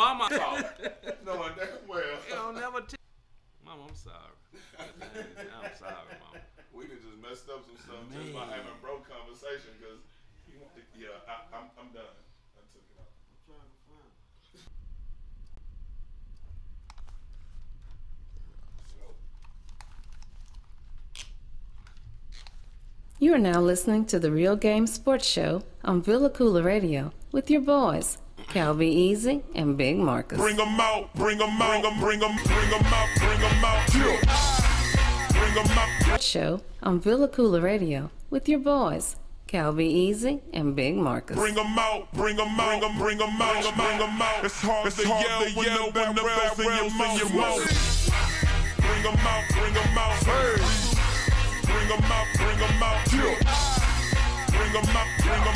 Mama. Knowing damn well. You don't never tell. Mama, I'm sorry. I'm sorry, Mama. We done just messed up some stuff just by having a broke conversation because, I'm done. I took it off. I'm trying to find it. You are now listening to the Real Game Sports Show on Koola Radio with your boys, Cal Be Easy and Big Marcus. Bring 'em out, bring 'em out, bring 'em out, bring 'em out, bring 'em out. Show on Koola Radio with your boys, Cal Be Easy and Big Marcus. Bring 'em out, bring 'em out, bring 'em out, bring 'em out. It's hard to yell when the barrel's in your mouth. Bring 'em out, bring 'em out, hey. Bring 'em out, bring 'em out, bring 'em out, bring 'em out.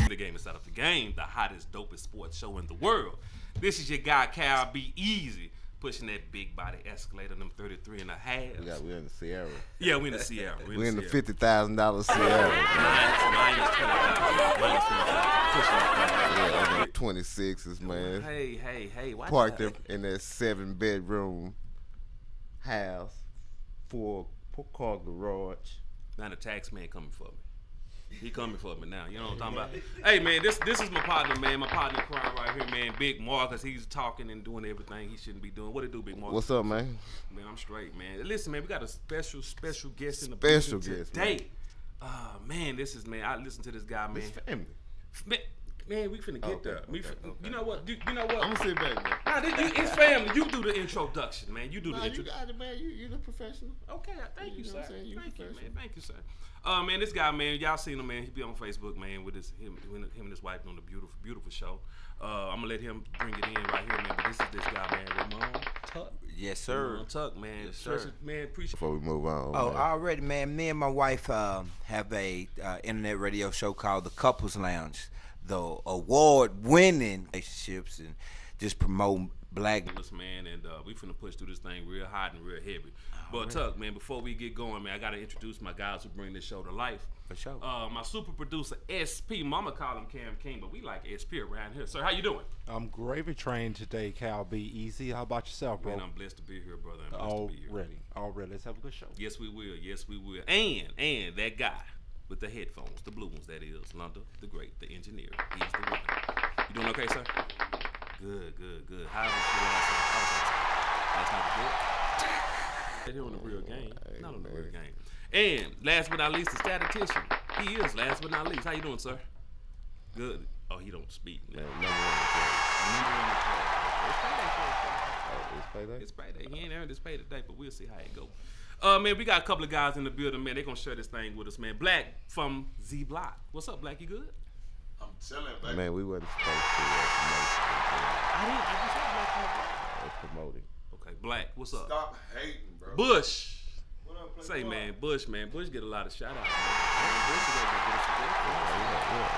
The game inside of the game, the hottest, dopest sports show in the world. This is your guy, Cal Be Easy, pushing that big body escalator, them 33 and a half. We're in the Sierra. Yeah, we in the Sierra. We're in the $50,000 Sierra. Minus 25. 26s, man. Hey. Why Parked up in that 7-bedroom house, 4-car garage. Now the tax man coming for me. He coming for me now. You know what I'm talking about? Hey, man, this is my partner, man. My partner in crime right here, man. Big Marcus. He's talking and doing everything he shouldn't be doing. What it do, Big Marcus? What's up, man? Man, I'm straight, man. Listen, man, we got a special guest in the special building guest today. Man, this is, man. I listen to this guy, man. His family. Man, we finna get there. Okay. You know what? You know what? I'm gonna sit back, man. Nah, it's family. You do the introduction, man. You do the You introduction. got it, man. You the professional. Okay, thank you, know sir. what I'm saying? You Thank you, man. professional. Thank you, sir. Man, this guy, man, y'all seen him, man. He be on Facebook, man, with him and his wife on the beautiful show. I'm gonna let him bring it in right here, man. But this is this guy, man, Ramon Tuck. Yes, sir. Ramon Tuck, man. Yes, sir. Man, appreciate. Before we move on. Oh, man. already, man. Me and my wife have a internet radio show called The Couples Lounge. The award-winning relationships and just promote black. Man, and we finna push through this thing real hot and real heavy. But Tuck, man, before we get going, man, I gotta introduce my guys who bring this show to life. For sure. My super producer SP, Mama call him Cam King, but we like SP around here. Sir, how you doing? I'm gravy trained today, Cal. Be easy. How about yourself, bro? Man, I'm blessed to be here, brother. I'm blessed to be here. Already. Let's have a good show. Yes, we will. Yes, we will. And that guy with the headphones, the blue ones, that is, Londa, the great, the engineer. He's the winner. You doing okay, sir? Good. How was your last night? Here on the real game. Not on the real game. And last but not least, the statistician. He is last but not least. How you doing, sir? Good. Oh, he don't speak. Man, It's payday. It's payday. He ain't earned his pay today, but we'll see how it go. Man, we got a couple of guys in the building, man. They gonna share this thing with us, man. Black from Z Block. What's up, Black? You good? I'm chilling, baby. Man, we wasn't supposed to I just said Black from the Block. promoting. Okay, Black. What's up? Stop hating, bro. Bush. What up, Say, Playboy? man, Bush, man. Bush get a lot of shout outs, man. Bush is over there.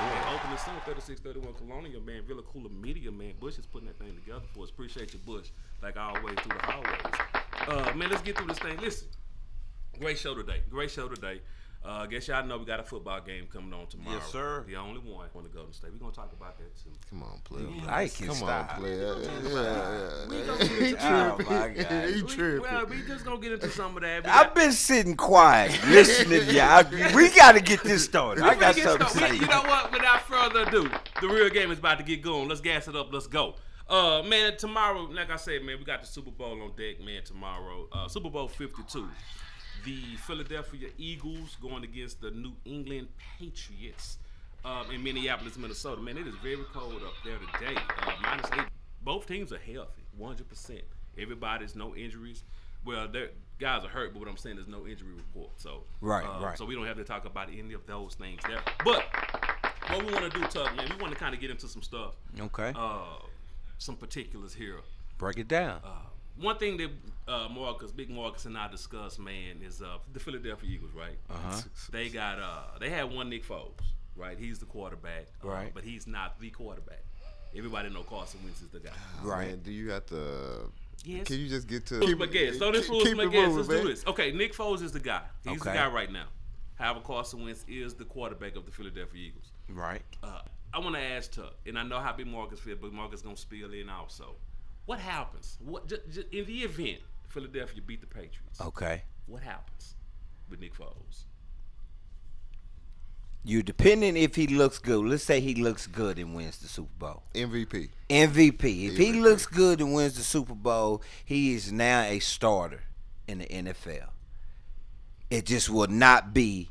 Man, opening soon, 3631 Kelowna, your man, Villa Koola Media, man. Bush is putting that thing together for us. Appreciate you, Bush, like always through the hallways. Man, let's get through this thing. Listen, great show today. Guess y'all know we got a football game coming on tomorrow. Yes, sir. The only one on the Golden State. We're going to talk about that, too. Come on, player. I can Come stop. on, player. We gonna get into Oh, my God. He tripping. Well, we just going to get into some of that. We I've been sitting quiet, listening to y'all. We got to get this started. I got something to say. You know what? Without further ado, the real game is about to get going. Let's gas it up. Let's go. Man, tomorrow, like I said, man, we got the Super Bowl on deck, man, tomorrow. Super Bowl 52. The Philadelphia Eagles going against the New England Patriots in Minneapolis, Minnesota. Man, it is very cold up there today. -8. Both teams are healthy, 100%. Everybody's no injuries. Well, guys are hurt, but what I'm saying is no injury report. So Right. So we don't have to talk about any of those things there. But what we want to do, Tuck, man, we want to kind of get into some stuff. Okay. Some particulars here. Break it down. One thing that Big Marcus and I discussed, man, is the Philadelphia Eagles, right? They had one Nick Foles, right? He's the quarterback, right? But he's not the quarterback. Everybody know Carson Wentz is the guy, right? Man, do you have to? Yes. Can you just get to? Don't influence my guess. Let's man. do this. Okay, Nick Foles is the guy. He's the guy right now. However, Carson Wentz is the quarterback of the Philadelphia Eagles. Right. I want to ask Tuck, and I know how Big Marcus feels, but Marcus gonna spill in also. What happens? What just in the event Philadelphia beat the Patriots? Okay. What happens with Nick Foles? You depending if he looks good. Let's say he looks good and wins the Super Bowl. MVP. MVP. If he MVP. looks good and wins the Super Bowl, he is now a starter in the NFL. It just will not be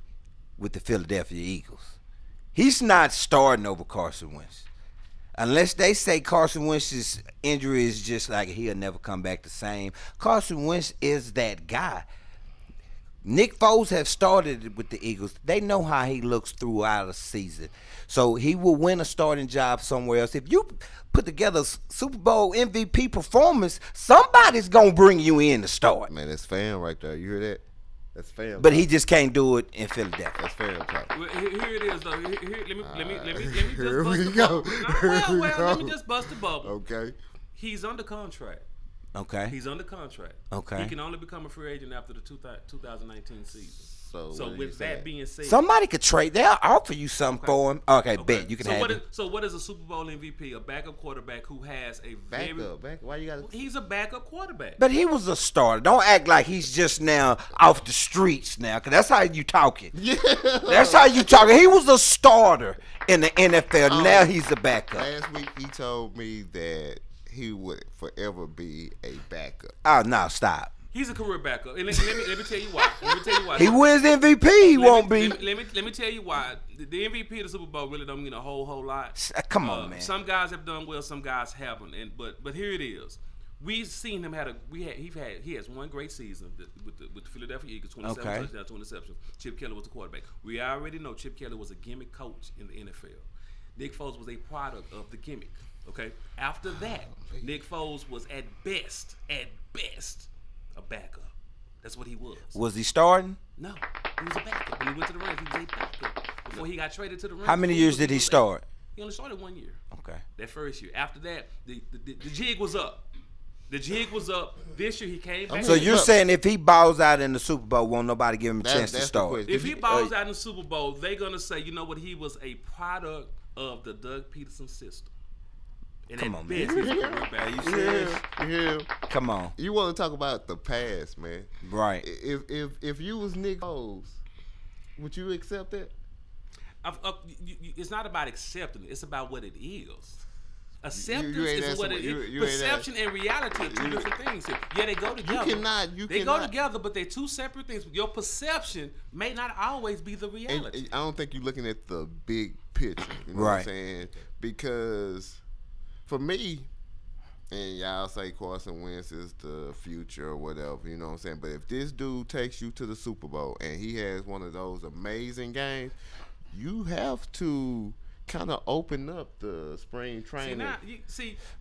with the Philadelphia Eagles. He's not starting over Carson Wentz. Unless they say Carson Wentz's injury is just like he'll never come back the same. Carson Wentz is that guy. Nick Foles have started with the Eagles. They know how he looks throughout a season. So he will win a starting job somewhere else. If you put together a Super Bowl MVP performance, somebody's going to bring you in to start. Man, that's fam right there. You hear that? That's fam. But he just can't do it in Philadelphia. That's fam talk. Well, here it is though. Let me just Here bust we the go. bubble. Here we Let me go. just bust the bubble. Okay. He's under contract. Okay. He's under contract. Okay. He can only become a free agent after the 2019 season. So, So what are you with that saying? being said, Somebody could trade. They'll offer you something for him. Okay, bet. You can so have what it. so what is a Super Bowl MVP? A backup quarterback who has a very Back. Why you got to? he's a backup quarterback. But he was a starter. Don't act like he's just now off the streets now, because that's how you talking. Yeah. That's how you talking. He was a starter in the NFL. Now he's a backup. Last week he told me that he would forever be a backup. Oh, no, stop. He's a career backup. And let me tell you why. Let me tell you why. He wins MVP, he won't be. Let me tell you why. The MVP of the Super Bowl really don't mean a whole lot. Come on, man. Some guys have done well, some guys haven't. But here it is. We've seen him he has one great season with the Philadelphia Eagles, 27 Okay. touchdowns, 2 interceptions. Chip Kelly was the quarterback. We already know Chip Kelly was a gimmick coach in the NFL. Nick Foles was a product of the gimmick. Okay. After that, Nick Foles was at best, a backup. That's what he was. Was he starting? No, he was a backup. When he went to the Rams, he was a backup. Before he got traded to the Rams. How many years did he start? He only started 1 year. Okay. That first year. After that, the jig was up. The jig was up. This year he came back. So you're saying if he balls out in the Super Bowl, won't nobody give him a chance to That's the start? question. if he balls out in the Super Bowl, they're gonna say, you know what, he was a product of the Doug Peterson system. And Come at on, best, man. he's a career back. Are you serious? Yeah. Come on. You want to talk about the past, man? Right. If you was Nick Foles, would you accept that? It's not about accepting it. It's about what it is. Acceptance You ain't is what it answer- is. you ain't Perception and reality are two different things. Yeah, they go together. They go together, but they're two separate things. Your perception may not always be the reality. And I don't think you're looking at the big picture. You know what I'm Right. saying? Because for me, and y'all say Carson Wentz is the future or whatever, you know what I'm saying? But if this dude takes you to the Super Bowl and he has one of those amazing games, you have to kind of open up the spring training.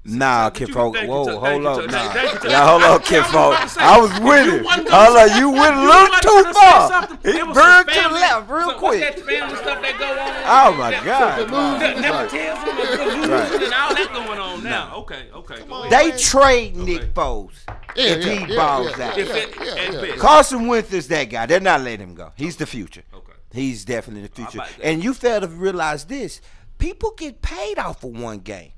Nah, but Kid you- Folk. thank you, Whoa, Tuck. hold Thank you, up. Tuck. Nah. Thank you, Tuck. Yeah, hold up, Kid I was Folk. about to say, I was with if you it. wasn't gonna Hold up, say- you went a if you little wasn't too gonna say far. something, He there was burned some to the family- left real What's quick. that family stuff that go on? Oh, my That- God. Nepotism and collusion Right. and all that going on now. Okay, go ahead. They trade Nick Okay. Foles Yeah, if yeah, he yeah, balls yeah, out. If it- at best. Carson Wentz is that guy. They're not letting him go. He's the future. Okay. He's definitely the future. like that. And you fail to realize this. People get paid off of one game.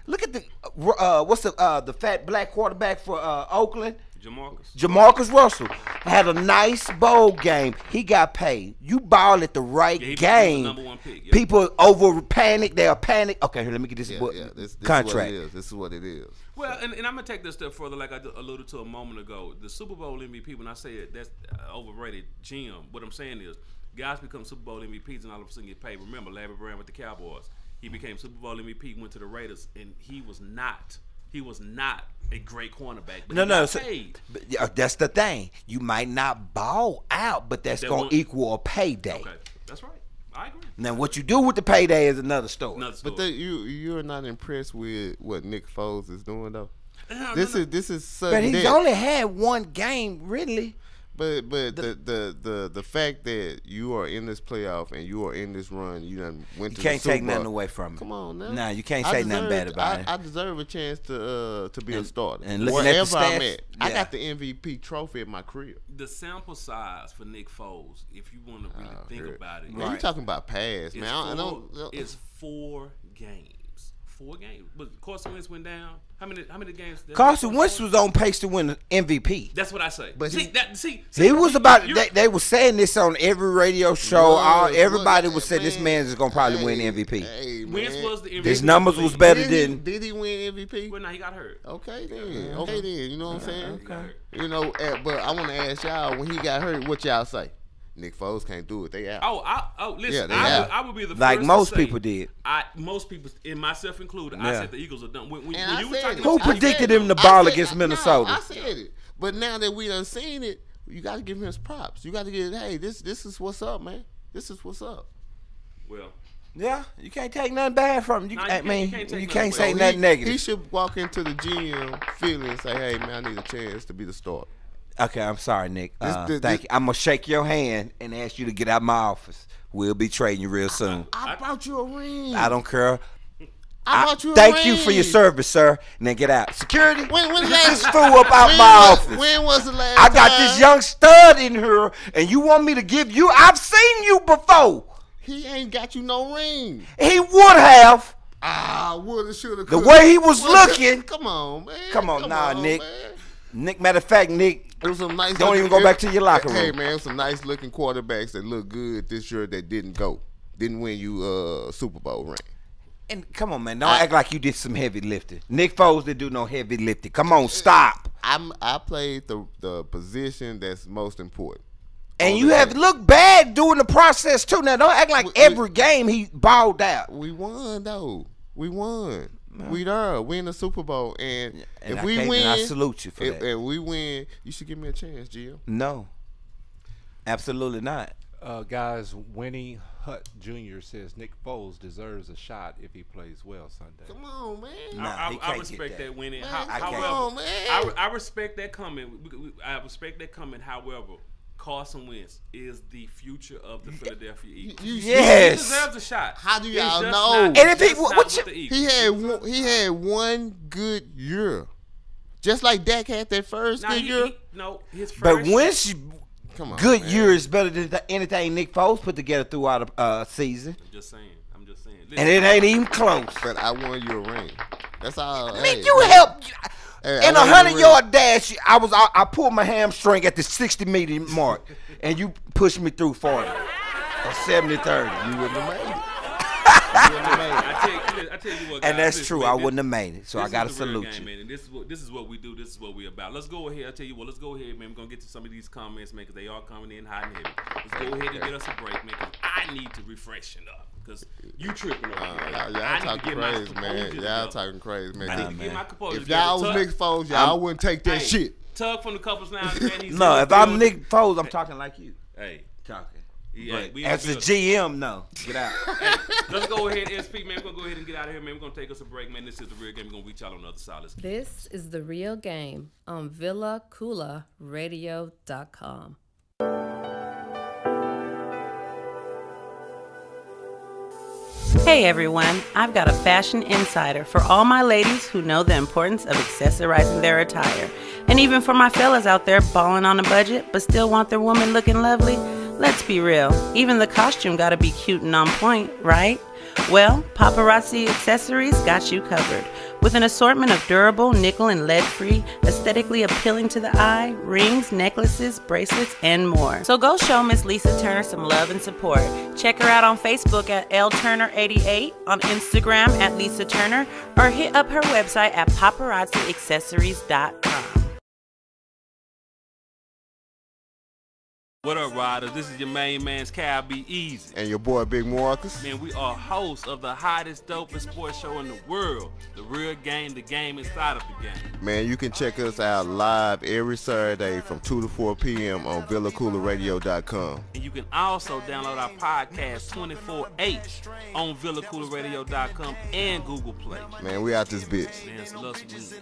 Look at the what's the fat black quarterback for Oakland? Jamarcus Russell had a nice bowl game. He got paid. You ball at the right Yeah, he was the game. number one pick, yeah. People over panic. They'll panic. Okay, here, let me get this Yeah, book, yeah. This contract. Is what it is. This is what it is. Well, and I'm gonna take this step further, like I alluded to a moment ago. The Super Bowl MVP, when I say it, that's overrated. Jim, what I'm saying is, guys become Super Bowl MVPs and all of a sudden get paid. Remember, Larry Brown with the Cowboys, he became Super Bowl MVP, went to the Raiders, and he was not a great cornerback. But he got paid. That's the thing. You might not ball out, but that's That gonna won't- equal a payday. Okay, that's right. I agree. Now, what you do with the payday is another story. Another story. But you're not impressed with what Nick Foles is doing though. No, This no. is sudden But he's death. only had one game, really. But the fact that you are in this playoff and you are in this run, you done went You to can't the Super take nothing Bowl. away from him. Come on now. Nah, you can't say nothing bad about it. I deserve a chance to be a starter. and looking at the Wherever I'm stats, at, I yeah. got the MVP trophy at my crib. The sample size for Nick Foles, if you want to really think about it, Man, you talking about past, man? I don't, it's 4 games. 4 games. But Carson Wentz went down. How many games? Carson Wentz was on pace to win the MVP. That's what I say. But He was about. They were saying this on every radio show. Everybody was saying this man is gonna probably win MVP. Hey, Wentz was the MVP. His numbers was better than. Did he win MVP? Well, no, he got hurt. Okay then. Okay then. You know what I'm saying? Okay. You know, but I want to ask y'all, when he got hurt, what y'all say? Nick Foles can't do it. They out. Listen. Yeah, I would be the Like first most to say, people did. Most people, and myself included, I Yeah. said the Eagles are done. When And you I were said talking it. Who about predicted I him to said- ball I said- against no, Minnesota? I said it. But now that we done seen it, you got to give him his props. You got to get, hey, this is what's up, man. This is what's up. Well, Yeah, you can't take nothing bad from him. Nah, I mean, take you nothing can't bad. say So nothing he negative. should walk into the GM feeling and say, hey, man, I need a chance to be the starter. Okay, I'm sorry, Nick. Thank this- you. I'm gonna shake your hand and ask you to get out of my office. We'll be trading you real soon. I brought you a ring. I don't care. I brought you a Thank ring. you for your service, sir. And then get out. Security. When Get last- this fool up out when my was- office. When was the last I got time? this young stud in here, and you want me to give you? I've seen you before. He ain't got you no ring. He would have. Woulda, shoulda, The coulda. way he was Woulda. looking. Come on, man. Come on, Nick. man. Nick, matter of fact, Nick, It was some nice. Don't even go back to your locker Hey, room. man, it was some nice looking quarterbacks that look good this year that didn't win you a Super Bowl ring. and come on, man, don't act like you did some heavy lifting. Nick Foles didn't do no heavy lifting. Come on, stop. I played the position that's most important. And On you the have team. looked bad during the process too. Now don't act like every game he balled out. We won though. We won. We there. We in the Super Bowl, and And if I we can't- win, and I salute you for that. If we win, you should give me a chance, GM. No, absolutely not. Guys, Winnie Hutt Jr. says Nick Foles deserves a shot if he plays well Sunday. Come on, man. Nah, he I can't respect get that. that winning. Man, I come can't. on, man. I respect that comment. I respect that comment. However, Carson Wentz is the future of the Philadelphia Eagles. Yes. He deserves a shot. How do It's y'all just know? not- And if he- just not what with you- the Eagles. He had one good year, just like Dak had that first Nah, good year. But his first Wentz, Come on, good man. year is better than anything Nick Foles put together throughout a season, I'm just saying. and it ain't even close. But I won you a ring. That's all. Man, you helped. Hey, In I a won you 100-yard dash, I pulled my hamstring at the 60-meter mark, and you pushed me through 40 or 70-30. You wouldn't have made it. I tell you what, And guys, that's listen, true. man, I this- wouldn't have made it, so I this got to is the real salute game, you. man, and this is what we do. This is what we about. Let's go ahead. I tell you what. Let's go ahead, man. We're gonna get to some of these comments, man, because they are coming in hot and heavy. Let's go ahead and get us a break, man, because I need to refreshen up. Because you tripping over here. Y'all I need to talking get my crazy, man. composure Y'all together. talking crazy, man. I Nah, need to get man. my composure If y'all was together. Nick Foles, y'all wouldn't take that Hey, shit. Tug from the Couples Lounge, man. He's No, in if the I'm building. Nick Foles, I'm talking like you. Hey. Talking. Yeah, But we as in a the GM, no. Get out. Hey, let's go ahead, SP, man. We're going to go ahead and get out of here, man. We're going to take us a break, man. This is The Real Game. We're going to reach out on the other side. Let's This is The Real Game on VillaCoolaradio.com. Hey everyone, I've got a fashion insider for all my ladies who know the importance of accessorizing their attire. And even for my fellas out there balling on a budget but still want their woman looking lovely. Let's be real, even the costume gotta be cute and on point, right? Well, Paparazzi Accessories got you covered. With an assortment of durable, nickel and lead-free, aesthetically appealing to the eye, rings, necklaces, bracelets, and more. So go show Miss Lisa Turner some love and support. Check her out on Facebook at LTurner88, on Instagram at Lisa Turner, or hit up her website at paparazziaccessories.com. What up, riders? This is your main man's Cal Be Easy. And your boy Big Marcus. Man, we are hosts of the hottest, dopest sports show in the world. The Real Game, the game inside of the game. Man, you can check us out live every Saturday from 2 to 4 p.m. on VillaCoolaradio.com. And you can also download our podcast 24/8 on VillaCoolaradio.com and Google Play. Man, we out this bitch. Man, it's love sweet.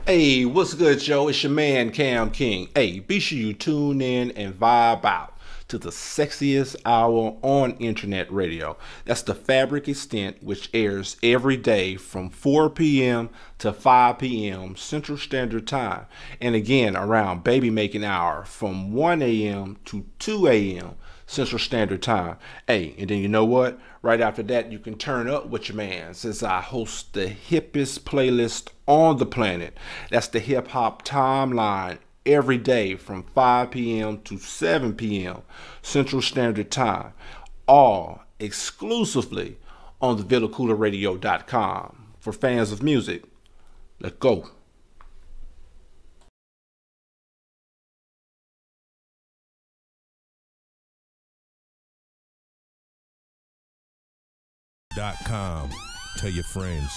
Hey, what's good, Joe? It's your man, Cam King. Hey, be sure you tune in and vibe out to the sexiest hour on internet radio. That's the Fabric Extent, which airs every day from 4 p.m. to 5 p.m. Central Standard Time. And again, around baby making hour from 1 a.m. to 2 a.m. Central Standard Time. Hey, and then you know what? Right after that, you can turn up with your man, since I host the hippest playlist on the planet. That's the Hip Hop Timeline, every day from 5 p.m. to 7 p.m. Central Standard Time. All exclusively on the VillaCoolaRadio.com. For fans of music, let's go. .com. Tell your friends.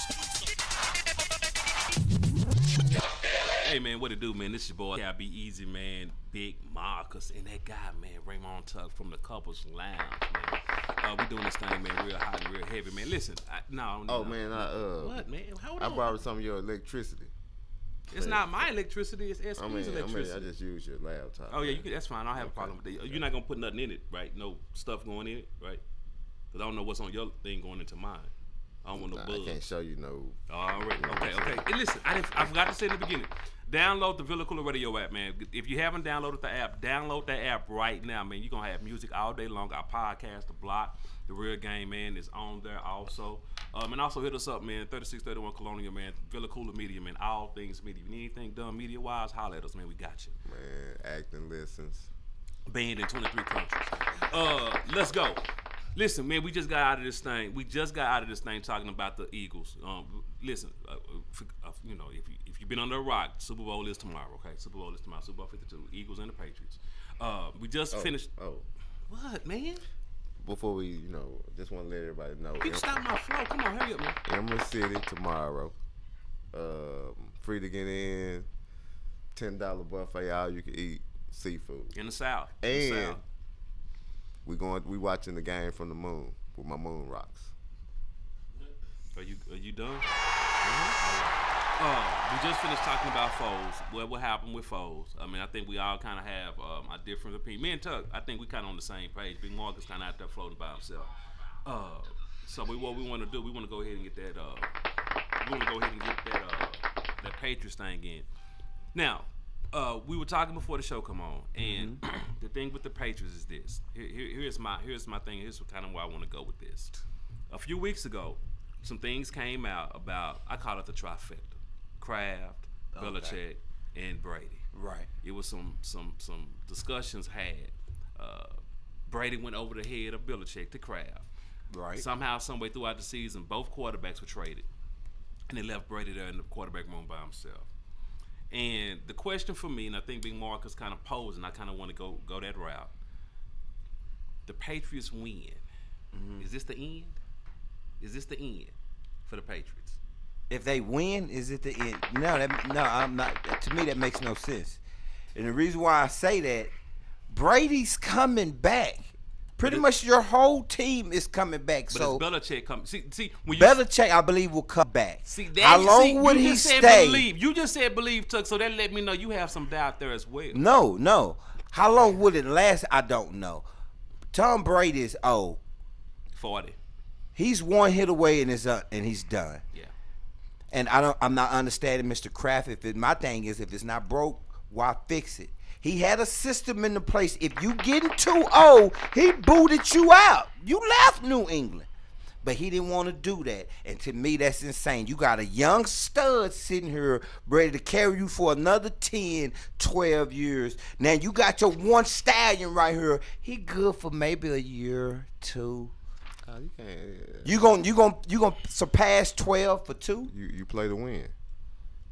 Hey man, what it do, man? This your boy, Be Easy, man. Big Marcus, and that guy, man, Raymond Tuck from the Couples Lounge, man. We doing this thing, man, real hot and real heavy, man. Listen, Man, what, man? Hold on. I borrowed some of your electricity. It's not my electricity. It's SP's electricity. I just use your laptop. Oh yeah, that's fine. I don't have a problem with that. You're not gonna put nothing in it, right? No stuff going in it, right? Because I don't know what's on your thing going into mine. I don't want no buzz. I can't show you no. All right. Okay. Hey, listen, I forgot to say in the beginning. Download the Villa Cooler Radio app, man. If you haven't downloaded the app, download that app right now, man. You're going to have music all day long. Our podcast, The Block, The Real Game, man, is on there also. And also hit us up, man, 3631 Colonial, man. Villa Cooler Media, man. All things media. If you need anything done media-wise, holler at us, man. We got you. Man, acting lessons. Banned in 23 countries. Let's go. Listen, man, we just got out of this thing. Talking about the Eagles. Listen, you know, if you've been under a rock, Super Bowl is tomorrow, okay? Super Bowl is tomorrow. Super Bowl 52. Eagles and the Patriots. We just finished. What, man? Before we, just want to let everybody know. You stop my flow. Come on, hurry up, man. Emerald City tomorrow. Free to get in. $10 buffet, all you can eat. Seafood. In the South. And we watching the game from the moon with my moon rocks. Are you done? We just finished talking about Foles. What happened with Foles? I mean, I think we all kind of have a different opinion. Me and Tuck, I think we kind of on the same page. Big Marcus kind of out there floating by himself. So what we want to do, we want to go ahead and get that. That Patriots thing in. Now. We were talking before the show come on, and the thing with the Patriots is this. Here's my thing. Here's kind of where I want to go with this. A few weeks ago, some things came out about, I call it the trifecta: Kraft, Belichick, and Brady. Right. It was some discussions had. Brady went over the head of Belichick to Kraft. Right. Somehow, some way throughout the season, both quarterbacks were traded, and they left Brady there in the quarterback room by himself. And the question for me, and I think Big Marcus kind of posed, and I kind of want to go that route. The Patriots win. Is this the end? Is this the end for the Patriots? If they win, is it the end? No, I'm not. To me, that makes no sense. And the reason why I say that, Brady's coming back. Pretty much your whole team is coming back. But so Belichick coming. See, when Belichick, I believe, will come back. See, that, how long would he stay? You just said believe, Tuck. So that let me know you have some doubt there as well. No. How long would it last? I don't know. Tom Brady is old. 40. He's one hit away and he's done. Yeah. And I'm not understanding Mr. Kraft. My thing is, if it's not broke, why fix it? He had a system in the place. If you getting too old, he booted you out. You left New England. But he didn't want to do that. And to me, that's insane. You got a young stud sitting here ready to carry you for another 10, 12 years. Now you got your one stallion right here. He good for maybe a year, 2. You gonna surpass 12 for 2? You play to win.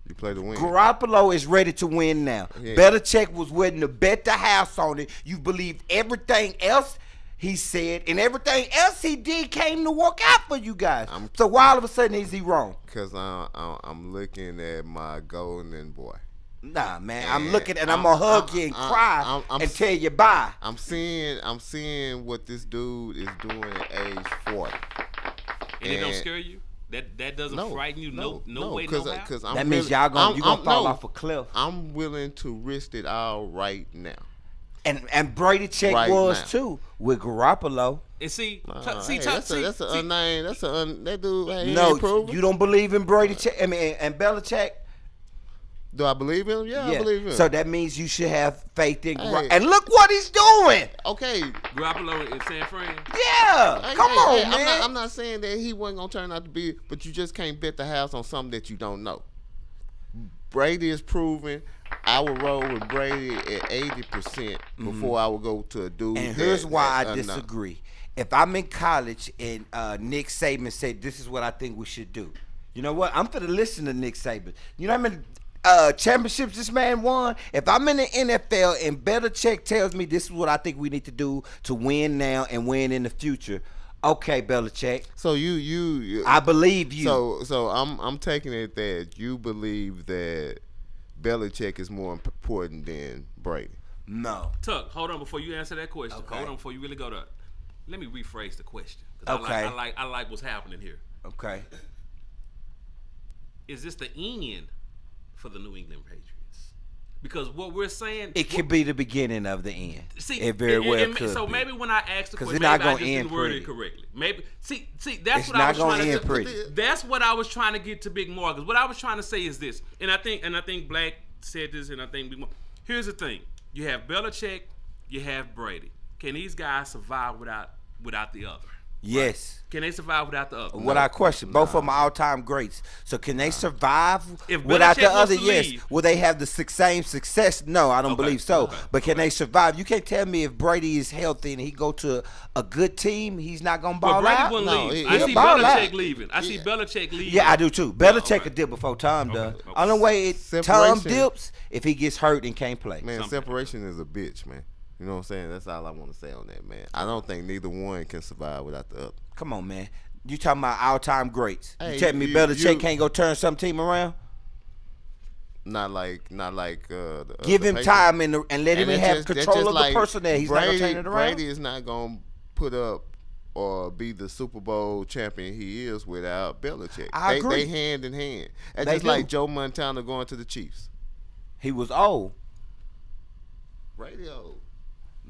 You play to win. Garoppolo is ready to win now. Yeah. Belichick was willing to bet the house on it. You believed everything else he said, and everything else he did came to work out for you guys. So why all of a sudden is he wrong? Because I'm looking at my golden boy. Nah, man. And I'm looking and I'm gonna hug you and cry and tell you bye. I'm seeing what this dude is doing at age 40. And it don't scare you? That doesn't frighten you? No way, no how? That means y'all gonna fall off a cliff. I'm willing to risk it all right now. And Brady Check right was now. Too with Garoppolo. And see, that's an unnamed. That dude. No, you don't believe in Brady Check. I mean, and Belichick. Do I believe in him? Yeah, I believe in him. So that means you should have faith in Hey. And look what he's doing. Okay. Garoppolo in San Fran. Yeah. Come on, man. I'm not saying that he wasn't going to turn out to be, but you just can't bet the house on something that you don't know. Brady is proven. I would roll with Brady at 80% before I would go to a dude. And here's why I disagree. If I'm in college and Nick Saban said, this is what I think we should do. You know what? I'm finna listen to Nick Saban. You know how many championships this man won? If I'm in the NFL and Belichick tells me this is what I think we need to do to win now and win in the future, okay, Belichick. So you I believe you. So I'm taking it that you believe that Belichick is more important than Brady. No. Tuck, hold on before you answer that question. Okay. Hold on before you really go to. Let me rephrase the question. Okay. I like what's happening here. Okay. Is this the end for the New England Patriots? Because what we're saying, It could be the beginning of the end. see, it very well could. So be. maybe when I asked the 'Cause question, it's not maybe I gonna just end didn't word pretty. it correctly. Maybe see that's It's what I not was gonna trying end to. pretty. That's what I was trying to get to Big Marcus. What I was trying to say is this, and I think Black said this, and I think here's the thing: you have Belichick, you have Brady. Can these guys survive without the other? Yes. Can they survive without the other? What I question, both of them are all-time greats. So can they survive If without Belichick the wants other? to Yes. leave- Will they have the same success? No, I don't Okay, believe so. okay, But can they survive? You can't tell me if Brady is healthy and he go to a good team, he's not gonna ball Well, Brady out. wouldn't No, leave. he'll I see ball out. Belichick leaving. I see Belichick leaving. Yeah, I do too. Belichick okay. did before Tom does. okay. Only way Tom Separation. dips if he gets hurt and can't play. Man, Something. separation is a bitch, man. You know what I'm saying? That's all I want to say on that, man. I don't think neither one can survive without the other. Come on, man. You talking about all-time greats? Hey, you telling me you- Belichick you- can't go turn some team around? Not like Give the him Patriots. time and let him that's have just- that's control just of like the personnel. He's not Brady, gonna turn it around. Brady is not gonna put up or be the Super Bowl champion he is without Belichick. I agree. They hand in hand. That's They just do. like Joe Montana going to the Chiefs. He was old. Radio.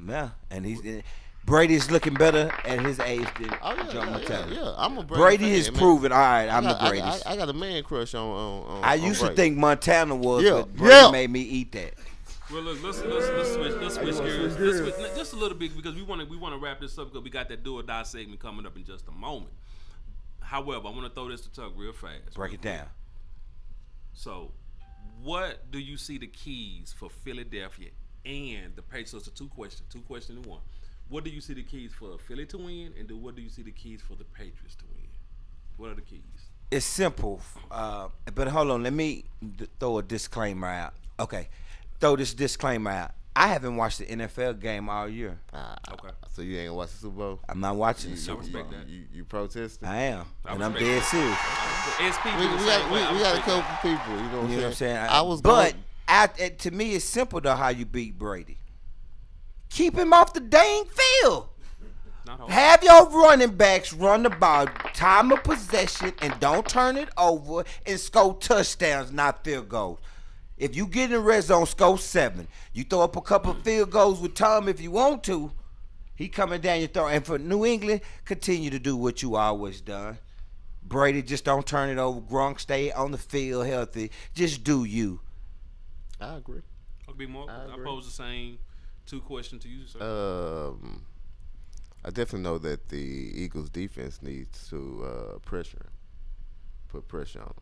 Yeah, and Brady's looking better at his age than Oh yeah, Joe Montana. yeah. I'm a Brady, Brady fan, has man. proven, all right, I'm I the got- greatest. I got a man crush on I used to Brady. think Montana was, Yeah, but Brady yeah. made me eat that. Well, look, let's switch gears. Let's switch, just a little bit because we want to wrap this up because we got that do or die segment coming up in just a moment. However, I want to throw this to Tuck real fast. Break it down. So, what do you see the keys for Philadelphia and the Patriots? So it's two questions in one. What do you see the keys for Philly to win, and what do you see the keys for the Patriots to win? What are the keys? It's simple, but hold on. Let me throw a disclaimer out. Okay, throw this disclaimer out. I haven't watched the NFL game all year. Okay. So you ain't gonna watch the Super Bowl? I'm not watching the I Super respect Bowl. that. You protesting? I am, I and I'm respect dead serious. SP We got a couple people. You know what I'm saying? I was but going, to me, it's simple though how you beat Brady. Keep him off the dang field. Have your running backs run the ball, time of possession, and don't turn it over and score touchdowns, not field goals. If you get in the red zone, score 7. You throw up a couple of field goals with Tom if you want to. He coming down your throat. And for New England, continue to do what you always done. Brady, just don't turn it over. Gronk, stay on the field healthy. Just do you. I agree. I'll be more. I I agree. pose the same two questions to you, sir. I definitely know that the Eagles defense needs to put pressure on him,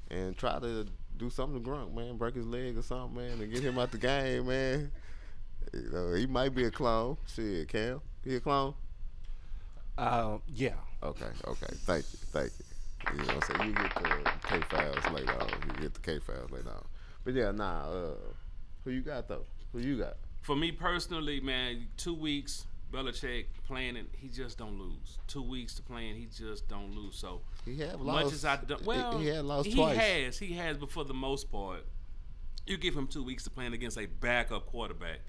and try to do something to Gronk, man. Break his leg or something, man, and get him out the game, man. You know, he might be a clone. Shit, Cam, he a clone? Yeah. Okay. Thank you. You know what I'm saying? You get the K files later on. But yeah, who you got though? Who you got? For me personally, man, 2 weeks Belichick playing and he just don't lose. 2 weeks to playing, he just don't lose. So He had much lost. as I don't, well, he had lost twice. He has, but for the most part, you give him 2 weeks to playing against a backup quarterback,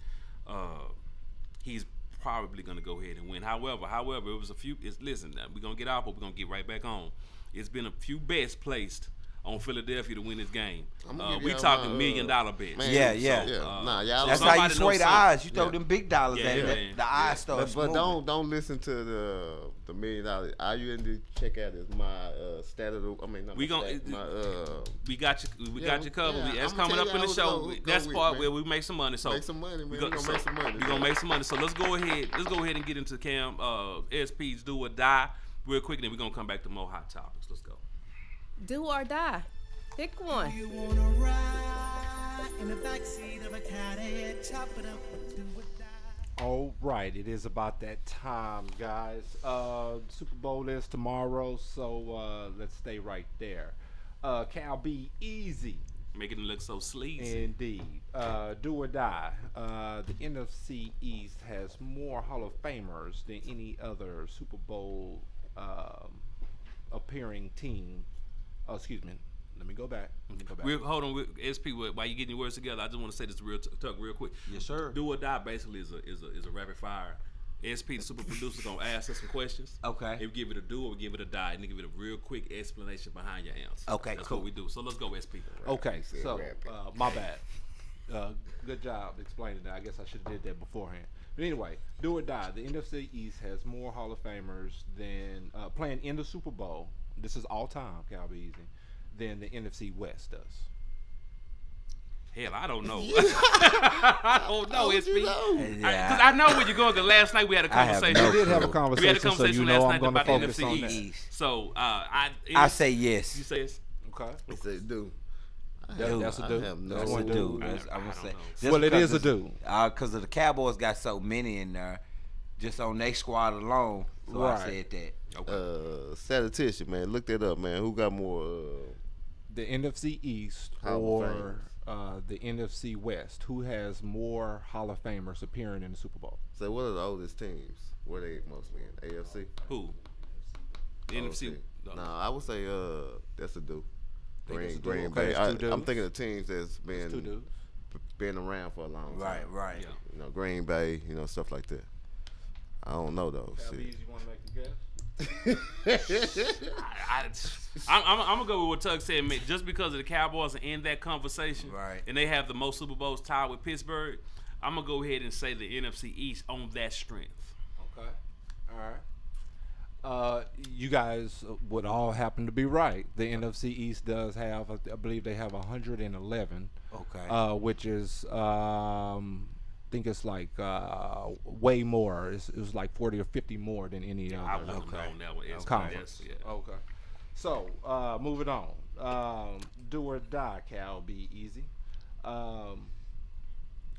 he's probably gonna go ahead and win. However, it was a few. Listen, we're gonna get off, but we're gonna get right back on. It's been a few bets placed on Philadelphia to win this game. I'ma give We y'all talking my, $1 million bets. man, Yeah. Nah, y'all. That's So how you somebody sway knows the something. eyes. You throw Yeah. them big dollars Yeah, at man. it. The eyes start But moving. don't listen to the $1 million. All you need to check out is my stat of the. I mean, not We my gon' stat, my We got you. We Yeah, got you covered. yeah, That's I'ma coming tell up in the y'all show. who go That's with, part man. where we make some money. So make some money, man. We We gonna make some money. We gonna make some money. So let's go ahead. Let's go ahead and get into Cam SP's do or die real quick. And then we're gonna come back to more hot topics. Let's go. Do or die. Pick one. You wanna ride in the backseat of a caddy, chop it up, do or die. All right, it is about that time, guys. Super Bowl is tomorrow, so let's stay right there. Cal, be easy. Making it look so sleazy. Indeed. Do or die. The NFC East has more Hall of Famers than any other Super Bowl appearing team. Oh, excuse me. Let me go back. Hold on, SP. While you getting your words together, I just want to say this real quick. Yes, sir. Do or die basically is a rapid fire. SP, the super producer, gonna ask us some questions. Okay. If we give it a do or we give it a die, and then give it a real quick explanation behind your answer. Okay, That's cool. what we do. So let's go, SP. Okay, so my bad. Good job explaining that. I guess I should have did that beforehand. But anyway, do or die. The NFC East has more Hall of Famers than playing in the Super Bowl. This is all time, Cal, be easy. Than the NFC West does. Hell, I don't know. I don't know, SP. Because I know where you're going. Because last night we had a conversation. We did have a conversation. We had a conversation so you know last I'm night going to about the focus NFC on that. East. So I say yes. You say yes? Okay. He said, "Do." That's a do. That's a do. I'm gonna say. Well, it is a do. Because the Cowboys got so many in there, just on their squad alone. So I said that. Okay. Statistician, man, look that up, man. Who got more? The NFC East Hall of or the NFC West? Who has more Hall of Famers appearing in the Super Bowl? So what are the oldest teams? Where they mostly in? AFC. Who? The NFC. No, I would say that's a do. Green Okay, Bay. it's two dudes. I'm thinking of teams that's Two dudes. been around for a long time. Right. Yeah. You know, Green Bay. You know, stuff like that. I don't know though. Cal, Shit. you want to make a guess? I'm gonna go with what Tug said, man. Just because of the Cowboys are in that conversation, Right. and they have the most Super Bowls tied with Pittsburgh, I'm gonna go ahead and say the NFC East on that strength. Okay. All right. You guys would all happen to be right. The NFC East does have, I believe they have 111. Okay. Which is, I think it's like way more. It was like 40 or 50 more than any other. I wouldn't have known that one. It's Conference. yeah. Okay. So, moving on. Do or die, Cal, be easy.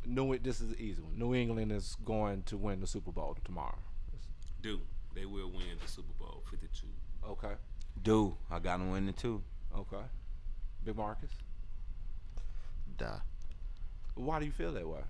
This is an easy one. New England is going to win the Super Bowl tomorrow. They will win the Super Bowl 52. Okay. Do. I got them winning too. Okay. Big Marcus? Die. Why do you feel that way?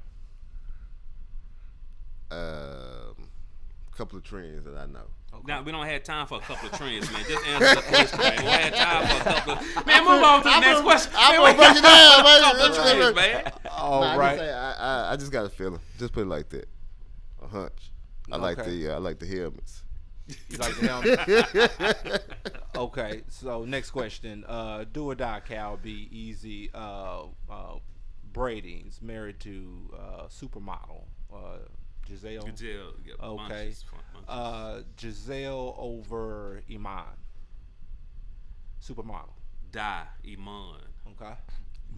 Couple of trends that I know. Okay. Now we don't have time for a couple of trends, man. Just answer the question, man. We had time for a couple of. Man, move on to the next question. I'm Man, gonna break it down, man. couple of trends, man. All Nah, right. I just got a feeling. Just put it like that. A hunch. I like the helmets. You like the helmet? Okay. So next question. Do or die, Cal, be easy. Brady's married to supermodel Giselle. Yeah, Okay. Munchies. Giselle over Iman. Supermodel. Die, Iman. Okay.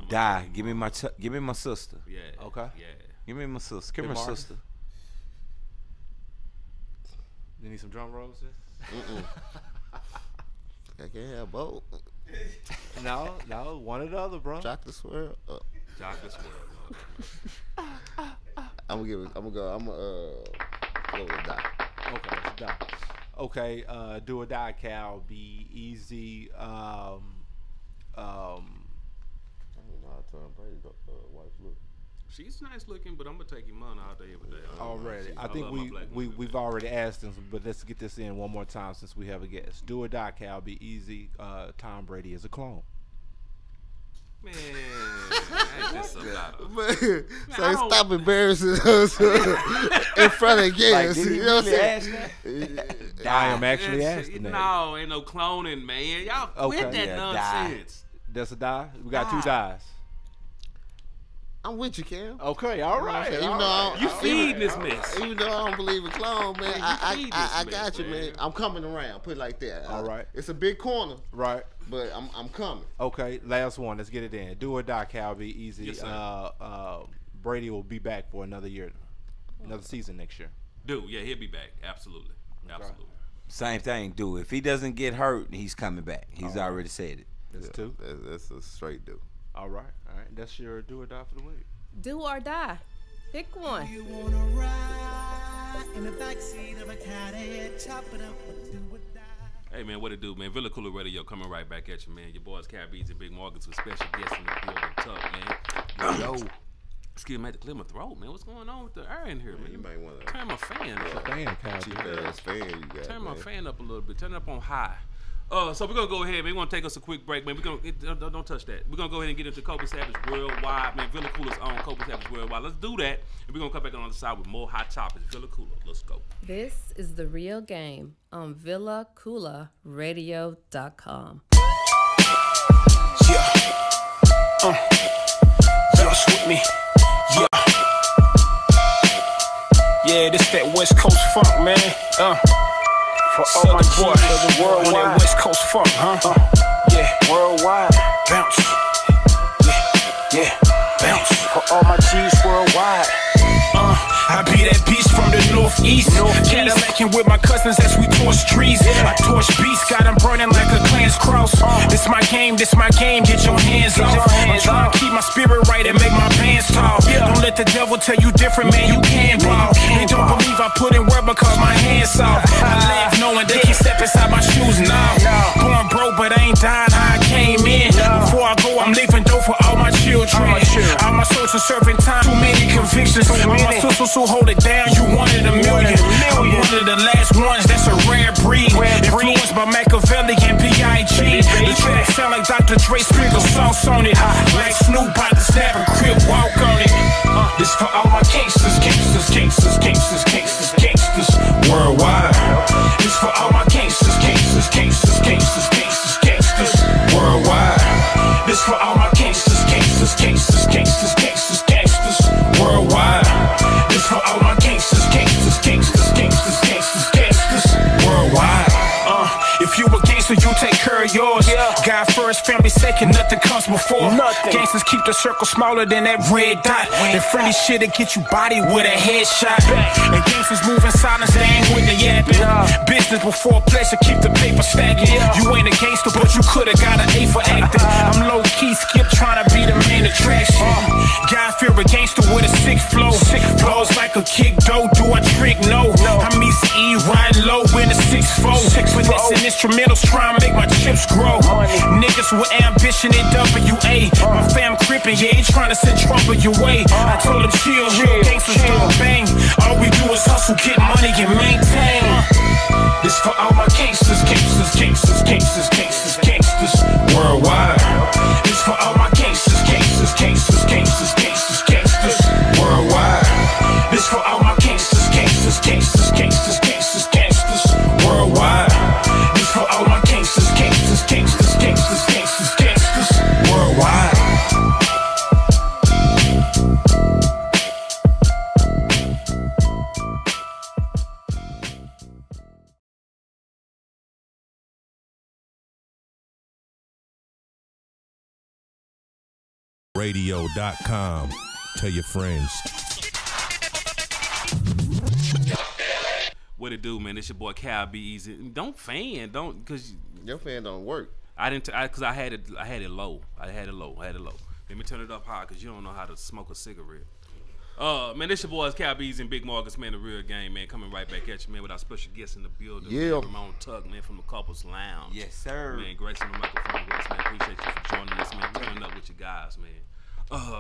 Die. Give me my sister. Yeah. Okay. Yeah. Give me my sister. Give me Big my Marcus? sister. You need some drum rolls? I can't have both. No, one or the other, bro. Chocolate swirl. Chocolate swirl. I'm gonna go with die. Okay, let's die. Okay, do or die, Cal. Be easy. I don't know how Tom Brady's wife look. She's nice looking, but I'm gonna take Iman all day, every day. Already, I think love my black women, we've man. already asked him, but let's get this in one more time since we have a guest. Do or die, Cal. Be easy. Tom Brady is a clone. Man, ain't this about a- Man, I so don't- stop embarrassing us in front of guests. Did he you know what I'm really ask saying? that? I am Man, actually shit, asking that. No, ain't no cloning, man. Y'all quit Okay. that Yeah, nonsense. That's a die. We got 2 dies. I'm with you, Cam. Okay, all right. Even though You feeding this mess. Even though I don't believe in clone, man, I got you, man. man. I'm coming around. Put it like that. All right. It's a big corner, Right. but I'm coming. Okay, last one. Let's get it in. Do or die, Cal. Be easy. Yes, sir. Brady will be back for another year, another season next year. Dude, yeah, he'll be back. Absolutely. Absolutely. Same thing, dude. If he doesn't get hurt, he's coming back. He's already said it. That's 2. That's a straight do. All right. That's your do or die for the week. Do or die. Pick one. You wanna ride in the backseat of a caddy, chop it up, do or die. Hey, man, what it do, man? Villa Coola Radio coming right back at you, man. Your boys, Cat Beats and Big Morgans with special guests in the building. Tough, man. Yo. Excuse me, I had to clear my throat, man. What's going on with the air in here, man? You might want to turn my fan up. cheap ass fan you got. Turn my man. fan up a little bit. Turn it up on high. So we're gonna go ahead, man. We're gonna take us a quick break, man. We're gonna don't touch that. We're gonna go ahead and get into Kobe Savage Worldwide, man. Villa Coola's on Kobe Savage Worldwide. Let's do that, and we're gonna come back on the other side with more hot topics. Villa Coola, let's go. This is The Real Game on VillaCoolaRadio.com. Yeah. Just with me. Yeah. Yeah, this that West Coast funk, man. For all my boys of the world on that West Coast funk, yeah. Worldwide. Bounce. Yeah. Bounce. For all my G's worldwide. I be that beast from the northeast. Cadillacing with my cousins as we torch trees. I torch beasts, got them burning like a clan's cross. This my game, get your hands off. I'm trying to keep my spirit right and make my pants tall. Don't let the devil tell you different, man, you can ball. They don't believe I put in work because my hands soft. I laugh knowing they can step inside my shoes now. Born broke, but I ain't dying how I came in. Before I go, I'm leaving dough for all my children. All my soldiers serving time, too many convictions. All my sisters who hold it down, you wanted a million. I'm one of the last ones, that's a rare breed. Influenced by Machiavelli and B.I.G. The track sound like Dr. Dre, sprinkle sauce on it. Like Snoop, about to snap a crib, walk on it. This for all my gangsters, gangsters, gangsters, gangsters, gangsters, gangsters, worldwide. This for all my gangsters, gangsters, gangsters, gangsters, gangsters, gangsters, worldwide. This for all my gangsters, gangsters, gangsters, gangsters, gangsters, gangsters, worldwide. This for all my gangsters, gangsters, gangsters, gangsters, gangsters, gangsters, worldwide. If you a gangster, you take care of yours. God first, family second, nothing comes before. Gangsters keep the circle smaller than that red dot. That friendly shit'll get you body with a headshot. And gangsters move in silence, they ain't with the yapping. Business before pleasure, keep the paper stacking. You ain't a gangster, but you could've got an A for acting. I'm low key, skip trying to be the main attraction. God fear a gangster with a sick flow. Flows like a kick dough, do a trick, no. I'm Easy E, riding low in a 6-4. Finessing instrumentals, trying to make my chips grow. Niggas with ambition in WA. My fam crippin', yeah, ain't trying to send trouble your way. I told them chill, real gangsters don't bang. All we do is hustle, get money and maintain. This for all my gangsters, gangsters, gangsters, gangsters, gangsters, gangsters, worldwide. This for all my gangsters, gangsters, gangsters, gangsters, gangsters, gangsters, worldwide. This for all my gangsters, gangsters, gangsters, gangsters, gangsters, gangsters, worldwide. This for all my gangsters, gangsters, gangsters, gangsters, gangsters, gangsters, worldwide. Radio.com. Tell your friends. What it do, man? It's your boy Cal B Easy. Don't cause your fan don't work. I didn't, cause I had it low. I had it low. Let me turn it up high, cause you don't know how to smoke a cigarette. Man, this your boys Cal B Easy and Big Morgans, man. The real game, man. Coming right back at you, man, with our special guest in the building. Yeah. Man, Ramon Tuck, man, from the Couples Lounge. Yes, sir. Man, Grace on the microphone with us, man. Appreciate you for joining us, man. Turning up with you guys, man.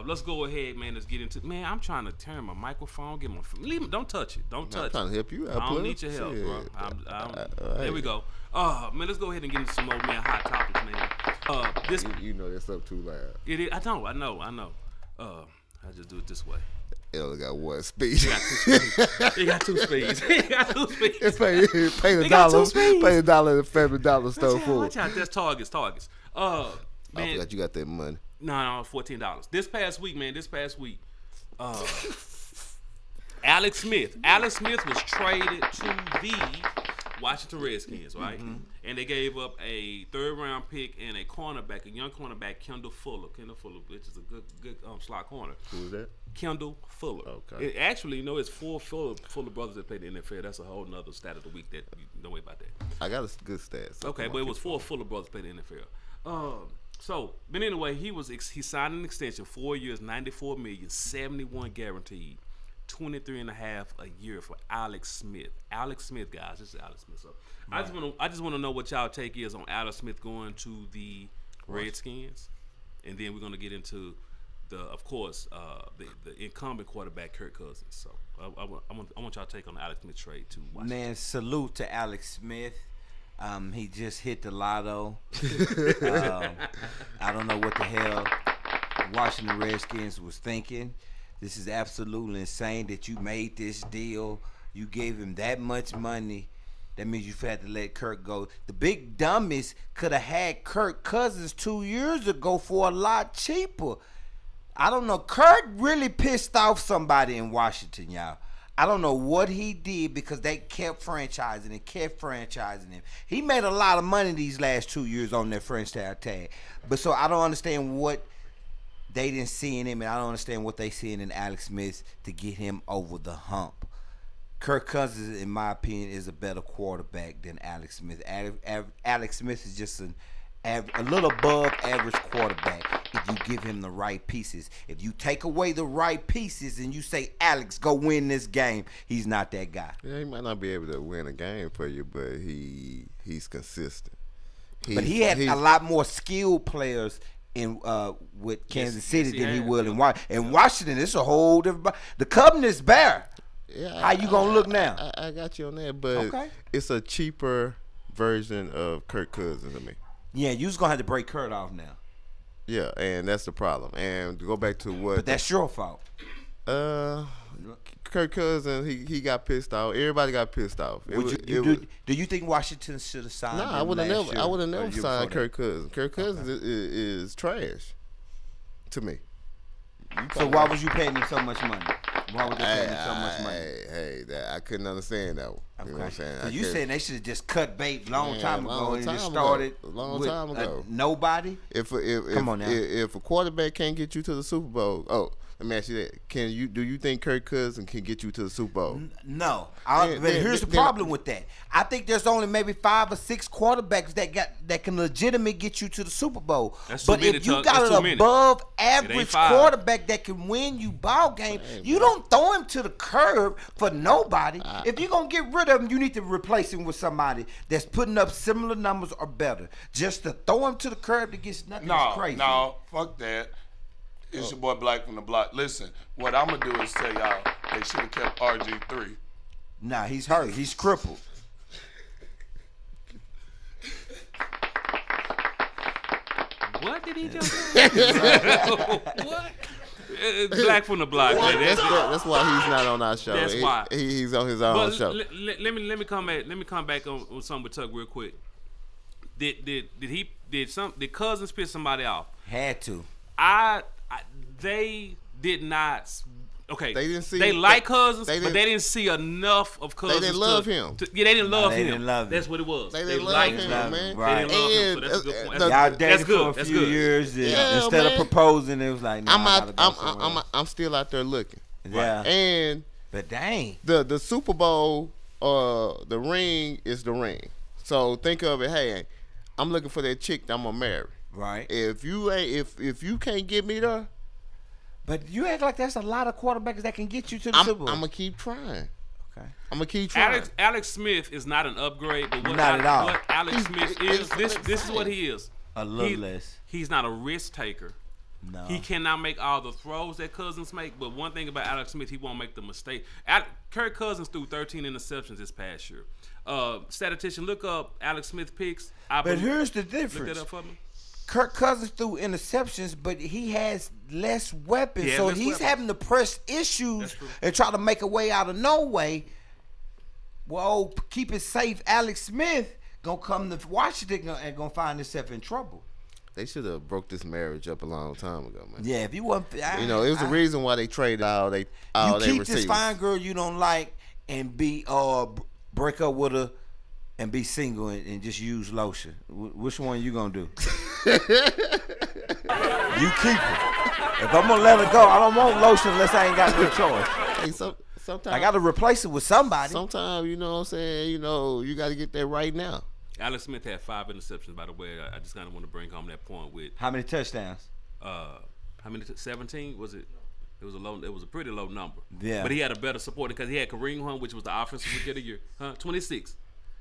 Let's go ahead, man. Let's get into. Man, I'm trying to turn my microphone. Get my. Don't touch it. Don't touch it. I'm trying to help you out. I don't need your help, bro. There we go. Man, let's go ahead and get into some more, man, hot topics, man. This you know that's up too loud. It is. I know. I just do it this way. L got one speed. He got two speeds. Pay the dollar. Pay the dollar at the Family Dollar store food. Watch out. That's targets. I forgot you got that money. No, $14. This past week, Alex Smith was traded to the Washington Redskins, right? Mm-hmm. And they gave up a 3rd-round pick and a cornerback, a young cornerback, Kendall Fuller, which is a good slot corner. Who was that? Kendall Fuller. Okay. Actually, it's 4 Fuller brothers that played in the NFL. That's a whole nother stat of the week that you don't worry about that. I got a good stat. So okay, but it was 4 Fuller brothers played in the NFL. But anyway, he signed an extension, 4 years, $94 million, 71 guaranteed, 23.5 a year for Alex Smith. Alex Smith, guys, this is Alex Smith. So right. I just want to know what y'all take is on Alex Smith going to the Redskins, and then we're gonna get into the incumbent quarterback Kirk Cousins. So I want y'all to take on the Alex Smith trade to Washington. Man, salute to Alex Smith. He just hit the lotto. I don't know what the hell Washington Redskins was thinking. This is absolutely insane that you made this deal. You gave him that much money. That means you had to let Kirk go. The big dummies could have had Kirk Cousins 2 years ago for a lot cheaper. I don't know. Kirk really pissed off somebody in Washington, y'all. I don't know what he did because they kept franchising him. He made a lot of money these last 2 years on that franchise tag. But so I don't understand what they didn't see in him, and I don't understand what they seeing in Alex Smith to get him over the hump. Kirk Cousins, in my opinion, is a better quarterback than Alex Smith. Alex Smith is just a little above average quarterback if you give him the right pieces. If you take away the right pieces and you say, Alex, go win this game, he's not that guy. Yeah, he might not be able to win a game for you, but he's consistent. But he had a lot more skilled players in with Kansas City than he would in Washington. In Washington, it's a whole different. The covenant's bare. Yeah, how you gonna look now? I got you on that, but it's a cheaper version of Kirk Cousins to me. Yeah, you was gonna have to break Kurt off now. Yeah, and that's the problem. And to go back to what, but that's your fault. Kirk Cousins, he got pissed off. Everybody got pissed off. Do you think Washington should have signed? I would have never signed Kirk Cousins. Kirk Cousins is trash to me. So why was you paying him so much money? Why would they pay him so much money? I couldn't understand that one. You know what I'm saying? So you saying they should have just cut bait long time ago and just started long time ago. Nobody? Come on now. If a quarterback can't get you to the Super Bowl, let me ask you that: do you think Kirk Cousins can get you to the Super Bowl? No. But here's the problem with that. I think there's only maybe 5 or 6 quarterbacks that can legitimately get you to the Super Bowl. But if you got an above average quarterback that can win you ball game, you don't throw him to the curb for nobody. If you're gonna get rid of him, you need to replace him with somebody that's putting up similar numbers or better. Just to throw him to the curb to get nothing is crazy. No, fuck that. It's your boy Black from the Block. Listen, what I'm going to do is tell y'all they should have kept RG3. Nah, he's hurt. He's crippled. What did he just say? What? Black from the Block. That's why he's not on our show. That's why. He's on his own show. Let me come back on something with Tuck real quick. Did Cousins piss somebody off? Had to. They did not. Okay, they didn't see. They like Cousins, but they didn't see enough of Cousins. They didn't love him. They didn't love him. Didn't love him. That's what it was. They didn't love him, man. Right. They didn't love him. So that's a good point. Y'all dated for a few years. Instead of proposing, it was like, nah, I'm still out there looking. Yeah. And but dang, the Super Bowl, the ring is the ring. So think of it. Hey, I'm looking for that chick that I'm gonna marry. Right. If you can't get me there. But you act like there's a lot of quarterbacks that can get you to the Super Bowl. I'm gonna keep trying. Okay. I'm gonna keep trying. Alex Smith is not an upgrade, but what Alex Smith is, this is what he is. A little less. He's not a risk taker. No. He cannot make all the throws that Cousins make, but one thing about Alex Smith, he won't make the mistake. Kirk Cousins threw 13 interceptions this past year. Statistician, look up Alex Smith picks. But here's the difference. Look that up for me. Kirk Cousins threw interceptions, but he has less weapons, so he's having to press issues and try to make a way out of no way. Well, keep it safe. Alex Smith gonna come to Washington and gonna find himself in trouble. They should have broke this marriage up a long time ago, man. Yeah, if you want, it was the reason why they traded all they you keep receivers. this fine girl you don't like and be break up with her and be single and just use lotion. Which one you gonna do? You keep her. If I'm gonna let her go, I don't want lotion unless I ain't got no choice. Hey, sometimes I got to replace it with somebody. Sometimes, you know what I'm saying, you got to get that right now. Alex Smith had 5 interceptions, by the way. I just kind of want to bring home that point with how many touchdowns? How many? 17 was it? It was a low. It was a pretty low number. Yeah. But he had a better support because he had Kareem Hunt, which was the offensive rookie of the year.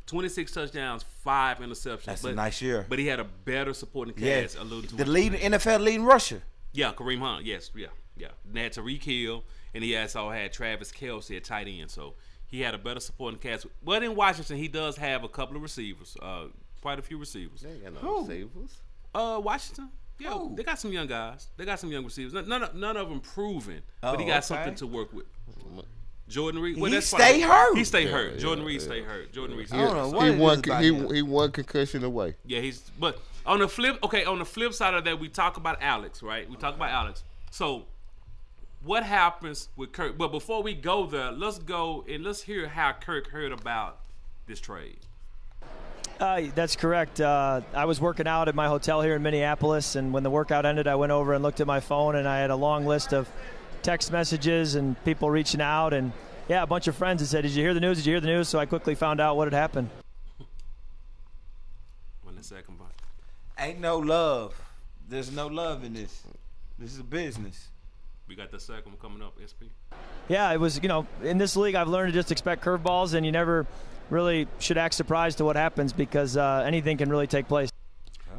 26 touchdowns, 5 interceptions. That's a nice year. But he had a better supporting cast. The NFL leading rusher. Yeah, Kareem Hunt. Yes, yeah. And they had Tariq Hill, and he also had Travis Kelce at tight end. So he had a better supporting cast. But in Washington, he does have a couple of receivers, quite a few receivers. They ain't got no receivers. Washington. Yeah, they got some young guys. They got some young receivers. None of them proven, but he got something to work with. Jordan Reed. Well, he stay hurt. He stay hurt. Jordan Reed stay hurt. Jordan Reed. He one concussion away. Yeah, but on the flip side of that, we talk about Alex, right? We talk about Alex. So what happens with Kirk? But before we go there, let's go and let's hear how Kirk heard about this trade. That's correct. I was working out at my hotel here in Minneapolis, and when the workout ended, I went over and looked at my phone, and I had a long list of text messages and people reaching out, and a bunch of friends that said, "Did you hear the news? Did you hear the news?" So I quickly found out what had happened. When the second part. Ain't no love. There's no love in this. This is a business. We got the second one coming up, SP. Yeah, it was, in this league I've learned to just expect curveballs, and you never really should act surprised to what happens because anything can really take place.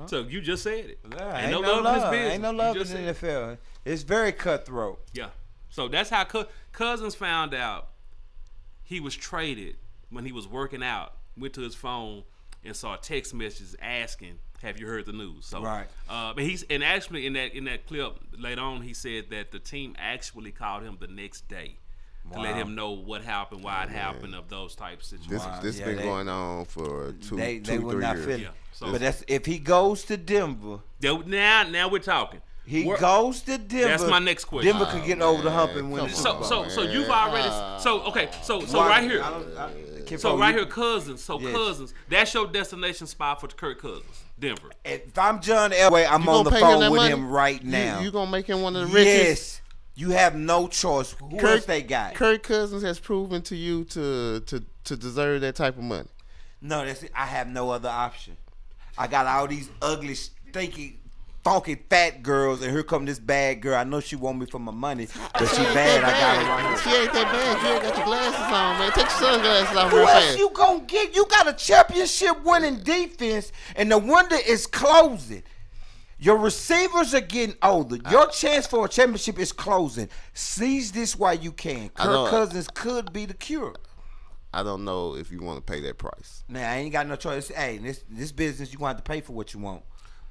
So you just said it. Ain't no love in this business. Ain't no love in the NFL. It's very cutthroat. Yeah. So that's how Cousins found out he was traded when he was working out. Went to his phone and saw text messages asking, "Have you heard the news?" So, right. But actually in that clip later on, he said that the team actually called him the next day to let him know what happened, why it happened, of those type of situations. This been going on for they 3 years. Yeah. So, but that's if he goes to Denver. Now we're talking. He goes to Denver. That's my next question. Denver could get over the hump and win. So you've already. So right here. Right here, Cousins. So yes. Cousins. That's your destination spot for Kirk Cousins, Denver. If I'm John Elway, I'm on the phone with him right now. You gonna make him one of the richest? Yes. You have no choice. Who else they got? Kirk Cousins has proven to you to deserve that type of money. No, that's it. I have no other option. I got all these ugly, stinky, funky, fat girls, and here come this bad girl. I know she want me for my money, but she bad. I got her right here. She ain't that bad. You ain't got your glasses on, man. Take your sunglasses off. Who else you gonna get? You got a championship winning defense, and the window is closing. Your receivers are getting older. Your chance for a championship is closing. Seize this while you can. Kirk Cousins could be the cure. I don't know if you want to pay that price. Man, I ain't got no choice. Hey, this business, you gonna have to pay for what you want.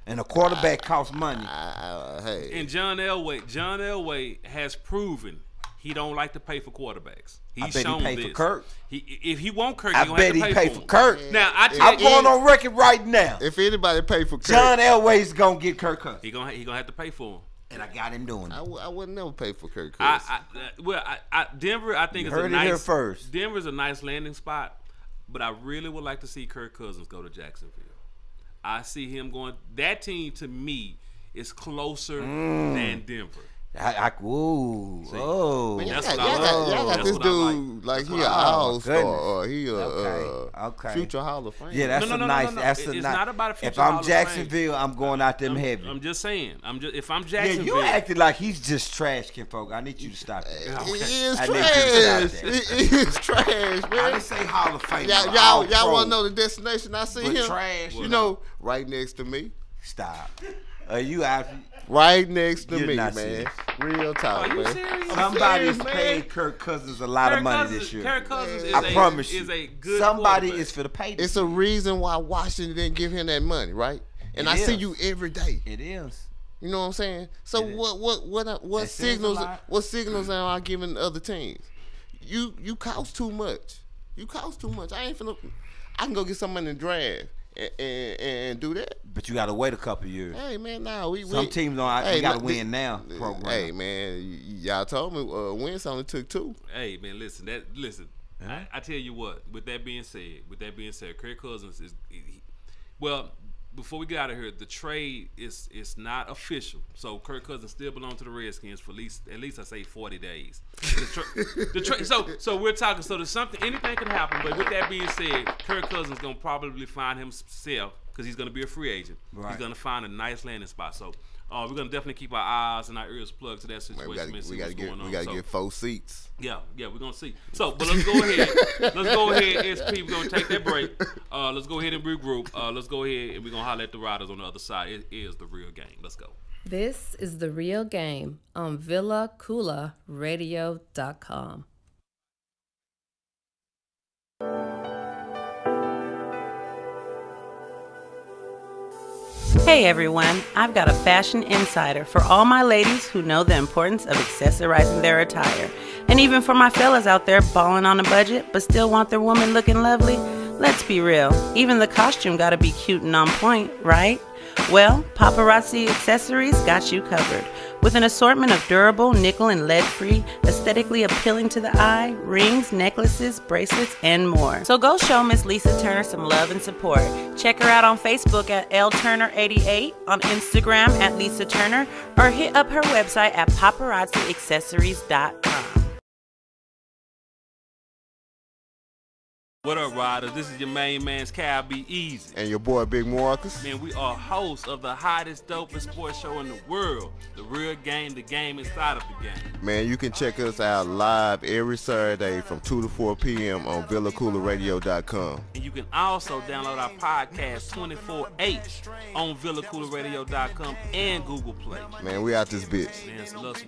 And a quarterback costs money. Hey. And John Elway has proven he don't like to pay for quarterbacks. He's shown he pay this. For Kirk. If he want Kirk, I bet he pay for Kirk. Now I'm going on record right now. If anybody pay for Kirk, John Elway's gonna get Kirk Cousins. He gonna have to pay for him. And I got him doing it. I would never pay for Kirk Cousins. Denver, I think, is a nice. Here first. Denver's a nice landing spot, but I really would like to see Kirk Cousins go to Jacksonville. I see him going. That team to me is closer than Denver. Ooh. Man, y'all got this dude like he an all-star or he a future Hall of Fame. Yeah, that's nice. That's it's not about a future If I'm Hall of Jacksonville, I'm going out them heavy. I'm just saying. If I'm Jacksonville, yeah, you acting like he's just trash, kinfolk. I need you to stop that. He is trash. He is trash, man. I didn't say Hall of Fame. Y'all want to know the destination? I see him. Trash. You know, right next to me. Stop. You out? Right next to me, man. Serious. Real talk, man. Serious, Somebody's paid Kirk Cousins a lot of money this year. Kirk Cousins is a good somebody is for the pay. It's a reason why Washington didn't give him that money, right? And I see you every day. It is. You know what I'm saying? So what signals am I giving other teams? You cost too much. I can go get somebody in the draft and do that. But you got to wait a couple years. Hey man, some teams don't. Hey, you got to win now. Program. Hey man, y'all told me wins only took 2. Hey man, listen. I tell you what. With that being said, Kirk Cousins is well. Before we get out of here, the trade is not official. So Kirk Cousins still belongs to the Redskins for at least I say 40 days. So we're talking. So there's anything can happen. But with that being said, Kirk Cousins gonna probably find himself because he's gonna be a free agent. Right. He's gonna find a nice landing spot. So we're gonna definitely keep our eyes and our ears plugged to that situation. We gotta get 4 seats. Yeah, we're gonna see. So, but let's go ahead. SP. We're gonna take that break. Let's go ahead and regroup. Let's go ahead and we're gonna holler at the riders on the other side. It is the real game. Let's go. This is The Real Game on VillaCoolaRadio.com. Hey everyone, I've got a fashion insider for all my ladies who know the importance of accessorizing their attire. And even for my fellas out there balling on a budget but still want their woman looking lovely. Let's be real, even the costume gotta be cute and on point, right? Well, Paparazzi Accessories got you covered. With an assortment of durable, nickel and lead-free, aesthetically appealing to the eye, rings, necklaces, bracelets, and more. So go show Miss Lisa Turner some love and support. Check her out on Facebook at LTurner88, on Instagram at Lisa Turner, or hit up her website at paparazziaccessories.com. What up, riders? This is your main man's Cal Be Easy. And your boy, Big Marcus. Man, we are hosts of the hottest, dopest sports show in the world. The Real Game, the game inside of the game. Man, you can check us out live every Saturday from 2 to 4 p.m. on VillaCoolaRadio.com. And you can also download our podcast 24/8 on VillaCoolaRadio.com and Google Play. Man, we out this bitch. Man, it's love.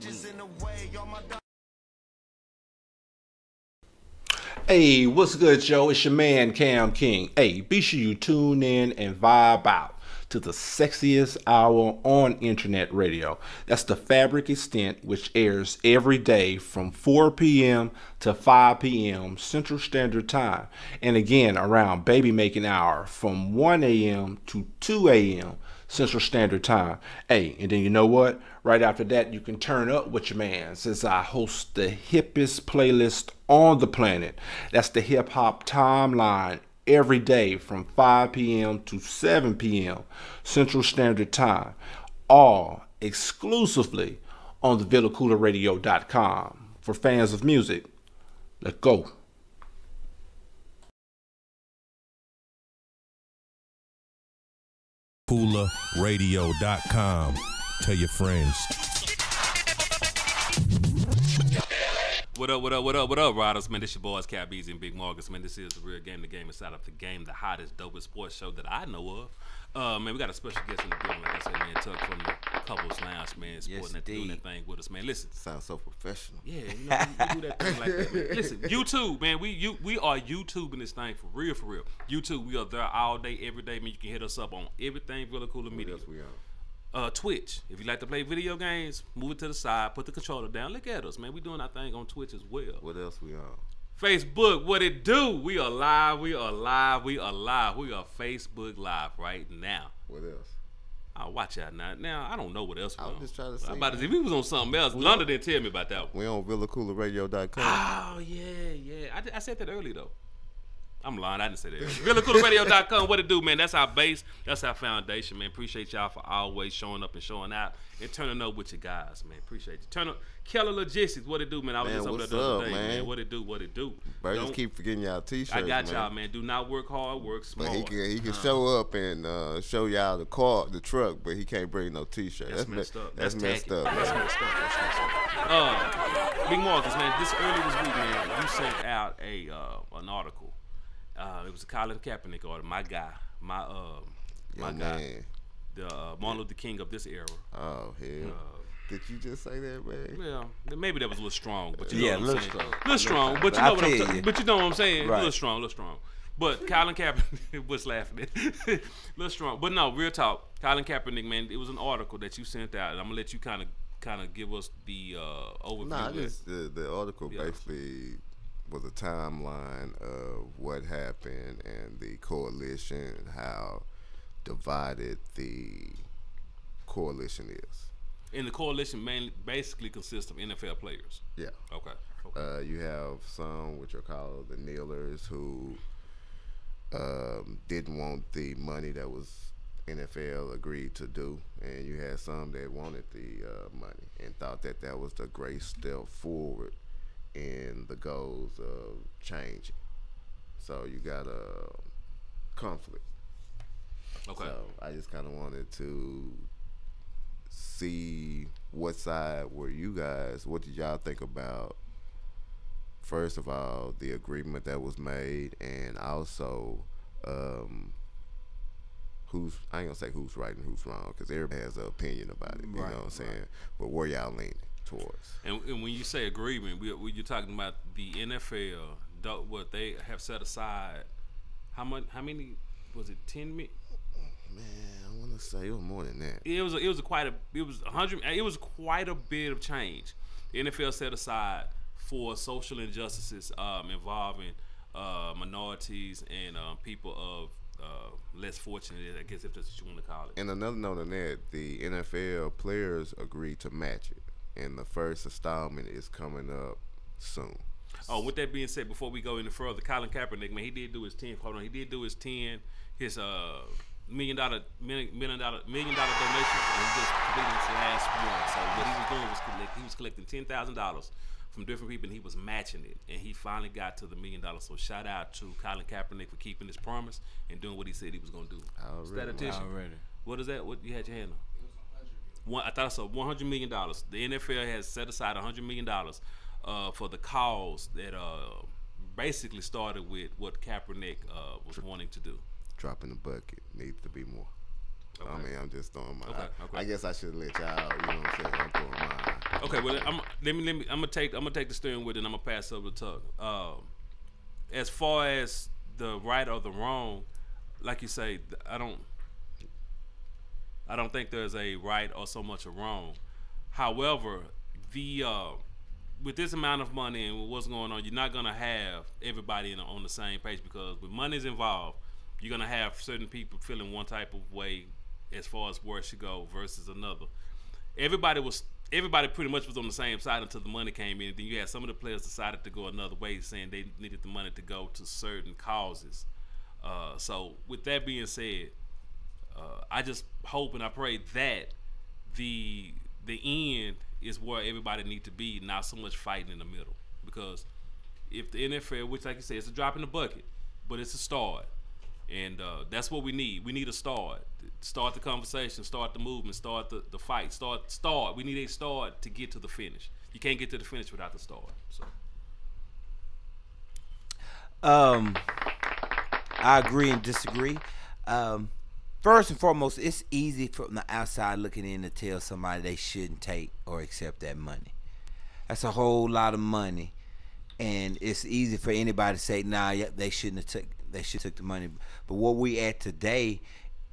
Hey, what's good, Joe? It's your man, Cam King. Hey, be sure you tune in and vibe out to the sexiest hour on internet radio. That's the Fabric Extent, which airs every day from 4 p.m. to 5 p.m. Central Standard Time. And again, around baby making hour from 1 a.m. to 2 a.m. Central Standard Time. Hey, and then you know what? Right after that, you can turn up with your man, since I host the hippest playlist on the planet. That's the Hip Hop Timeline, every day from 5 p.m. to 7 p.m. Central Standard Time. All exclusively on the VillaCoolaRadio.com. For fans of music, let's go. KoolaRadio.com. Tell your friends. What up, riders? Man, this your boys, Cap Beasley and Big Marcus. Man, this is the Real Game, the game inside of the game, the hottest, dopest sports show that I know of. Man, we got a special guest in the building, like I said, man, Tuck from the Couples Lounge, man, supporting that, doing that thing with us, man. Listen. Sounds so professional. Yeah, you know, we do that thing like that, man. Listen, YouTube, man, we are YouTubing this thing for real, for real. YouTube, we are there all day, every day, man. You can hit us up on everything Villa Cooler Media. What else we on? Twitch. If you like to play video games, move it to the side, put the controller down. Look at us, man. We doing our thing on Twitch as well. What else we on? Facebook, what it do? We are live. We are Facebook Live right now. What else? I'll watch out now. Now, I don't know what else we I was on. just trying to say. I'm about to see if we was on something else. London didn't tell me about that one. We on VillaCoolaRadio.com. Oh, yeah. I said that early, though. I'm lying. I didn't say that. VillaCoolaRadio.com. What it do, man? That's our base. That's our foundation, man. Appreciate y'all for always showing up and showing out and turning up with your guys, man. Appreciate you. Turn up. Keller Logistics. What it do, man? I was just over there the other day, man. What it do? Bird just keep forgetting y'all t-shirts, I got y'all, man. Do not work hard, work smart. But he can show up and show y'all the truck, but he can't bring no t-shirt. That's messed up. That's messed up. Big Marcus, man. Early this week, man, you sent out an article. It was a Colin Kaepernick article. My guy, my guy, man. The Martin Luther King of this era. Oh hell! Did you just say that, man? Yeah, maybe that was a little strong, but you Yeah, know a what I'm little saying. strong. Little strong, but you know what I'm saying. But you know what I'm saying. Right. Little strong. But Colin Kaepernick was laughing at. Little strong, but no, real talk. Colin Kaepernick, man, it was an article that you sent out, and I'm gonna let you kind of give us the overview. Nah, the article basically was a timeline of what happened and the coalition and how divided the coalition is. And the coalition basically consists of NFL players. Yeah. Okay. You have some which are called the kneelers who didn't want the money that was NFL agreed to do, and you had some that wanted the money and thought that that was the great step forward in the goals of changing. So you got a conflict. Okay. So I just kind of wanted to see what side were you guys. What did y'all think about, first of all, the agreement that was made, and also I ain't gonna say who's right and who's wrong, because everybody has an opinion about it. You know what I'm saying? But where y'all leaning towards? And when you say agreement, you're talking about the NFL, what they have set aside. How many was it? 10 million? Man, I want to say it was more than that. It was quite a bit of change. The NFL set aside for social injustices involving minorities and people of less fortunate, I guess, if that's what you want to call it. And another note on that, the NFL players agreed to match it, and the first installment is coming up soon. Oh, with that being said, before we go any further, Colin Kaepernick, man, he did do his 10. Hold on, he did do his 10. His $1 million donation, and he just completed his last one. So what he was doing was he was collecting $10,000 from different people, and he was matching it, and he finally got to the $1 million. So shout out to Colin Kaepernick for keeping his promise and doing what he said he was going to do. Already. What is that? What you had your hand on? I thought it was $100 million. The NFL has set aside $100 million for the cause that basically started with what Kaepernick was wanting to do. Dropping the bucket needs to be more. Okay. I mean, I'm just throwing my. Okay. I guess I should let y'all. You know what I'm saying? I'm throwing mine. Okay, well, I'm gonna take the steering wheel, and I'm gonna pass over to Tuck. As far as the right or the wrong, like you say, I don't think there's a right or so much a wrong. However, with this amount of money and what's going on, you're not gonna have everybody on the same page, because when money's involved, you're gonna have certain people feeling one type of way as far as where it should go versus another. Everybody pretty much was on the same side until the money came in. Then you had some of the players decided to go another way, saying they needed the money to go to certain causes. So with that being said, I just hope and I pray that the end is where everybody need to be, not so much fighting in the middle. Because if the NFL, which like you said, it's a drop in the bucket, but it's a start. And that's what we need. We need a start. Start the conversation, start the movement, start the fight. Start. We need a start to get to the finish. You can't get to the finish without the start. So I agree and disagree. First and foremost, it's easy from the outside looking in to tell somebody they shouldn't take or accept that money. That's a whole lot of money, and it's easy for anybody to say, "Nah, they shouldn't have took. They should have took the money." But what we at today,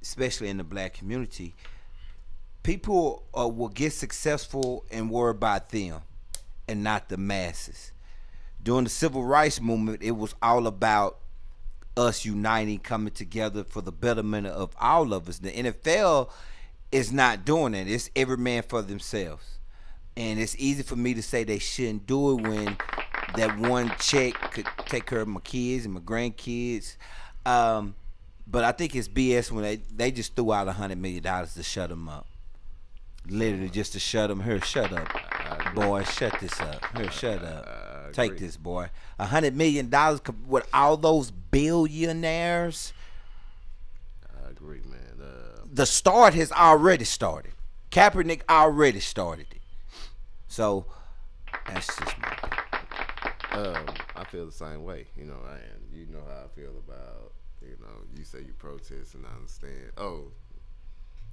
especially in the black community, people will get successful and worry about them, and not the masses. During the civil rights movement, it was all about us uniting, coming together for the betterment of all of us. The NFL is not doing it. It's every man for themselves. And it's easy for me to say they shouldn't do it when that one check could take care of my kids and my grandkids. But I think it's BS when they just threw out $100 million to shut them up. Literally just to shut them. Here, shut up. Boy, shut this up. Here, shut up. Take this, boy. $100 million with all those billionaires. I agree, man. The start has already started. Kaepernick already started it. So that's just my opinion. I feel the same way. You know, you know how I feel about, you say you protest, and I understand. Oh,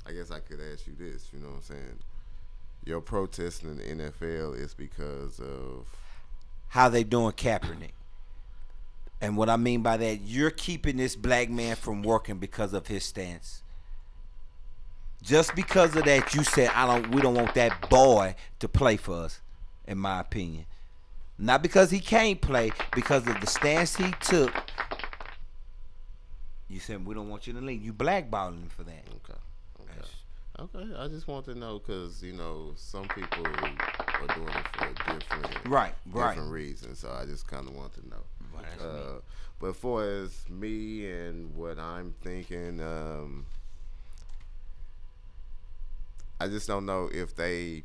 I guess I could ask you this, you know what I'm saying? Your protesting in the NFL is because of how they doing Kaepernick. And what I mean by that, you're keeping this black man from working because of his stance. Just because of that, you said we don't want that boy to play for us, in my opinion. Not because he can't play, because of the stance he took. You said we don't want you in the league. You blackballing him for that. Okay. I just want to know because some people are doing it for different reasons. So I just kind of want to know. But as far as me and what I'm thinking, I just don't know if they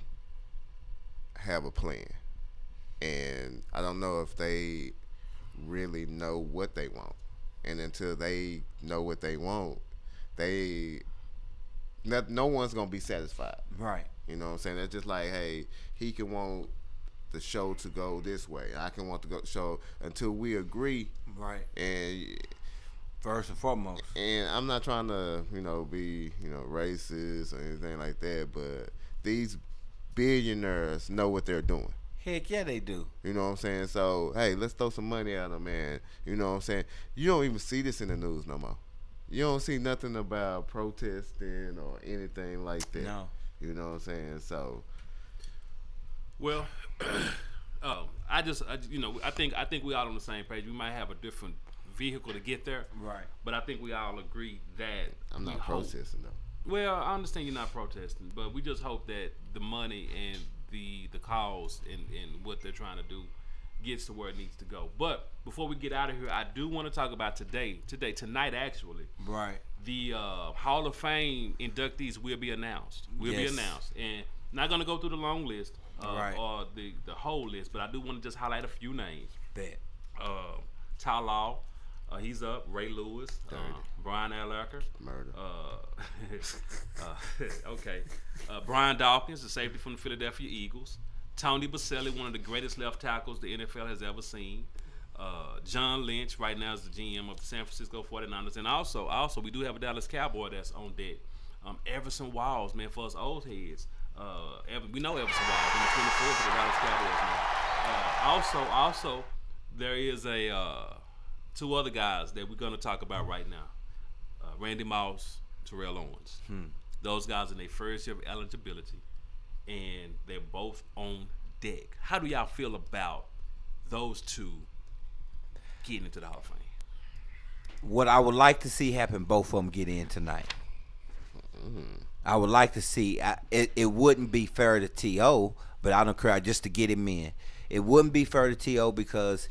have a plan, and I don't know if they really know what they want. And until they know what they want, no one's gonna be satisfied. Right. You know what I'm saying? It's just like, hey, he can want the show to go this way. I can want to go show until we agree. Right. And first and foremost. And I'm not trying to, be, racist or anything like that, but these billionaires know what they're doing. Heck yeah, they do. You know what I'm saying? So, hey, let's throw some money at them, man. You know what I'm saying? You don't even see this in the news no more. You don't see nothing about protesting or anything like that. No. You know what I'm saying? So, well, I think we all on the same page. We might have a different vehicle to get there. Right. But I think we all agree that I'm not protesting though. Well, I understand you're not protesting, but we just hope that the money and the cause and what they're trying to do gets to where it needs to go. But before we get out of here, I do want to talk about tonight actually. Right. The Hall of Fame inductees will be announced. And not gonna go through the long list or the whole list, but I do want to just highlight a few names. Bet. Ty Law, he's up. Ray Lewis, Brian Urlacher, murder. Okay. Brian Dawkins, the safety from the Philadelphia Eagles. Tony Baselli, one of the greatest left tackles the NFL has ever seen. John Lynch, right now is the GM of the San Francisco 49ers. And also we do have a Dallas Cowboy that's on deck. Everson Walls, man, for us old heads. We know Everson Walls, number 24 for the Dallas Cowboys, man. Also, there is two other guys that we're going to talk about right now. Randy Moss, Terrell Owens. Those guys in their first year of eligibility, and they're both on deck. How do y'all feel about those two getting into the Hall of Fame? What I would like to see happen, both of them get in tonight. I would like to see. It wouldn't be fair to T.O., but I don't care, just to get him in. It wouldn't be fair to T.O. because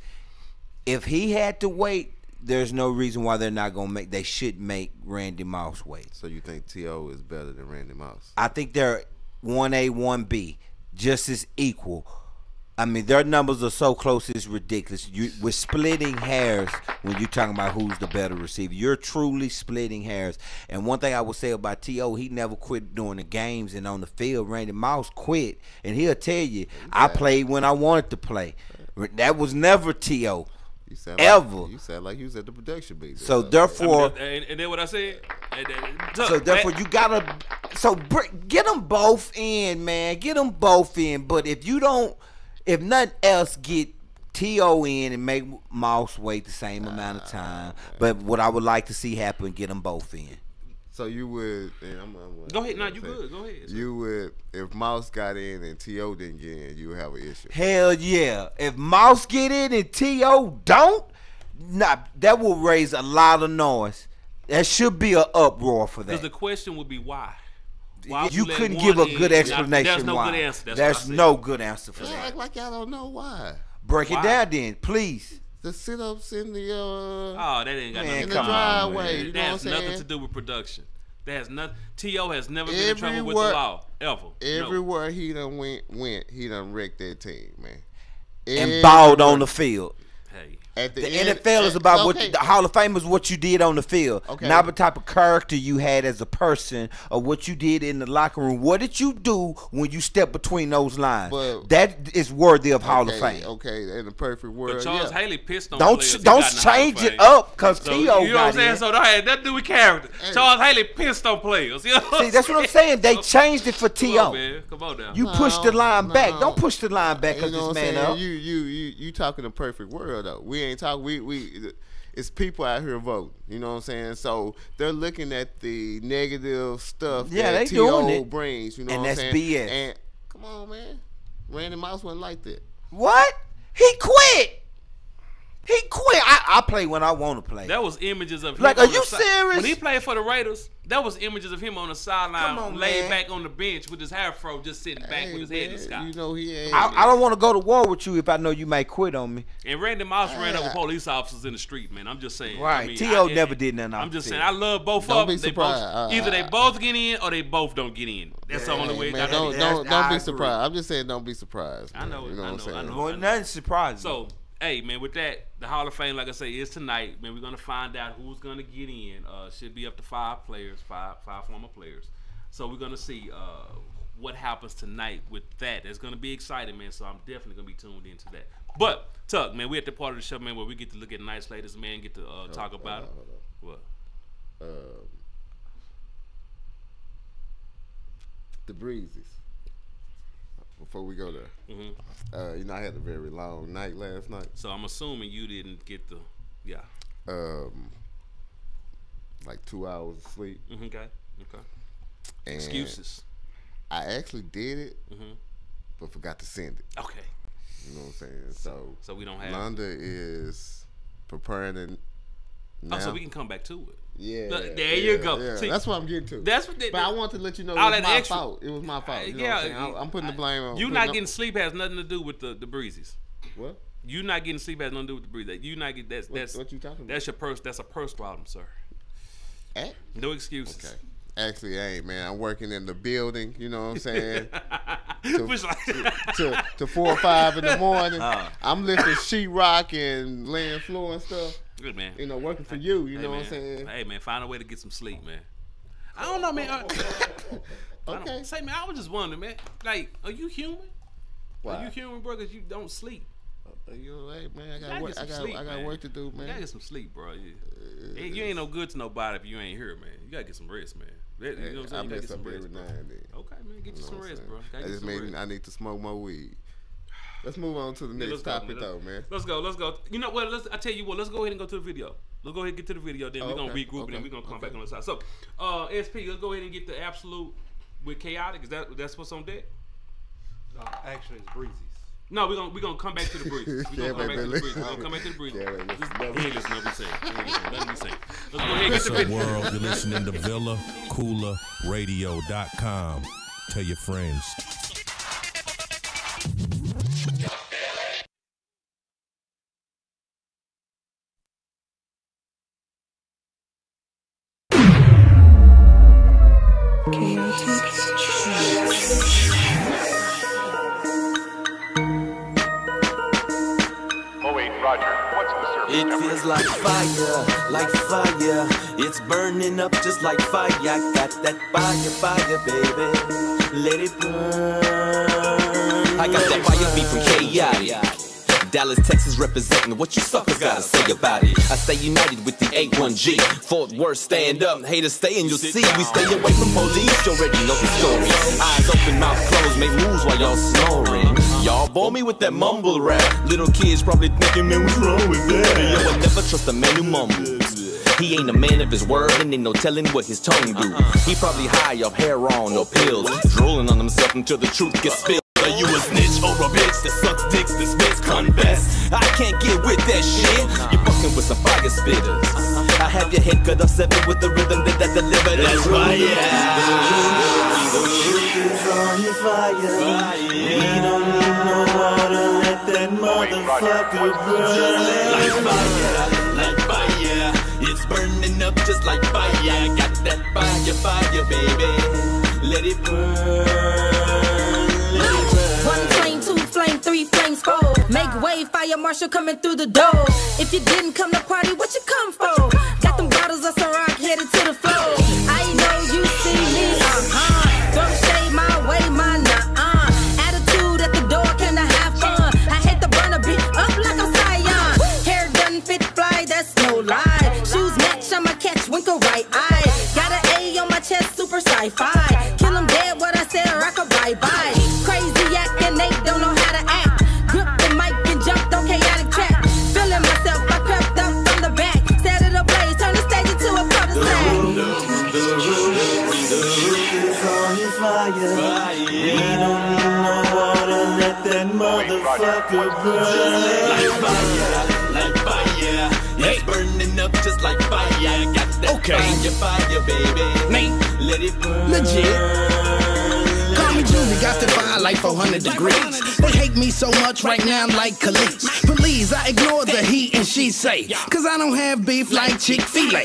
if he had to wait, there's no reason why they're not going to make. They should make Randy Moss wait. So you think T.O. is better than Randy Moss? I think they're 1A, 1B, just as equal. I mean, their numbers are so close, it's ridiculous. We're splitting hairs when you're talking about who's the better receiver. You're truly splitting hairs. And one thing I would say about T.O., he never quit during the games and on the field. Randy Moss quit, and he'll tell you, I played when I wanted to play. That was never T.O. Ever. You sound like you was at the production booth. So therefore, and then what I said. So therefore, you gotta. So get them both in, man. Get them both in. But if you don't, if nothing else, get T.O. in and make Moss wait the same amount of time. But what I would like to see happen, get them both in. So you would. Go ahead. No, you good. Go ahead. You would, if Mouse got in and T.O. didn't get in, you would have an issue. Hell yeah. If Mouse get in and T.O. don't, that will raise a lot of noise. There should be an uproar for that. Because the question would be why. You couldn't give a good explanation. There's no why. good answer. There's no good answer for Y'all that. act like y'all don't know why. Break it down then, please. The sit-ups in the that ain't got nothing in the driveway. You know that what I'm has saying? nothing to do with production. That has nothing. T.O. has never been in trouble with the law ever. Everywhere he done went, he done wrecked that team, man. And balled on the field. Hey. At the NFL is about what the Hall of Fame is what you did on the field, not the type of character you had as a person or what you did in the locker room. What did you do when you stepped between those lines? That is worthy of Hall of Fame. Okay, in the perfect world. But Charles Haley pissed on don't players. Don't change it up because T.O. You know what I'm saying? in. So that had nothing to do with character. Charles Haley pissed on players. You know what See, that's what I'm saying. They changed it for T.O. Come on now. You push the line back. Don't push the line back because this man up. You talking a perfect world though. We ain't talking. It's people out here voting. You know what I'm saying? So they're looking at the negative stuff that T.O. brings. You know what I'm saying? And that's BS. And come on, man. Randy Moss wasn't like that. What? He quit. He quit. I play when I want to play. That was images of him. Like, are you serious? When he played for the Raiders, that was images of him on the sideline, laid man. back on the bench with his hair fro, just sitting back with his head in the sky. You know he ain't. I don't want to go to war with you if I know you may quit on me. And Randy Moss ran over police officers in the street, man. I'm just saying. Right. I mean, T.O. never did nothing. I'm just saying. I love both Don't of be them. They surprised. both, either they both get in or they both don't get in. That's the only way. Man, don't be surprised. I'm just saying, don't be surprised. Man. I know. You know what I'm saying? I know. Nothing surprising. So, hey, man, with that, the Hall of Fame, like I say, is tonight. Man, we're gonna find out who's gonna get in. Should be up to 5 players, five former players. So we're gonna see what happens tonight with that. It's gonna be exciting, man. So I'm definitely gonna be tuned into that. But Tuck, man, we at the part of the show, man, where we get to look at nice ladies, man, get to talk about it. What? The Breezes. Before we go there, you know, I had a very long night last night. So I'm assuming you didn't get the, like 2 hours of sleep. Okay. And excuses. I actually did it, but forgot to send it. Okay. You know what I'm saying? So we don't have. Londa is preparing it now. Oh, so we can come back to it. Yeah. There you go. Yeah. See, that's what I'm getting to. That's what. But I want to let you know it was my fault. It was my fault. You know what I'm saying? I'm putting the blame on. You not getting sleep has nothing to do with the Breezes. What? You not getting sleep has nothing to do with the Breezes. You not get that's what you talking about? That's your purse. That's a purse problem, sir. No excuses. Okay. Actually, I ain't, man. I'm working in the building, you know what I'm saying? to 4 or 5 in the morning. I'm lifting sheetrock and laying floor and stuff. Good, man. You know, working for you, you know what I'm saying? Hey, man, find a way to get some sleep, man. I don't know, man. Okay. Say, man, I was just wondering, man. Like, are you human? Why? Are you human, bro, because you don't sleep? You hey, man, I got work to do, man. You gotta get some sleep, bro. You ain't no good to nobody if you ain't here, man. You gotta get some rest, man. You know what I'm saying? I mess up every now and then. Okay, man, get you some rest, bro. I need to smoke more weed. Let's move on to the next topic, though, man. Let's go. You know what? I tell you what. Let's go ahead and go to the video. Let's go ahead and get to the video. Then we're gonna regroup and then we're gonna come back on the side. So, SP, let's go ahead and get the absolute with chaotic. That's what's on deck? No, actually, it's Breezy's. No, we're gonna come back to the Breeze. We're gonna come back to the Breeze. He ain't listening to what we say. Let me say. Let's go ahead and get the video. World, you're listening to Villa Koola Radio.com. Tell your friends. It feels like fire, it's burning up just like fire. I got that fire, baby, let it burn. I got that fire beat from Chaotic. Dallas, Texas representing what you suckers gotta say about it. I stay united with the A1G. Fort Worth, stand up, haters stay and you'll see. We stay away from police, you already know the story. Eyes open, mouth closed, make moves while y'all snoring. Y'all bore me with that mumble rap. Little kids probably thinking, man, what's wrong with that? Yo, I never trust a man who mumbles. He ain't a man of his word, and ain't no telling what his tongue do. He probably high off heroin or pills, drooling on himself until the truth gets spilled. Are you a snitch or a bitch that sucks dicks, that spits confess? I can't get with that shit. You're fucking with some fire spitters. I have your head cut off 7 with the rhythm that deliver. That's fire. The roof is on your fire. We don't need no water. Let that motherfucker burn. Like fire. It's burning up just like fire. Got that fire, baby. Let it burn. 1 flame, 2 flame, 3 flames, 4. Make way, fire marshal coming through the door. If you didn't come to party, what you come for? Got them bottles of Ciroc headed to the floor. I know you see me, Throw shade my way, my nah. Attitude at the door, came to have fun. I hate to burn a bit up like a Scion. Hair done fit fly, that's no lie. Shoes match, I'ma catch winkle right eye. Got an A on my chest, super sci-fi. Kill them dead, what I said, rock a bye-bye. Crazy acting, they don't know how to act. Grip the mic and jumped on chaotic track. Feeling myself, I crept up from the back. Set it ablaze, turn the stage into a cul-de-sac. The roof is on your fire. We don't need no water, let that motherfucker motherfucker burn. Like fire. It's burning up just like fire. Got that fire, baby. Nate, let it burn. Legit. Call me Junior, got the fire like 400 degrees. They hate me so much right now, I'm like Khalees. Please, I ignore the he and she say, cause I don't have beef like Chick-fil-A.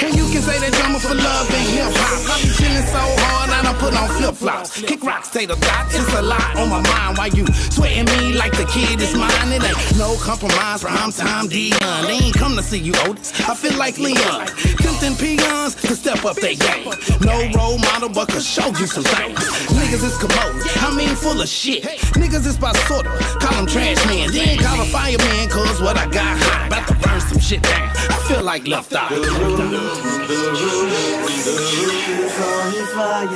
And you can say that drama for love and hip-hop. I be chillin' so hard, I don't put on flip-flops. Kick rocks, say the thoughts, it's a lot on my mind. Why you sweating me like the kid is mine? It ain't no compromise, prime time Dion. They ain't come to see you, Otis. I feel like Leon. Tempting peons to step up their game. No role model, but could show you some things. Niggas is commode, I mean full of shit. Niggas is by sorta, call them trash man. Then call a fireman, cause what I got hot. About to burn some shit down, I feel like left out. The roof is on fire. We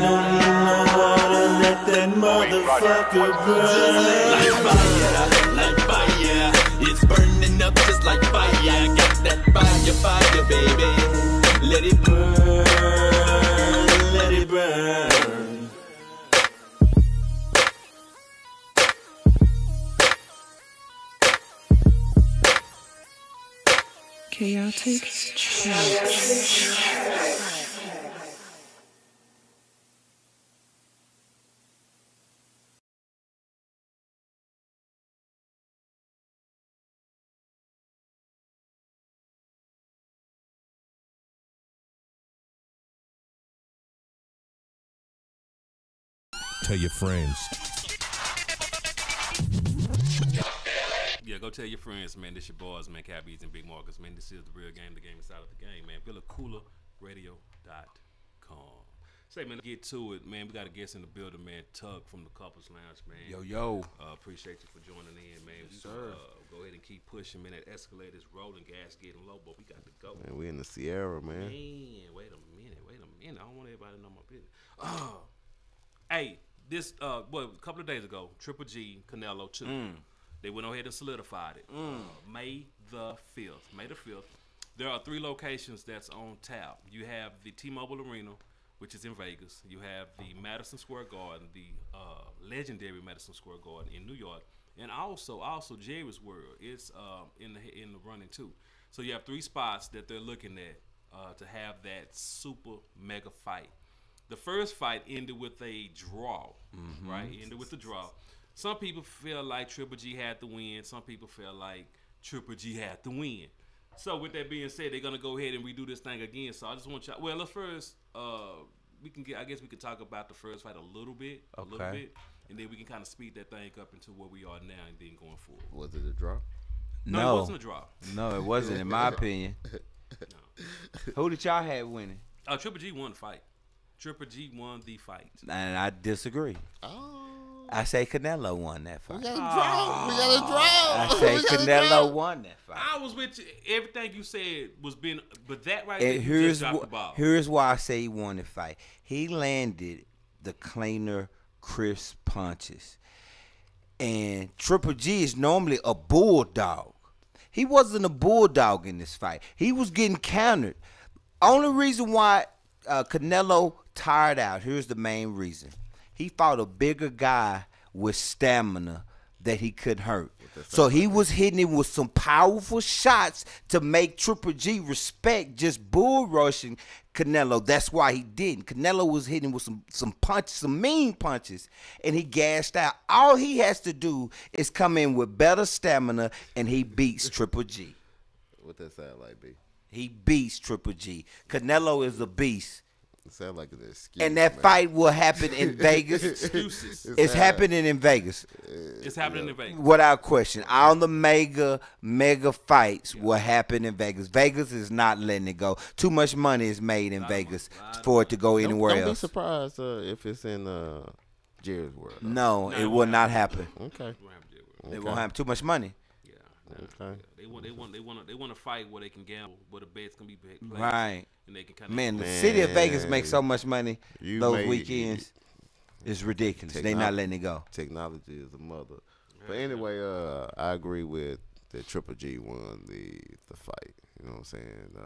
don't need no water, let that motherfucker burn. Like fire, it's burning up just like fire. Got that fire, baby. Let it burn, let it burn. Chaotic Trance. Tell your friends. Yeah, go tell your friends, man. This your boys, man. Cabbies and Big Marcus, man. This is the real game. The game inside of the game, man. VillaCooleraRadio.com. Say, man, get to it, man. We got a guest in the building, man. Tug from the Couples Lounge, man. Yo. Appreciate you for joining in, man. Yes, sir. Go ahead and keep pushing, man. That escalator's rolling, gas getting low, but we got to go. Man, we in the Sierra, man. Man, wait a minute. I don't want everybody to know my business. Hey, this, a couple of days ago, Triple G, Canelo 2. They went ahead and solidified it. May the 5th. There are 3 locations that's on tap. You have the T-Mobile Arena, which is in Vegas. You have the Madison Square Garden, the legendary Madison Square Garden in New York, and also Jerry's World. It's in the running too. So you have 3 spots that they're looking at to have that super mega fight. The first fight ended with a draw, right? Ended with a draw. Some people feel like Triple G had to win. Some people feel like Triple G had to win. So with that being said, they're gonna go ahead and redo this thing again. So I just want y'all. Well, let's first I guess we could talk about the first fight a little bit, and then we can kind of speed that thing up into where we are now, and then going forward. Was it a draw? No, it wasn't a draw. No, it wasn't, in my opinion. No. Who did y'all have winning? Triple G won the fight. Triple G won the fight. And I disagree. I say Canelo won that fight. We got a draw. I say Canelo won that fight. I was with you. Everything you said was but that right there, you just dropped the ball. Here's why I say he won the fight. He landed the cleaner, crisp punches. And Triple G is normally a bulldog. He wasn't a bulldog in this fight. He was getting countered. Only reason why Canelo tired out, here's the main reason. He fought a bigger guy with stamina that he couldn't hurt. So he was hitting him with some powerful shots to make Triple G respect just bull rushing Canelo. That's why he didn't. Canelo was hitting with some punches, some mean punches, and he gassed out. All he has to do is come in with better stamina, and he beats Triple G. What that sound like, B? He beats Triple G. Canelo is a beast. It sounds like an excuse. And that fight will happen in Vegas. Excuses. It's happening in Vegas. It's happening in Vegas. Without question. All the mega fights will happen in Vegas. Vegas is not letting it go. Too much money is made in Vegas for it to go anywhere else. Don't be surprised if it's in Jerry's World. No, it will not happen. Okay. It won't have too much money. Okay. They want to fight where they can gamble, where the bets can be played. Right. And they can kind of Man, the city of Vegas makes so much money those weekends. It's ridiculous. They're not letting it go. Technology is a mother. But anyway, I agree with that Triple G won the fight. You know what I'm saying?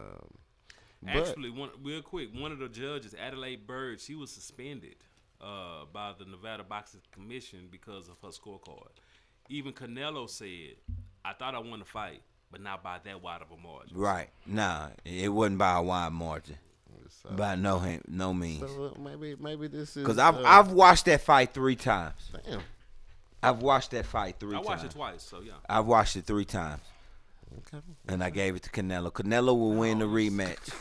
Actually, real quick, one of the judges, Adelaide Bird, she was suspended by the Nevada Boxing Commission because of her scorecard. Even Canelo said, "I thought I won the fight, but not by that wide of a margin." Right. Nah, it wasn't by a wide margin. By no means. So maybe this is because I've watched that fight 3 times. Damn. I've watched that fight 3 times. I watched it twice, so yeah. I've watched it 3 times. Okay. And I gave it to Canelo. Canelo will win the rematch.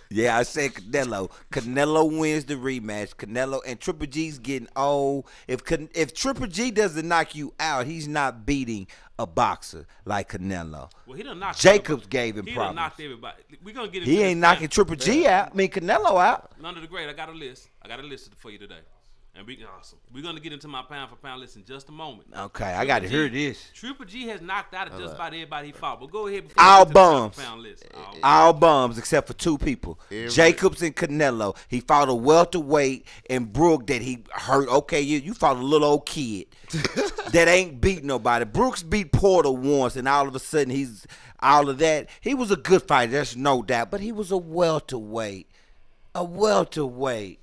Yeah, I said Canelo. Canelo wins the rematch. Canelo and Triple G's getting old. If Triple G doesn't knock you out, he's not beating a boxer like Canelo. Well, he done knocked Jacobs gave him He done problems. knocked everybody. We gonna get into He this ain't knocking Triple G out. I mean Canelo out. None of the great. I got a list. For you today. And we're gonna get into my pound for pound list in just a moment. Okay, I got to hear this. Triple G has knocked out just about everybody he fought. But go ahead. All bums. List. All bums except for 2 people. Jacobs and Canelo. He fought a welterweight and Brook that he hurt. Okay, you fought a little old kid that ain't beat nobody. Brooks beat Porter once, and all of a sudden he's all of that. He was a good fighter, there's no doubt. But he was a welterweight. A welterweight.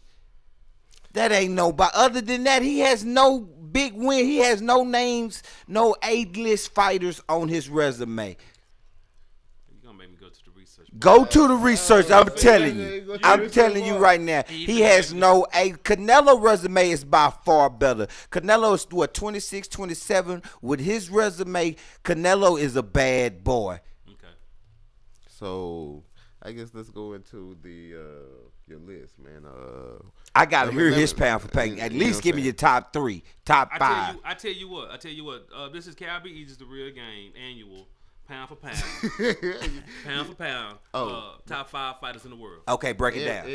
That ain't nobody. Other than that, he has no big win. He has no names, no A-list fighters on his resume. You're going to make me go to the research. Go to the research. I'm telling you. I'm telling you right now. He has no A. Canelo resume is by far better. Canelo is, 26, 27. With his resume, Canelo is a bad boy. Okay. So, I guess let's go into the your list, man. I got to hear his pound for pound. At least give me your top 3, top 5. I tell you what. This is Calby Easy's The Real Game annual pound for pound. Pound for pound. Top 5 fighters in the world. Okay, break it down.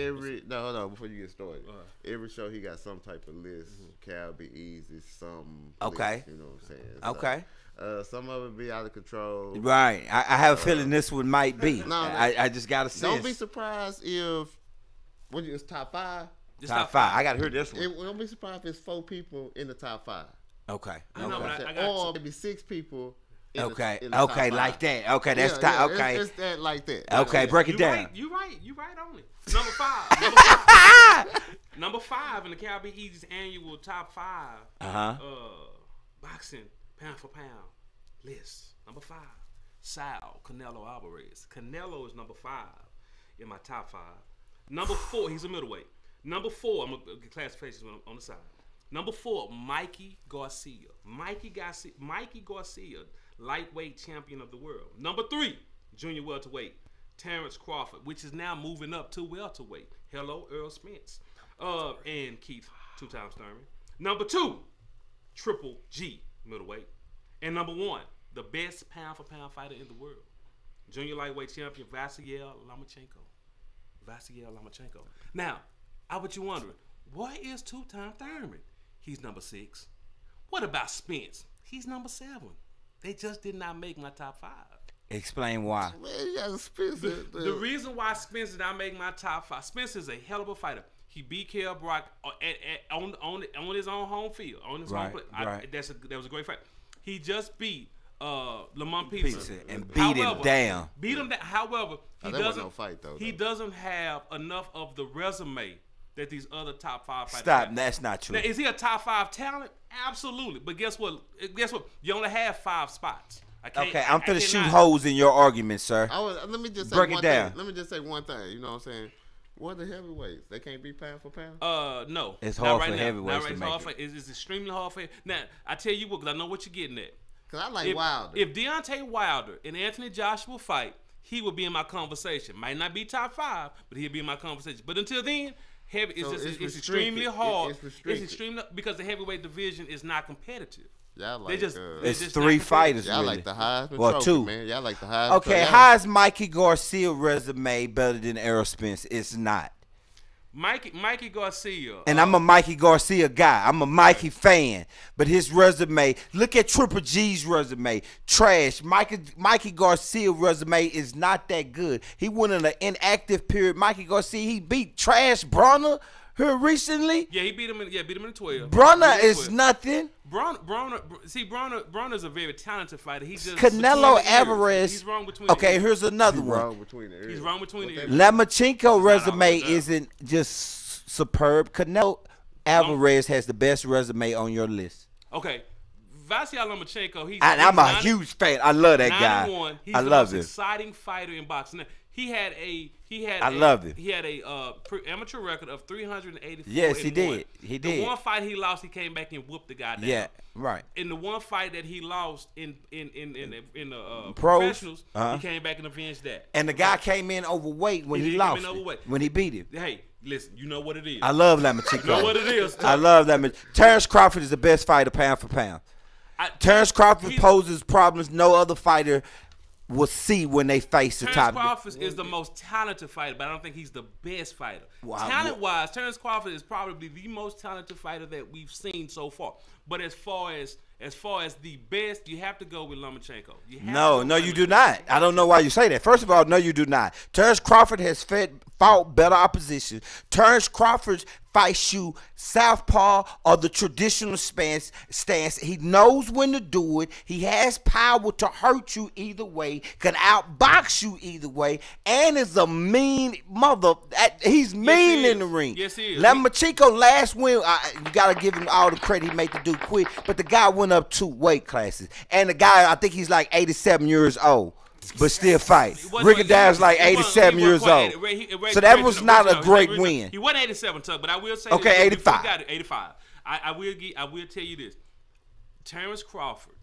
Hold on, before you get started. Every show he got some type of list. Calby Easy, some. Okay. List, you know what I'm saying? Okay. Some of it be out of control. Right. I have a feeling this one might be. No, I just got a sense. Don't be surprised if it's top 5. Top 5. I got to hear this one. Don't be surprised if it's 4 people in the top 5. Okay. Or maybe 6 people. In the top 5. Like that. Okay, that's okay. It's that like that. Okay, break it down. You right on it. Number 5. Number 5 in the Calby Easy's annual top 5. Boxing pound for pound list. Number 5. Sal Canelo Alvarez. Canelo is number 5 in my top 5. Number 4, he's a middleweight. Number 4, I'm gonna get classifications on the side. Number 4, Mikey Garcia. Mikey Garcia, lightweight champion of the world. Number 3, junior welterweight, Terrence Crawford, which is now moving up to welterweight. Hello, Earl Spence. And Keith, 2 times Thurman. Number 2, Triple G, middleweight. And number 1, the best pound for pound fighter in the world, junior lightweight champion Vasily Lomachenko. Now, I bet you wondering, what is 2-time Thurman? He's number 6. What about Spence? He's number 7. They just did not make my top 5. Explain why. The reason why Spence did not make my top 5. Spence is a hell of a fighter. He beat Kell Brock on his own home field, on his home play. That was a great fight. He just beat Lamont Peterson and beat him down. However, he he doesn't have enough of the resume that these other top 5 fighters Stop, have. that's not true. Now, is he a top 5 talent? Absolutely. But guess what? You only have 5 spots. Okay, I'm finna shoot holes in your argument, sir. Let me just say break it down. Let me just say one thing. You know what I'm saying? What are the heavyweights? They can't be pound for pound? No. It's hard for heavyweights to make it. It's extremely hard for. Now, I tell you what, because I know what you're getting at. Because I like Wilder. If Deontay Wilder and Anthony Joshua fight, he will be in my conversation. Might not be top 5, but he'll be in my conversation. But until then, it's extremely hard. It's extremely because the heavyweight division is not competitive. Y'all like, it's 3 fighters. Y'all really. like the Heisman Trophy, 2, man. Y'all like the Heisman. Okay, how is Mikey Garcia resume better than Errol Spence? It's not. Mikey Garcia. And I'm a Mikey Garcia guy. I'm a Mikey fan. But his resume, look at Triple G's resume. Trash. Mikey Garcia's resume is not that good. He went in an inactive period. Mikey Garcia, he beat Trash Bronner here recently. Yeah, he beat him in 12. Bronner is nothing. Bronner's a very talented fighter. He just Canelo Alvarez. He's wrong between. Okay, here's another one. He's wrong between the ears. Lomachenko resume isn't just superb. Canelo Alvarez has the best resume on your list? Okay. Vasily Lomachenko, I'm a huge fan. I love that guy. He's I the love most him. exciting fighter in boxing. I love him. He had a amateur record of 384. Yes, he did. He did. The one fight he lost, he came back and whooped the guy down. Yeah, right. In the one fight that he lost in the Pros, professionals, he came back and avenged that. And the guy came in overweight when he lost. When he beat him. Hey, listen, you know what it is. I love Lomachenko. You know what it is. I love Lomachenko. Terrence Crawford is the best fighter pound for pound. Terrence Crawford poses problems no other fighter will see when they face the top. Terrence Crawford is the most talented fighter, but I don't think he's the best fighter. Wow. Talent-wise, Terrence Crawford is probably the most talented fighter that we've seen so far. But as far as the best, you have to go with Lomachenko. No, you do not. I don't know why you say that. First of all, no, you do not. Terrence Crawford has fought better opposition. Terrence Crawford fights you southpaw or the traditional stance. He knows when to do it. He has power to hurt you either way, can outbox you either way, and is a mean mother. He's mean in the ring. Yes, he is. Lomachenko last win, you got to give him all the credit he made to do quick, but the guy went up 2 weight classes. And the guy, I think he's like 87 years old. But still fight. Rigondeaux's like 87 years old. So that was not a great win. He wasn't 87, Tuck, but I will say okay, 85. 85. I will tell you this. Terrence Crawford,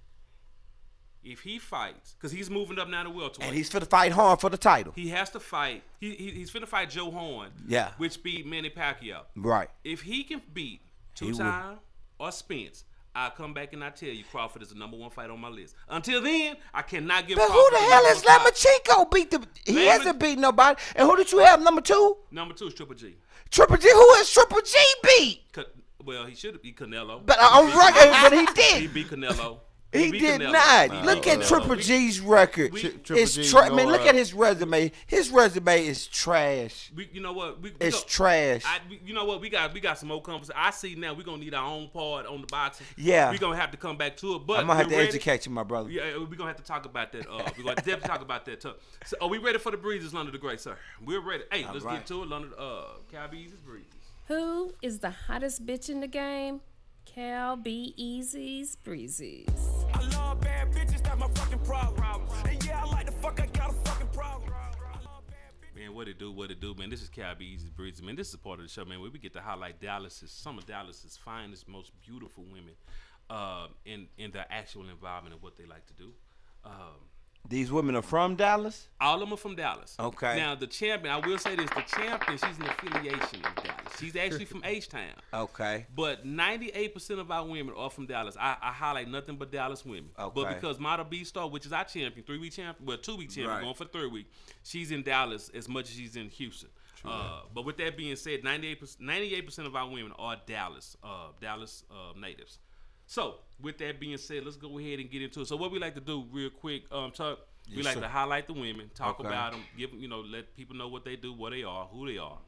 if he fights, because he's moving up now to welterweight. And he's finna fight hard for the title. He has to fight. He's finna fight Joe Horn. Yeah. Which beat Manny Pacquiao. Right. If he can beat Two-Time or Spence, I'll come back and I tell you Crawford is the #1 fight on my list. Until then, I cannot give. But who the hell is Lomachenko? He hasn't beat nobody. And who did you have number 2? Number 2 is Triple G. Triple G. Who has Triple G beat? Well, he should have beat Canelo. But on record, but he did. He beat Canelo. He did not. Look at Triple G's record. Look at his resume. His resume is trash. You know what? It's trash. You know what? We got some more conversation. I see now we're going to need our own part on the boxing. Yeah. We're going to have to come back to it. But I'm going to have to educate you, my brother. Yeah, we're going to have to talk about that. We're going to definitely talk about that too. So, are we ready for the breezes, London the Great, sir? We're ready. Hey, let's get to it. London, Cal B. Easy's breezes. Who is the hottest bitch in the game? Cal B. Easy's breezes. I love bad bitches, that's my fucking problem. And yeah, I like the fuck, I got a fucking problem. Man, what it do, man. This is Cal B. Easy's breezes, man. This is part of the show, man, where we get to highlight some of Dallas's finest, most beautiful women in their actual environment and what they like to do. These women are from Dallas? All of them are from Dallas. Okay. Now, the champion, I will say this, the champion, she's an affiliation of Dallas. She's actually from H-Town. Okay. But 98% of our women are from Dallas. I highlight nothing but Dallas women. Okay. But because Mata B-Star, which is our champion, 3-week champion, well, 2-week champion, going for 3rd week, she's in Dallas as much as she's in Houston. But with that being said, 98% of our women are Dallas natives. So, with that being said, let's go ahead and get into it. So, what we like to do real quick, Tuck, we like to highlight the women, talk about them, give let people know what they do, what they are, who they are,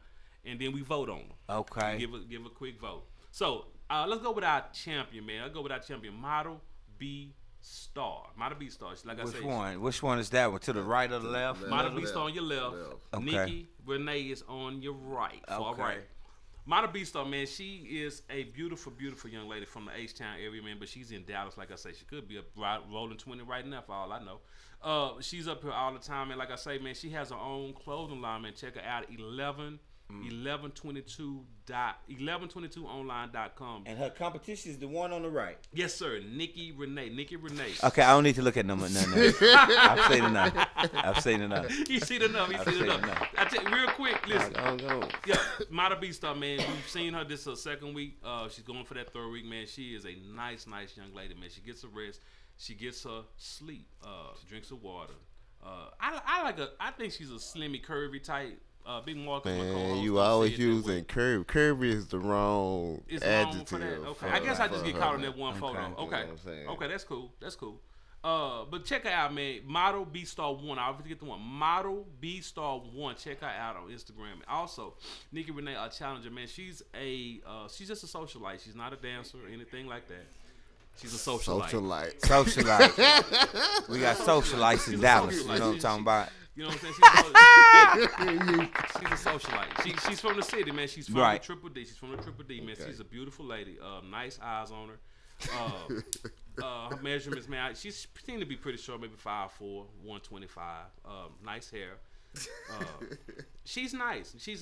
and then we vote on them. Okay. Give a quick vote. So, let's go with our champion, man. Let's go with our champion, Model B Star. Model B Star. Like Which one? Which one is that one? To the right or the left? Model B Star on your left. Okay. Nikki Renee is on your right. Far right. Mata B-Star, man, she is a beautiful, beautiful young lady from the H-Town area, man, but she's in Dallas, like I say. She could be a rolling 20 right now, for all I know. She's up here all the time, and like I say, man, she has her own clothing line, man. Check her out at 1122online.com. And her competition is the one on the right. Yes, sir. Nikki Renee. Okay, I don't need to look at no. I've seen enough. You seen enough. I tell you, real quick, listen. Yeah, Mata B-Star, man. We've seen her. This is her 2nd week. She's going for that 3rd week, man. She is a nice young lady, man. She gets her rest. She gets her sleep. She drinks her water. I think she's a slimmy, curvy type. Big Marcus, man, you always using curvy. Curvy is the wrong adjective. Okay, I guess I just get caught on that one photo. Okay, that's cool. But check her out, man. Model B Star 1. I always get the one. Model B Star 1. Check her out on Instagram. Also, Nikki Renee, our challenger, man. She's just a socialite. She's not a dancer or anything like that. She's a socialite. Socialite. We got socialites in Dallas. You know what I'm talking about? You know what I'm saying? She's a socialite. She's from the city, man. She's from the Triple D. She's from the Triple D, man. Okay. She's a beautiful lady. Nice eyes on her. Her measurements, man. She seemed to be pretty short, maybe 5'4", 125. Nice hair. She's nice. She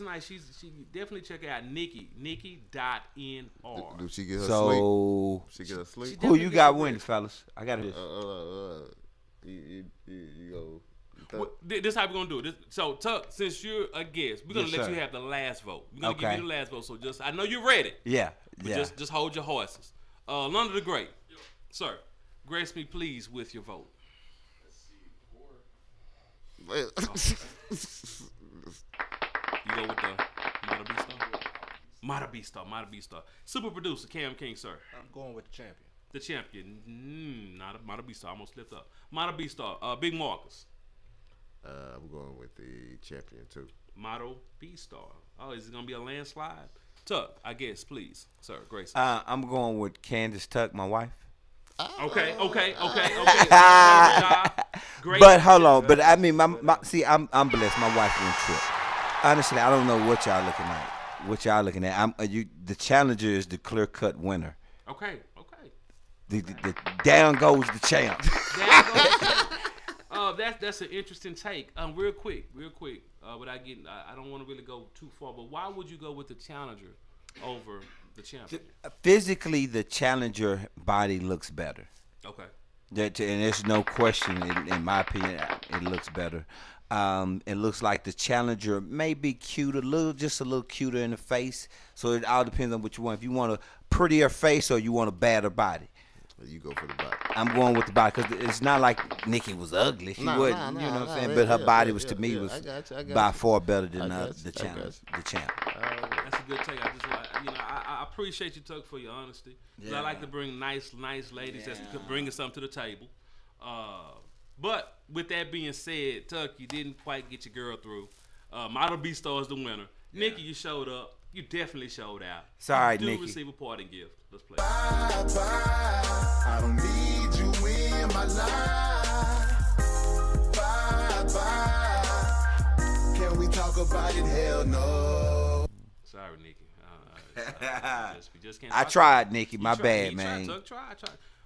definitely check out Nikki.nr. Do she get her sleep? She get her sleep. Who you got winning, fellas? I got it. You go. This how we're gonna do it. So Tuck, since you're a guest, we're gonna let you have the last vote. We're gonna give you the last vote. So I know you're ready. Yeah. But just hold your horses. London the Great, sir, grace me please with your vote. You go with the Mata Beastar. Super producer Cam King, sir. I'm going with the champion. The champion. Not Mata Beastar. Almost slipped up. Mata Beastar. Big Marcus. I'm going with the champion too. Mata Beastar. Oh, is it gonna be a landslide? Tuck, I guess, please, sir. Grace. I'm going with Candace Tuck, my wife. Okay. Great. But hold on. But I mean, see, I'm blessed. My wife went trip. Honestly, I don't know what y'all looking at. The challenger is the clear cut winner. Okay. The down goes the champ. That's an interesting take. Real quick. Without getting, I don't want to really go too far. But why would you go with the challenger over the champion? Physically, the challenger body looks better. Okay. And there's no question, in my opinion, it looks better. It looks like the challenger may be cute, just a little cuter in the face. So it all depends on what you want. If you want a prettier face or you want a badder body. You go for the body. I'm going with the body because it's not like Nikki was ugly. She wasn't, you know what I'm saying? But her body was, to me, was by far better than the champ. That's a good take. I appreciate you, Tuck, for your honesty. I like to bring nice ladies that's bringing something to the table. But with that being said, Tuck, you didn't quite get your girl through. Mata Beastar is the winner. Nikki, you showed up. You definitely showed out. Sorry, you Nikki. Receive a parting gift. Let's play. Bye, bye. I don't need you in my life. Bye, bye. Can we talk about it? Hell no. Sorry, Nikki. We just can't. I tried, Nikki. My bad, man. Try.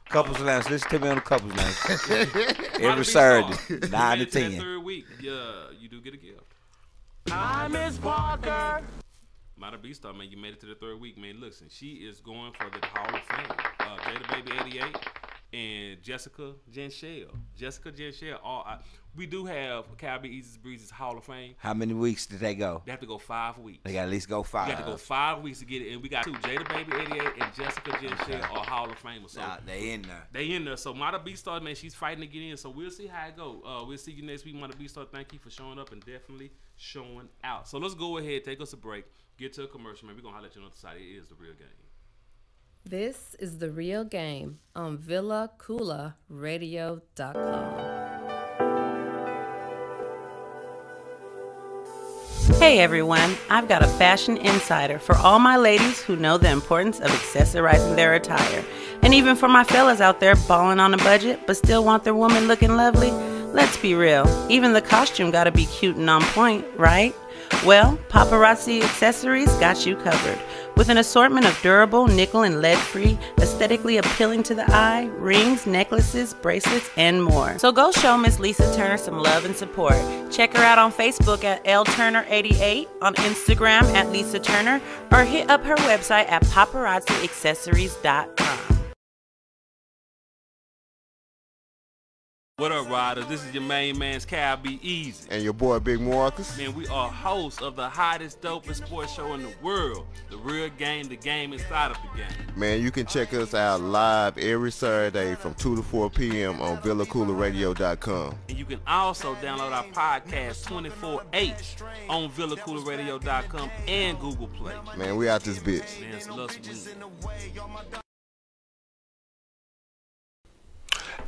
Couples Lounge. Listen to me on the Couples Lounge. Every Saturday, 9 to 10. Third week, you do get a gift. Hi, Miss Parker. Mata Beastar, man, you made it to the third week, man. Listen, she is going for the Hall of Fame. Jada Baby 88 and Jessica Genshell. We do have Cowboy Easy's Breeze's Hall of Fame. How many weeks did they go? They have to go 5 weeks. They got to at least go 5. You got to go 5 weeks to get it. And we got 2, Jada Baby 88 and Jessica Genshell are Hall of Famers. So they in there. So Mata Beastar, man, she's fighting to get in. So we'll see how it go. We'll see you next week, Mata Beastar. Thank you for showing up and definitely showing out. So let's go ahead, take us a break, get to a commercial, man. We're going to holler at you on the side. It is The Real Game. This is The Real Game on VillaCoolaRadio.com. Hey everyone, I've got a fashion insider for all my ladies who know the importance of accessorizing their attire. And even for my fellas out there balling on a budget but still want their woman looking lovely. Let's be real, even the costume gotta be cute and on point, right? Well, Paparazzi Accessories got you covered. With an assortment of durable, nickel and lead-free, aesthetically appealing to the eye, rings, necklaces, bracelets, and more. So go show Miss Lisa Turner some love and support. Check her out on Facebook at LTurner88, on Instagram at Lisa Turner, or hit up her website at paparazziaccessories.com. What up, riders? This is your main man's Cowboy Easy. And your boy, Big Marcus. Man, we are hosts of the hottest, dopest sports show in the world. The Real Game, the game inside of the game. Man, you can check us out live every Saturday from 2 to 4 p.m. on VillaCoolaRadio.com. And you can also download our podcast 24/8 on VillaCoolaRadio.com and Google Play. Man, we out this bitch. Man, it's love sweet.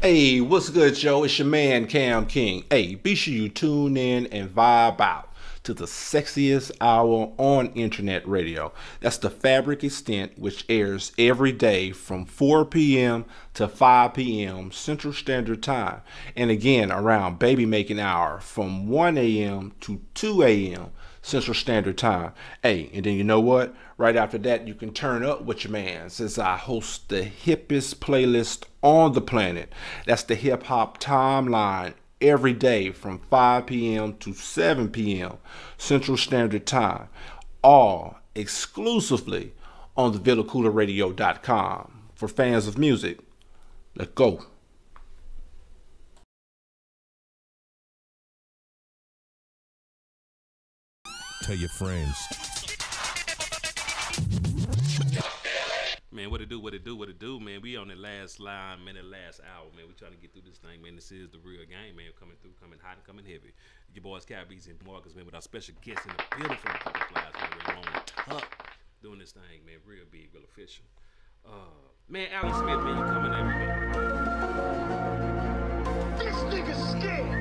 Hey, what's good, Joe? It's your man, Cam King. Hey, be sure you tune in and vibe out to the sexiest hour on internet radio. That's the Fabric Extent, which airs every day from 4 p.m. to 5 p.m. Central Standard Time. And again, around baby making hour from 1 a.m. to 2 a.m. Central Standard Time. Hey, and then you know what? Right after that, you can turn up with your man, since I host the hippest playlist on the planet. That's the Hip Hop Timeline, every day from 5 p.m. to 7 p.m. Central Standard Time, all exclusively on the VillaCoolerRadio.com. For fans of music, let's go. Tell your friends. Man, what it do, man. We on the last line, man, the last hour, man. We trying to get through this thing, man. This is the real game, man. Coming through, coming hot and coming heavy. Your boys, Cowboys and Marcus, man, with our special guest in the building from the Public Lives, man. We're on the top doing this thing, man. Real big, real official. Man, Alan Smith, man, you coming at me, man. This nigga's scared.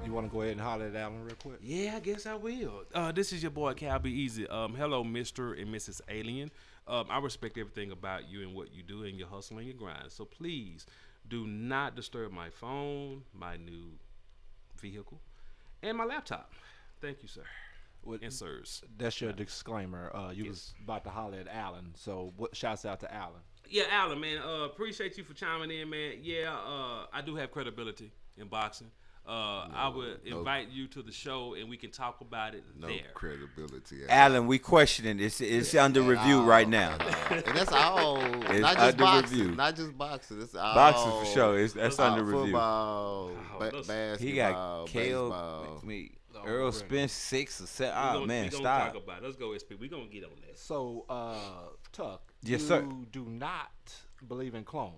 You want to go ahead and holler at Alan real quick? Yeah, I guess I will. This is your boy, Cal Be Easy. Hello, Mr. and Mrs. Alien. I respect everything about you and what you do and your hustle and your grind. So please do not disturb my phone, my new vehicle, and my laptop. Thank you, sir. And sirs. That's your disclaimer. You was about to holler at Alan, so shouts out to Alan. Yeah, Alan, man. Appreciate you for chiming in, man. Yeah, I do have credibility in boxing. I would invite you to the show and we can talk about it there. No credibility. Alan, we questioning it. It's under review right now. And that's all. It's not just under boxing. review. Not just boxing. It's all. Boxing for sure. That's under review. Football, basketball, he got baseball. Earl Spence 6 or 7. Oh man, we gonna stop. Talk about it. Let's go, SP. We gonna get on that. So, Tuck, yes, you sir. do not believe in clones.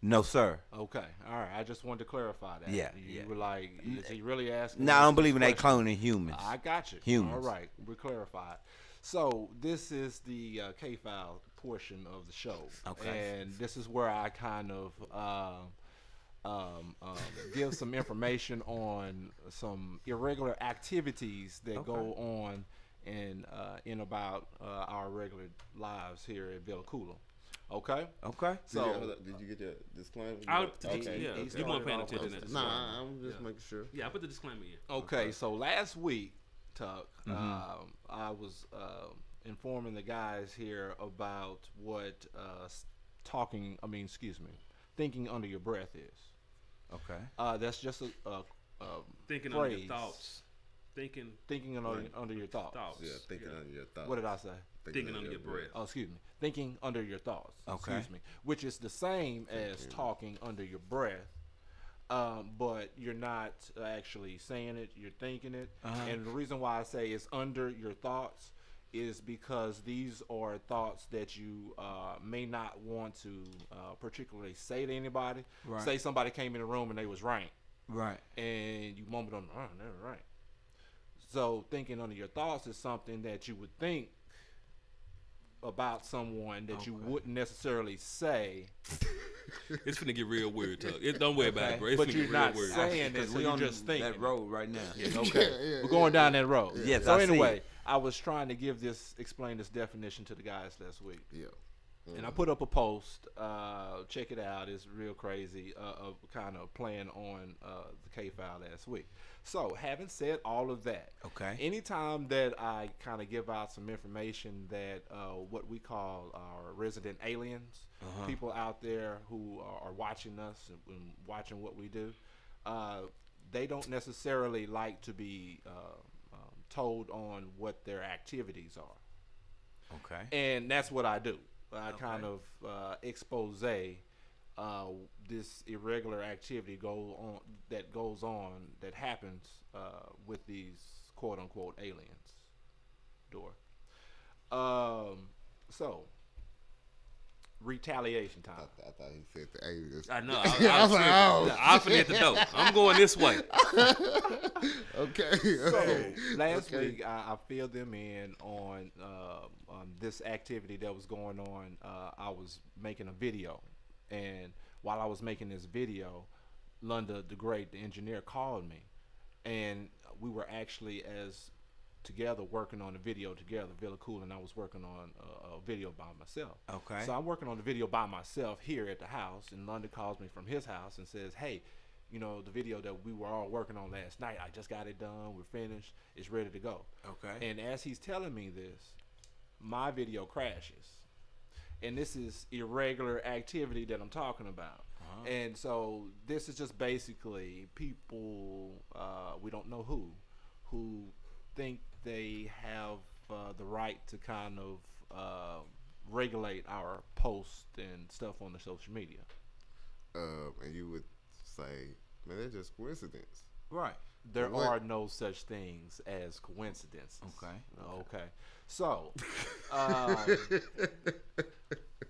No, sir. Okay, all right. I just wanted to clarify that. Yeah, you were like, is he really asking? No, I don't believe in they cloning humans. I got you. Humans. All right, we clarified. So this is the K-File portion of the show. Okay. And this is where I kind of give some information on some irregular activities that go on in about our regular lives here at Villa Koola. Okay. Okay. So did you get the disclaimer? You weren't paying attention to that. Nah, I'm just making sure. Yeah, I put the disclaimer in. Okay. So last week, Tuck, I was informing the guys here about what thinking under your breath is. Okay. That's just a thinking phrase. under your thoughts. Thinking under your thoughts. Yeah, thinking under your thoughts. What did I say? Thinking under your breath. Oh, excuse me. Thinking under your thoughts. Okay. Excuse me. Which is the same as talking under your breath, but you're not actually saying it. You're thinking it. And the reason why I say it's under your thoughts is because these are thoughts that you may not want to particularly say to anybody. Right. Say somebody came in the room and they was right. Right. And you mumbled on, oh, they're right. So thinking under your thoughts is something that you would think about someone that you wouldn't necessarily say. It's gonna get real weird, Tuck. Don't worry about it, bro. It's But gonna you're get real not weird. saying it, so you're just thinking. That road right now. Yeah. Okay, we're going down that road. Yes, So I see anyway, it. I was trying to explain this definition to the guys last week. Yeah. And I put up a post. Check it out. It's real crazy. Of kind of playing on the K-File last week. So, having said all of that, Okay. anytime that I kind of give out some information that what we call our resident aliens, people out there who are watching us and watching what we do, they don't necessarily like to be told on what their activities are. Okay. And that's what I do. I kind of expose this irregular activity that happens with these quote unquote aliens. So retaliation time. I thought he said the aliens. I know. I was like, oh. I'm at the door. I'm going this way. Okay. So last week I filled them in on this activity that was going on. I was making a video, and while I was making this video, Lunda the Great, the engineer, called me, and we were actually together working on the video together. Villa Koola and I was working on a video by myself. Okay. So I'm working on the video by myself here at the house, and London calls me from his house and says, "Hey, you know, the video that we were all working on last night, I just got it done. We're finished. It's ready to go." Okay. And as he's telling me this, my video crashes. And this is irregular activity that I'm talking about. And so this is just basically people, we don't know who think they have the right to kind of regulate our posts and stuff on the social media. And you would say, man, that's just coincidence. Right. There are no such things as coincidences. Okay. So,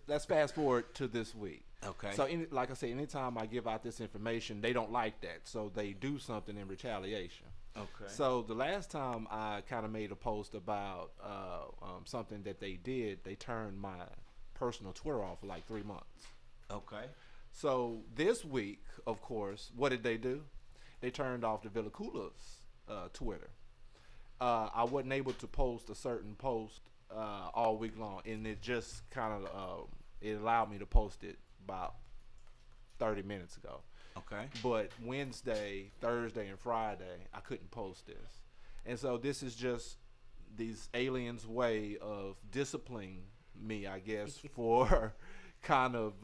let's fast forward to this week. Okay. So, like I said, anytime I give out this information, they don't like that. So they do something in retaliation. Okay. So the last time I kind of made a post about something that they did, they turned my personal Twitter off for like 3 months. Okay. So this week, of course, what did they do? They turned off the Villa Koola's Twitter. I wasn't able to post a certain post all week long, and it just kind of it allowed me to post it about 30 minutes ago. Okay. But Wednesday, Thursday, and Friday, I couldn't post this. And so this is just these aliens' way of disciplining me, I guess, for kind of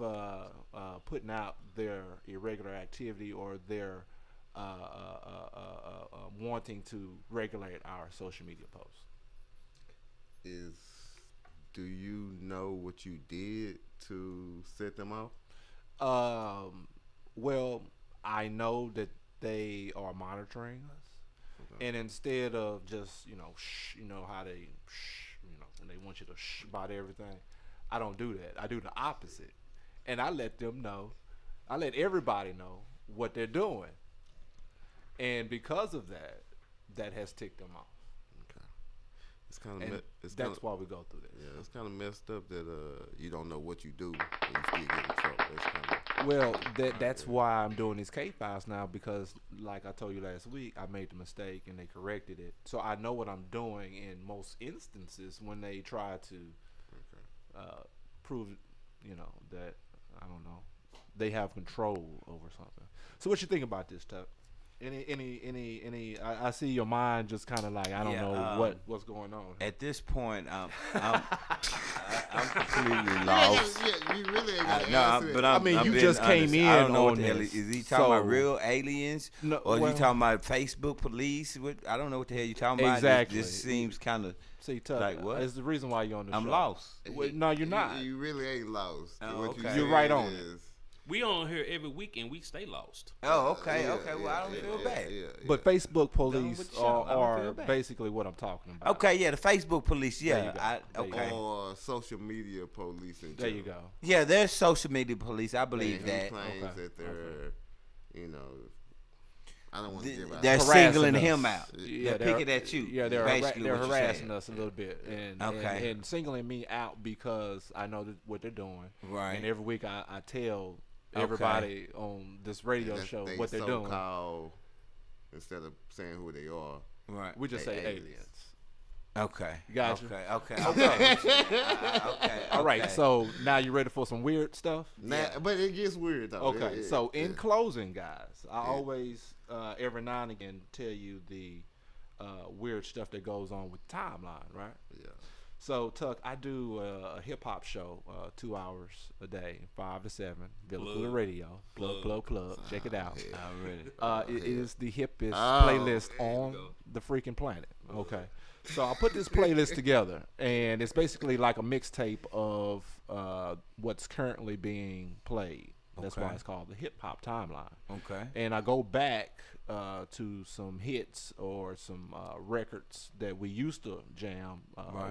putting out their irregular activity or their wanting to regulate our social media posts. Do you know what you did to set them off? Well, I know that they are monitoring us, and instead of just you know how they and they want you to about everything, I don't do that. I do the opposite, and I let them know. I let everybody know what they're doing, and because of that, that has ticked them off. Okay, it's kind of that's why we go through this. Yeah, it's kind of messed up that you don't know what you do and you still get in trouble. It's kind of well, that's why I'm doing these K files now, because like I told you last week, I made the mistake and they corrected it. So I know what I'm doing in most instances when they try to prove, that I don't know, they have control over something. So what you think about this, Tuck? Any? I see your mind just kind of like I don't know what's going on. At this point, I'm completely lost. Yeah, you really ain't gonna answer it. But I mean, you just came in. I don't know on what the hell this. is he talking about? Real aliens, No, or is he talking about Facebook police? I don't know what the hell you talking about. Exactly. This seems kind of Tuck, like what? It's the reason why you're on the show. I'm lost. No, you're not. You really ain't lost. Oh, okay. You're right on it. We on here every week and we stay lost. Oh, okay. Well, I don't feel bad. But Facebook police with the show. I don't are feel bad. basically what I'm talking about. Okay, yeah, the Facebook police, There you yeah. go. Okay. Or social media police. There you go. Yeah, there's social media police. I believe He that. claims that they're, I don't want to give out. They're harassing singling us. him out. Yeah, they're picking at you. Yeah, they're basically what you're harassing saying. us a little bit, and, Okay. and singling me out because I know what they're doing. Right. And every week I tell everybody on this radio show what they're doing. Instead of saying who they are, Right. We just say aliens. Okay. Gotcha. Okay. All right. So now you ready for some weird stuff? But it gets weird though. Okay. So in closing, guys, I always every now and again tell you the weird stuff that goes on with the timeline, right? Yeah. So Tuck, I do a hip hop show, 2 hours a day, 5 to 7, Villa Koola Radio. Plug. Check it out. It is the hippest playlist on the freaking planet. Okay. So I put this playlist together, and it's basically like a mixtape of what's currently being played. That's why it's called the hip hop timeline. Okay. And I go back to some hits or some records that we used to jam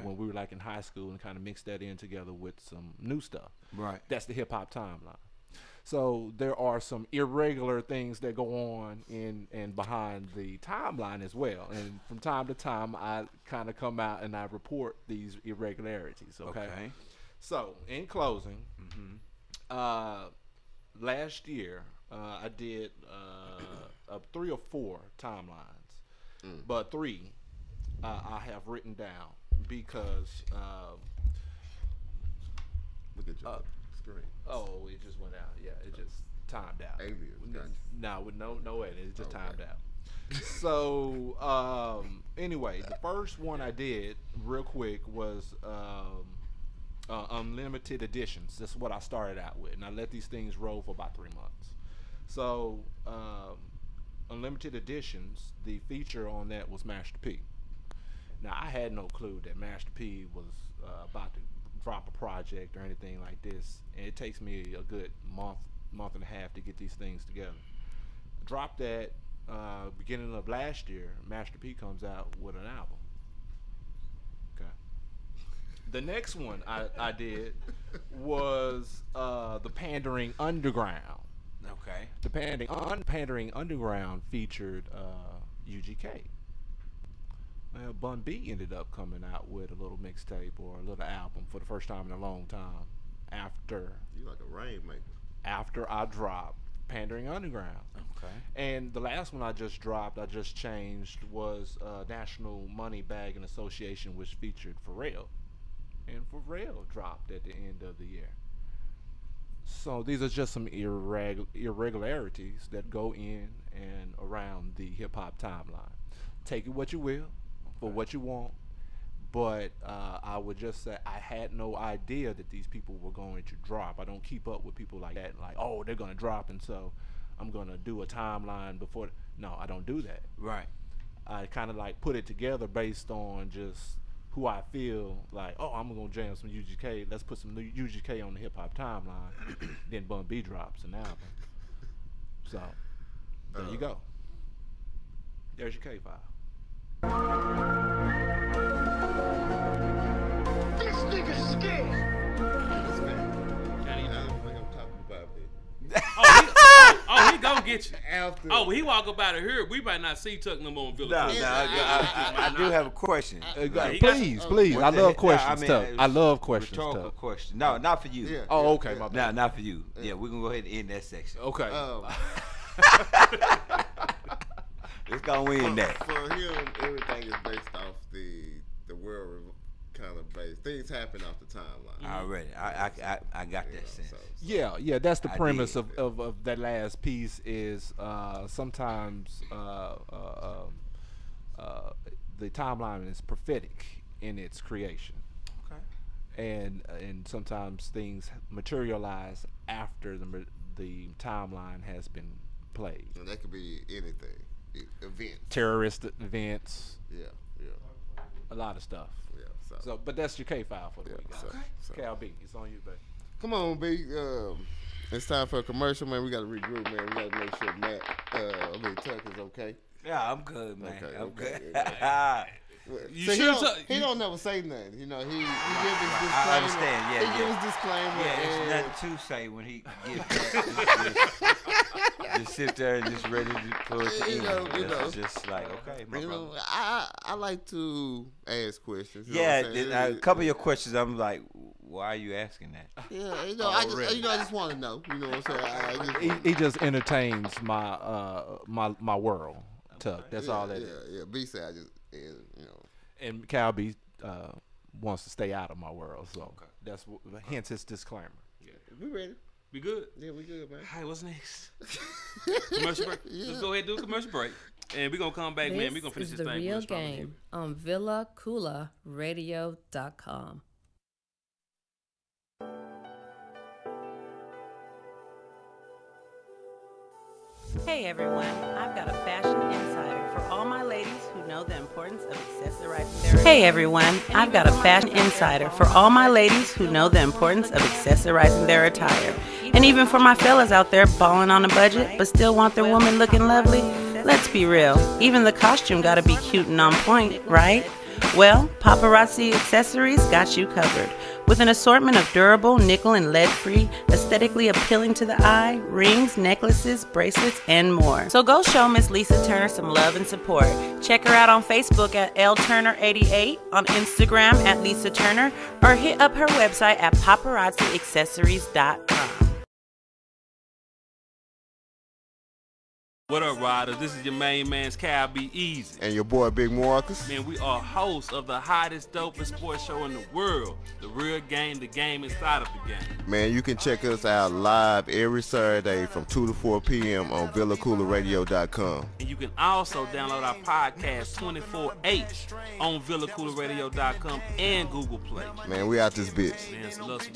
when we were like in high school, and kind of mix that in together with some new stuff. Right. That's the hip hop timeline. So there are some irregular things that go on in and behind the timeline as well. And from time to time, I kind of come out and I report these irregularities. Okay. So in closing, last year I did 3 or 4 timelines but 3 I have written down because look at your screen. Oh, it just went out. Yeah, it just timed out. Aliens, gotcha. No, with no edit. It just timed out. So anyway, the first one I did real quick was unlimited editions. That's what I started out with, and I let these things roll for about 3 months. So unlimited editions, the feature on that was Master P. Now I had no clue that Master P was about to drop a project or anything like this, and it takes me a good month and a half to get these things together. Dropped that beginning of last year. Master P comes out with an album. Okay. The next one I did was the Pandering Underground. Okay. The Pandering Underground featured UGK. Well, Bun B ended up coming out with a little mixtape or a little album for the first time in a long time after You like a rainmaker. after I dropped Pandering Underground. Okay. And the last one I just dropped, I just changed, was National Money Bagging Association, which featured Pharrell. And Pharrell dropped at the end of the year. So these are just some irregularities that go in and around the hip-hop timeline. Take it what you will, for what you want. But I would just say I had no idea that these people were going to drop. I don't keep up with people like that, like, oh, they're going to drop, and so I'm going to do a timeline before. No, I don't do that. Right. I kind of like put it together based on just who I feel like, oh, I'm going to jam some UGK. Let's put some new UGK on the hip-hop timeline. Then Bun B drops an album. So there you go. There's your K-File. This nigga's scared. Can't even think I'm talking about Oh, he gonna get you. After. Oh, he walk up out of here. We might not see Tuck no more in Villa. I do have a question. Please. I love questions, Tuck. I love questions, Rhetorical Tuck. question. No, not for you. Yeah. Oh, okay, my bad. No, not for you. Yeah, we're gonna go ahead and end that section. Okay. Let's go win that. For him, everything is based off the world kind of based. Things happen off the timeline. Already, I got that sense. Yeah, that's the premise of that last piece is sometimes the timeline is prophetic in its creation. Okay. And sometimes things materialize after the timeline has been played. And that could be anything. Events. Terrorist events. Yeah. A lot of stuff. Yeah. So but that's your K-File for the week. So. Cal B, it's on you, baby. Come on, B. It's time for a commercial, man. We got to regroup, man. We got to make sure Tuck is okay. Yeah, I'm good, man. I'm good. He don't never say nothing. You know, he gives his disclaimer. I understand. Yeah, he gives his disclaimer. Yeah, it's nothing to say when he gives that. Just sit there and just ready for it to end. It's just like, okay, my brother. I like to ask questions. A couple of your questions, I'm like, why are you asking that? Yeah, I just want to know. You know what I'm saying? He just entertains my world, Tuck. That's all that is. Yeah. B said And Cal B wants to stay out of my world, so that's hence his disclaimer. Yeah, we ready. We good? Yeah, we good, man. All right, what's next? Commercial break. Let's go ahead and do a commercial break. And we're going to come back, man. We're going to finish this thing. This is The Real Game on VillaCoolaradio.com. Hey everyone, I've got a fashion insider for all my ladies who know the importance of accessorizing their attire. Hey everyone, I've got a fashion insider for all my ladies who know the importance of accessorizing their attire. And even for my fellas out there balling on a budget but still want their woman looking lovely, let's be real, even the costume gotta be cute and on point, right? Well, Paparazzi Accessories got you covered. With an assortment of durable, nickel and lead-free, aesthetically appealing to the eye, rings, necklaces, bracelets, and more. So go show Miss Lisa Turner some love and support. Check her out on Facebook at LTurner88, on Instagram at Lisa Turner, or hit up her website at paparazziaccessories.com. What up, riders? This is your main man's Cal Be Easy. And your boy, Big Marcus. Man, we are hosts of the hottest, dopest sports show in the world. The Real Game, the game inside of the game. Man, you can check us out live every Saturday from 2 to 4 p.m. on VillaCoolerRadio.com. And you can also download our podcast 24/8 on VillaCoolerRadio.com and Google Play. Man, we out this bitch. Man, it's love some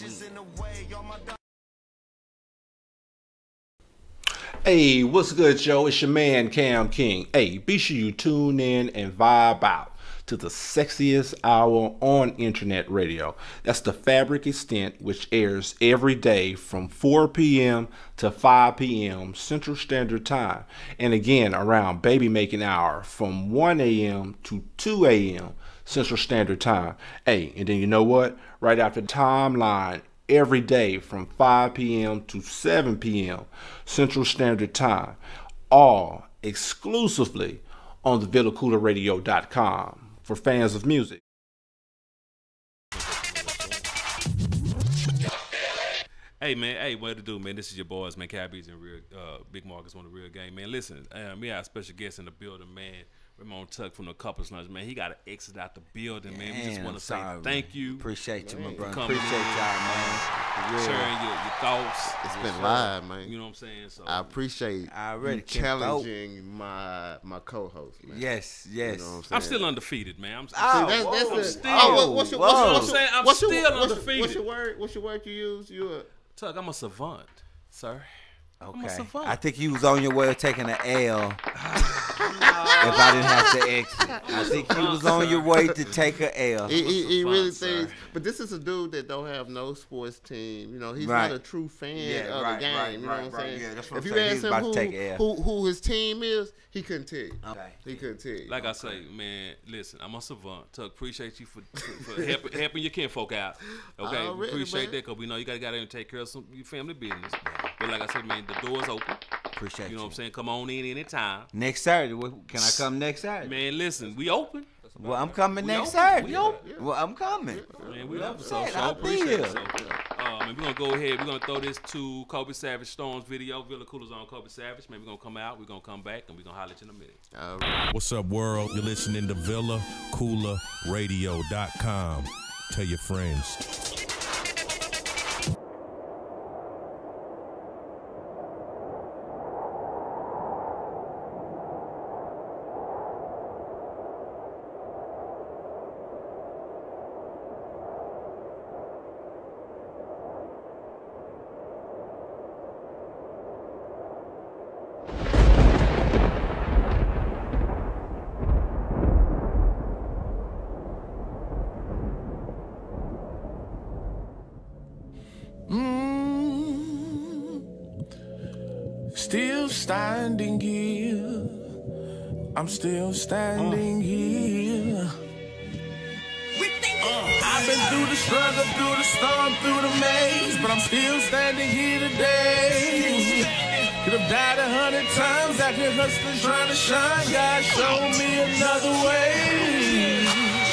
Hey, what's good, Joe? It's your man, Cam King. Hey, be sure you tune in and vibe out to the sexiest hour on internet radio. That's the Fabric Extent, which airs every day from 4 p.m. to 5 p.m. Central Standard Time. And again, around baby making hour from 1 a.m. to 2 a.m. Central Standard Time. Hey, and then you know what? Right after the timeline, every day from 5 p.m. to 7 p.m. Central Standard Time, all exclusively on the VillaCoolerRadio.com for fans of music. Hey man, hey, what to do, man? This is your boys, man. Cabbies and Real Big Marcus on the Real Game, man. Listen, we got a special guest in the building, man. Ramon Tuck from the Couples Lunch, man. He got to exit out the building, man. We just want to say thank you. Appreciate you, my brother. Appreciate y'all, man. Sharing your thoughts. It's been live, man. You know what I'm saying? So I appreciate you challenging my co-host, man. Yes. You know what I'm saying? I'm still undefeated, man. I'm still undefeated. What's your word you use? Tuck, I'm a savant, sir. Okay. I think you was on your way of taking an L if I didn't have to exit. I think you was on your way to take an L. He really thinks, but this is a dude that don't have no sports team. You know, he's not a true fan of the game. You know what I'm saying? Yeah, that's what if I'm you saying. ask him who his team is, he couldn't tell you. Okay. He couldn't tell you. Like I say, man, listen, I'm a savant. Tuck, appreciate you for helping your kinfolk out. Okay, Already, appreciate man. that because we know you got to take care of some your family business. But like I said, man, the door's open. Appreciate you. Know what I'm saying? Come on in anytime. Next Saturday. Can I come next Saturday? Man, listen, we open. Well, I'm coming next Saturday. We open. Well, I'm coming. Man, we open. So I'll be appreciate here. it. Man, we're going to go ahead. We're going to throw this to Kobe Savage Storm's video. Villa Cooler's on Kobe Savage. Man, we're going to come out. We're going to come back, and we're going to holler at you in a minute. All right. What's up, world? You're listening to VillaCoolerRadio.com. Tell your friends. Still standing here. I'm still standing here. I've been through the struggle, through the storm, through the maze, but I'm still standing here today. Could have died 100 times, out here hustling, trying to shine. God showed me another way.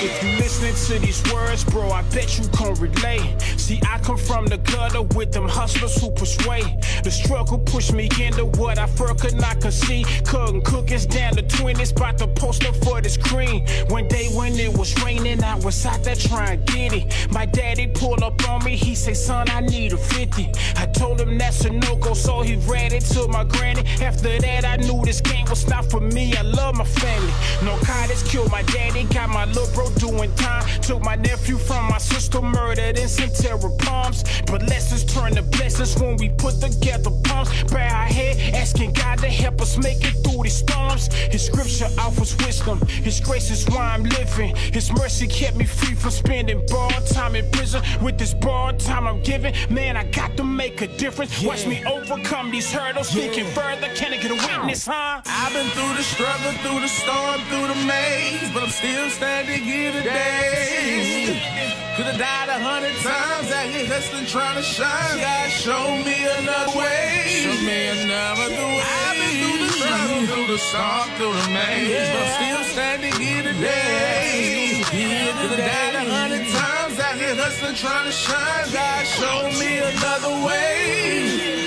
If you listening to these words, bro, I bet you can relate. See, I come from the gutter with them hustlers who persuade. The struggle pushed me into what I first could not conceive. Cutting cookies down to 20s, about to post up for this cream. One day when it was raining, I was out there trying to get it. My daddy pulled up on me, he said, son, I need a 50. I told him that's a no-go, so he read it to my granny. After that, I knew this game was not for me. I love my family. Narcotics killed my daddy, got my little bro doing time. Took my nephew from my sister, murdered in some terror palms. But lessons turn to blessings when we put together palms. Bow our head, asking God to help us make it through these storms. His scripture offers wisdom. His grace is why I'm living. His mercy kept me free from spending borrowed time in prison. With this borrowed time I'm giving, man, I got to make a difference. Watch me overcome these hurdles. Thinking further, can I get a witness, huh? I've been through the struggle, through the storm, through the maze, but I'm still standing here today. Could have died 100 times, out here hustling, trying to shine. God showed me another way. Show me another way. I've been through the struggle, through the storm, through the maze, but I'm still standing here today. Could have died 100 times, out here hustling, trying to shine. God showed me another way.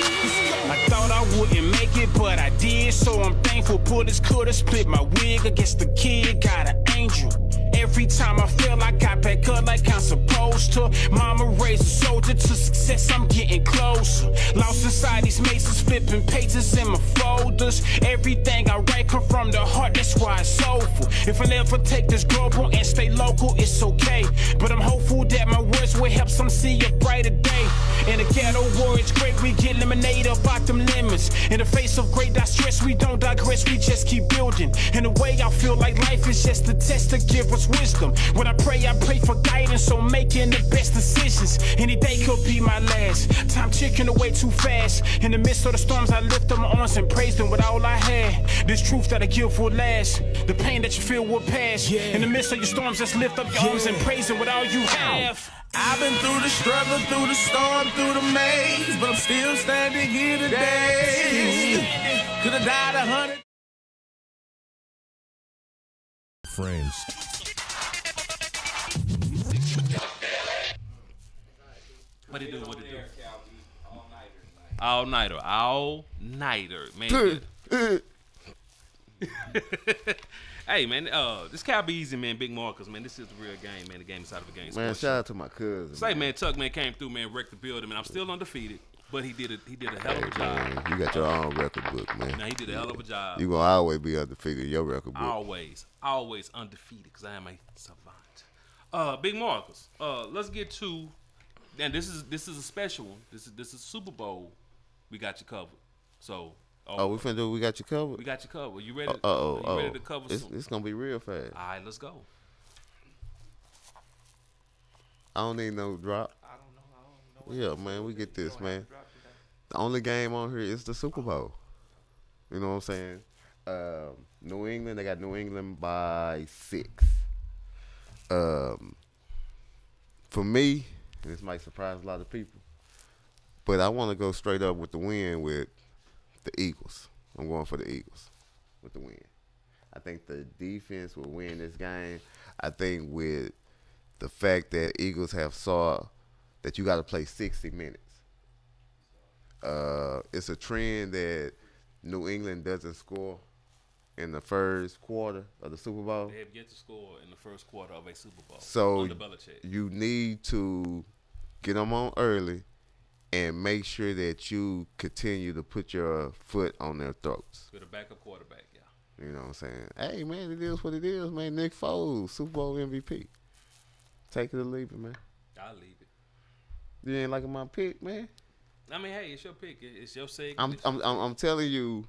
I thought I wouldn't make it, but I did, so I'm thankful. painful. Bullets could have split my wig against the kid. Got an angel. Every time I feel I got back up like I'm supposed to. Mama raised a soldier to success, I'm getting closer. Lost inside these mazes, flipping pages in my folders. Everything I write come from the heart, that's why it's soulful. If I never take this global and stay local, it's okay. But I'm hopeful that my words will help some see a brighter day. In the ghetto war, it's great, we get lemonade up out them lemons. In the face of great distress, we don't digress, we just keep building. In a way, I feel like life is just a test to give us wisdom. When I pray for guidance on making the best decisions. Any day could be my last. Time ticking away too fast. In the midst of the storms, I lift up my arms and praise them with all I had. This truth that I give will last. The pain that you feel will pass. In the midst of your storms, just lift up your arms and praise them with all you have. I've been through the struggle, through the storm, through the maze, but I'm still standing here today. Could have died 100 friends. What it do? What it do? All nighter. All nighter, man. Hey man, this Cal be easy, man. Big Marcus, man. This is the real game, man. The game inside of the game. Man, shout out to my cousin. Say, man, Tuck, man, came through, man, wrecked the building, man. I'm still undefeated, but he did a hell of a job. Man, you got your own record book, man. Now he did a hell of a job. You gonna always be undefeated in your record book. Always undefeated, because I am a savant. Big Marcus, let's get to, and this is a special one. This is Super Bowl. We got you covered. So. We finna do. We got you covered. We got you covered. You ready? Ready to cover? It's gonna be real fast. All right, let's go. I don't need no drop. I don't know. Yeah, man, we get this, man. The only game on here is the Super Bowl. You know what I'm saying? New England. They got New England by 6. For me, and this might surprise a lot of people, but I want to go straight up with the win with the Eagles. I'm going for the Eagles with the win. I think the defense will win this game. I think with the fact that Eagles have saw that you got to play 60 minutes. It's a trend that New England doesn't score in the first quarter of the Super Bowl. They have yet to score in the first quarter of a Super Bowl. So under Belichick. You need to get them on early and make sure that you continue to put your foot on their throats. With a backup quarterback, yeah. You know what I'm saying? Hey, man, it is what it is, man. Nick Foles, Super Bowl MVP. Take it or leave it, man. I'll leave it. You ain't liking my pick, man? I mean, hey, it's your pick. It's your segment. I'm telling you,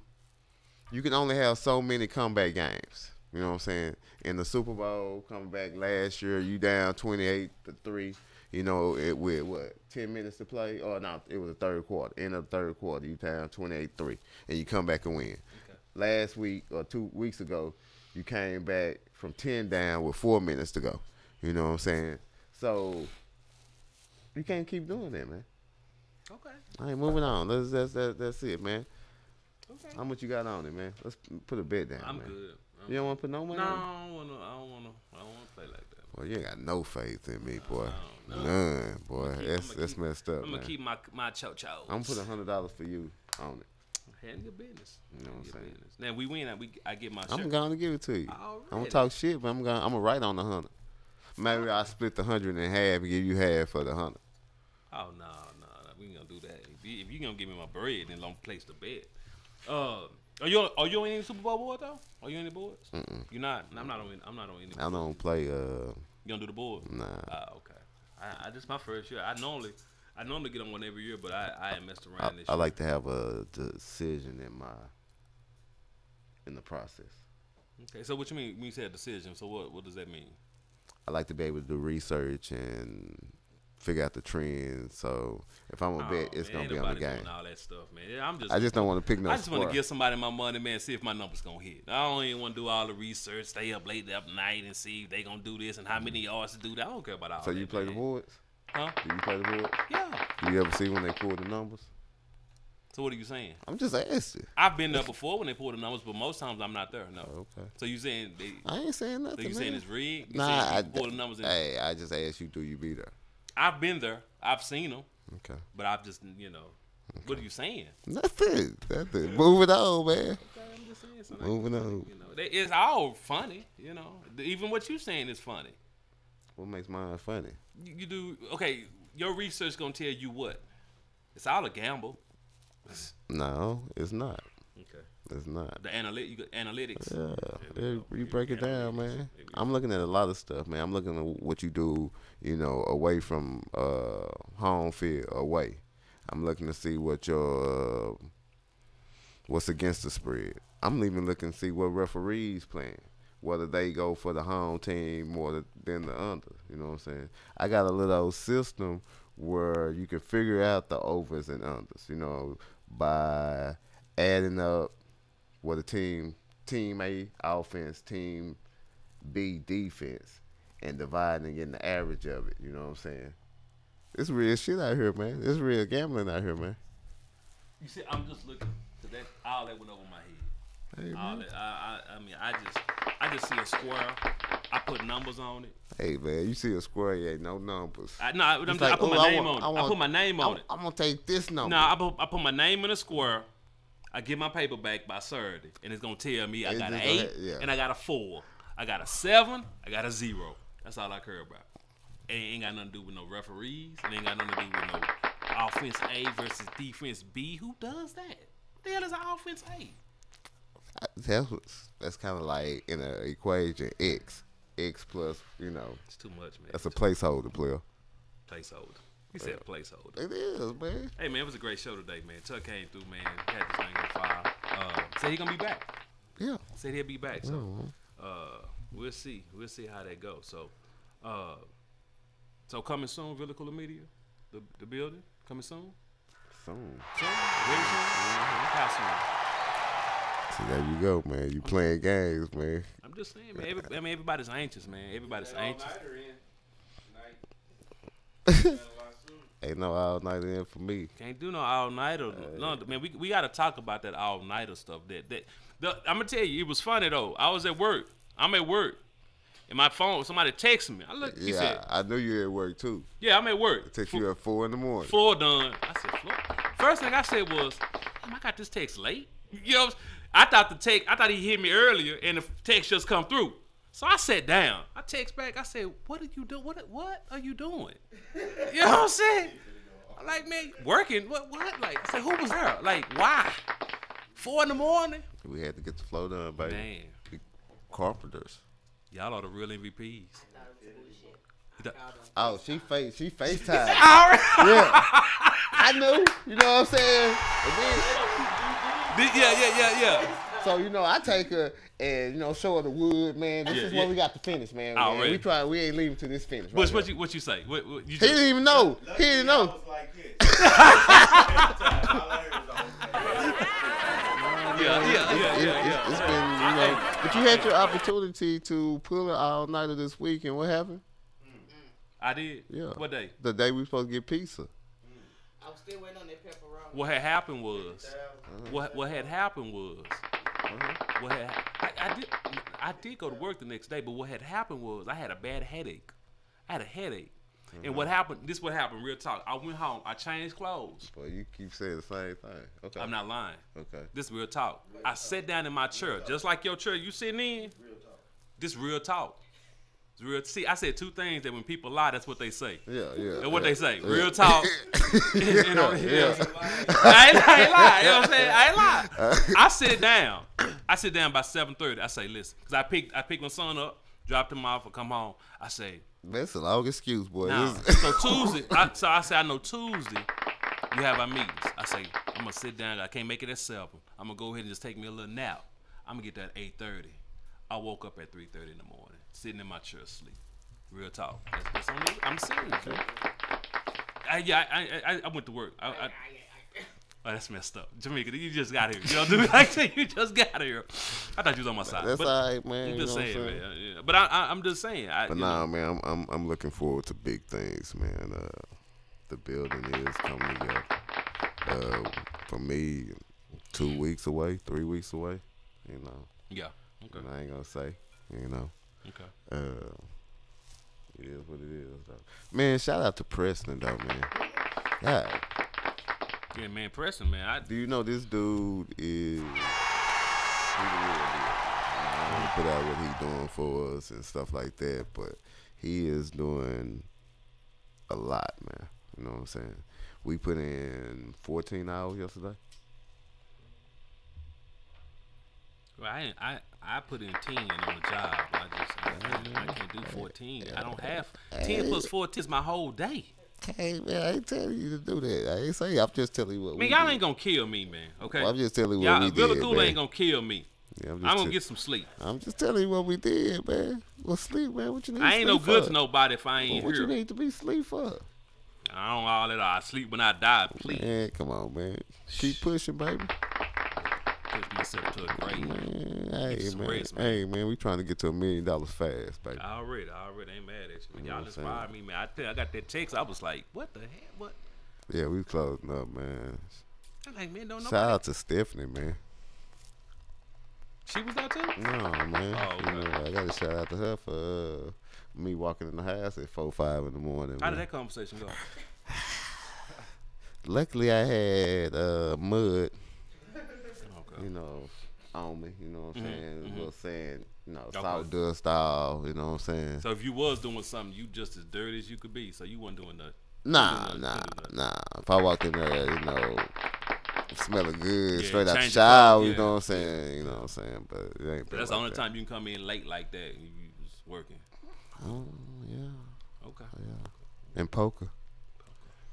you can only have so many comeback games. You know what I'm saying? In the Super Bowl, coming back last year, you down 28-3. You know, with what, 10 minutes to play? Or no, it was the third quarter. End of the third quarter, you down 28-3, and you come back and win. Okay. Last week or 2 weeks ago, you came back from 10 down with 4 minutes to go. You know what I'm saying? So you can't keep doing that, man. Okay. All right, moving on. That's it, man. Okay. How much you got on it, man? Let's put a bet down. I'm man. good. You don't want to put no money? No, on it? I don't want to play like that. Well, you ain't got no faith in me, boy. None, boy. That's messed up, I'm man. gonna keep my cho-chos. I'm gonna put $100 for you on it. Handle your business. You know what I'm saying? Now we win. I get my shirt. I'm gonna give it to you. Already. I'm gonna talk shit, but I'm gonna write on the 100. Maybe I'll split the 100 in half and give you half for the 100. Oh no, we ain't gonna do that. If you gonna give me my bread, then don't place the bet. Are you on any Super Bowl board though? Are you on any boards? You're not. I'm not on any. I don't play. You don't do the board? Nah. Okay. I this my first year. I normally get on one every year, but I ain't messed around this year. I like to have a decision in the process. Okay. So what you mean when you say a decision? So what does that mean? I like to be able to do research and figure out the trends. So if I'm a bet, it's gonna be on the game. Doing all that stuff, man. I just don't want to pick no. I just want to give somebody my money, man. See if my numbers gonna hit. I don't even want to do all the research, stay up late up night and see if they gonna do this and how many yards to do that. I don't care about all that. So you play the boards? Huh? Do you play the boards? Yeah. Do you ever see when they pull the numbers? So what are you saying? I'm just asking. I've been there before when they pull the numbers, but most times I'm not there. No. Okay. So you saying I ain't saying nothing. So you saying it's rigged? You nah, I pull the numbers. Hey, I just asked you, do you be there? I've been there. I've seen them. Okay. But I've just, What are you saying? Nothing. Move it on, man. Okay. I'm just saying something. Moving on. You know, it's all funny. You know, even what you saying is funny. What makes mine funny? You do okay. Your research gonna tell you what? It's all a gamble. No, it's not. Okay. It's not. The analytics. Yeah, you break it down, man. I'm looking at a lot of stuff, man. I'm looking at what you do, you know, away from home field, away. I'm looking to see what your what's against the spread. I'm even looking to see what referees playing, whether they go for the home team more than the under. You know what I'm saying? I got a little system where you can figure out the overs and unders, you know, by adding up what a team A offense, team B defense, and dividing and getting the average of it. You know what I'm saying? It's real shit out here, man. It's real gambling out here, man. You see, I'm just looking to that. All that went over my head. Hey, all man. that, I mean, I just see a square. I put numbers on it. Hey, man, you see a square, yeah, no numbers. I It's put my name on it. I put my name on it. I'm gonna take this number. No, I put my name in a square. I get my paper back by Saturday, and it's gonna tell me I got an 8 and I got a 4. I got a 7. I got a 0. That's all I care about. It ain't got nothing to do with no referees. It ain't got nothing to do with no offense A versus defense B. Who does that? What the hell is an offense A? That's kind of like in an equation X plus, you know. It's too much, man. That's a placeholder, player. Placeholder. You said placeholder. It is, man. Hey, man, it was a great show today, man. Tuck came through, man. He had this thing on fire. Said he gonna be back. Yeah. Said he'll be back. So, we'll see. We'll see how that goes. So coming soon, Villa Koola Media, the building coming soon. Soon. Very soon. How soon? See, there you go, man. You playing games, man. I'm just saying, man. Everybody's anxious, man. Everybody's anxious. Ain't no all nighter in for me. Can't do no all nighter. No, man, we got to talk about that all nighter stuff. I'm gonna tell you, it was funny though. I was at work. I'm at work, and my phone. Somebody texted me. I looked. He said, I knew you at work too. Yeah, I'm at work. It takes you at 4 in the morning. 4 done. I said, 4. First thing I said was, damn, I got this text late. You know, I thought he hit me earlier, and the text just come through. So I sat down. I text back. I said, "What are you doing? What are you doing?" You know what I'm saying? I'm like, man, working. What? Like, I said, who was there? Like, why? 4 in the morning. We had to get the flow done, baby. Man, the carpenters. Y'all are the real MVPs. Oh, she FaceTime. Yeah, I knew. You know what I'm saying? Yeah. So, you know, I take her and, you know, show her the wood, man. This is what we got to finish, man. Already. We ain't leaving till this finish. What you say? He didn't even know. He didn't know. Yeah. It's been, you know, but you had your opportunity to pull it all nighter this week, and what happened? I did. Yeah. What day? The day we supposed to get pizza. I was still waiting on that pepperoni. What had happened was, what had happened was, I did go to work the next day, but what had happened was I had a bad headache. I had a headache. And what happened, real talk. I went home, I changed clothes. Well, you keep saying the same thing. Okay. I'm not lying. Okay. This real talk. I sat down in my chair, just like your chair you sitting in. Real talk. This real talk. It's real. See, I said 2 things that when people lie, that's what they say. Yeah. And what they say, real talk. You know, yeah. I ain't lie. You know what I'm saying? I ain't lie. I sit down by 7:30. I say, listen, because I picked my son up, dropped him off, and come home. I say, that's a long excuse, boy. Nah, so Tuesday, I say I know Tuesday we have our meetings. I say I'm gonna sit down. I can't make it at 7. I'm gonna go ahead and just take me a little nap. I'm gonna get there at 8:30. I woke up at 3:30 in the morning, sitting in my chair asleep. Real talk. That's on me. I'm serious. I went to work. Oh, that's messed up. Jamaica, you just got here. You know, dude, like you just got here. I thought you was on my side. That's but all right, man. I'm just you know saying, what I'm man. Yeah. But I'm just saying. But nah, man, I'm looking forward to big things, man. The building is coming together. For me, 2 weeks away, 3 weeks away. You know. Yeah. Okay. And I ain't gonna say. You know. Okay. It is what it is, though. Man, shout out to Preston, though, man. God. Yeah, man, Preston, man. Do you know this dude is He the real deal. I want to put out what he's doing for us and stuff like that, but he is doing a lot, man. You know what I'm saying? We put in 14 hours yesterday. Well, I put in 10 on the job. I can't do 14. I don't have 10 plus 14 is my whole day. Hey, man, I ain't telling you to do that. I ain't saying. I'm just telling you what we y'all did. ain't gonna kill me, man. Okay. Well, I'm just telling you what we Villa did, Koola man. ain't gonna kill me. Yeah, I'm gonna get some sleep. I'm just telling you what we did, man. Well, sleep, man. What you need? I ain't no sleep good for? to nobody if I ain't What here. you need to be sleep for? I don't all that. I sleep when I die, please. Man, come on, man. Keep pushing, baby. Push myself to a grave. Man, Get hey, some man. rest, man. Hey, man. We trying to get to $1 million fast, baby. I already ain't mad at you. You know Y'all what I'm inspired me, man. I tell you, I got that text. I was like, what the heck? What? Yeah, we closing up, man. I'm like, man, don't Shout nobody. out to Stephanie, man. She was there too? No, man. Oh, okay. You know, I got to shout out to her for me walking in the house at 4, 5 in the morning. How man. did that conversation go? Luckily, I had mud, Okay. you know, on me. You know what I'm saying? mhm. Little saying, you know, Okay. sawdust all. You know what I'm saying? So if you was doing something, you just as dirty as you could be. So you wasn't doing nothing. Nah. Couldn't do nothing. If I walked in there, you know, smelling good, Yeah, straight out the change the shower, clothes, you yeah. know what I'm saying? You know what I'm saying? But it ain't. But that's the only time you can come in late like that. And you was working. Oh yeah. Okay. Yeah. And poker.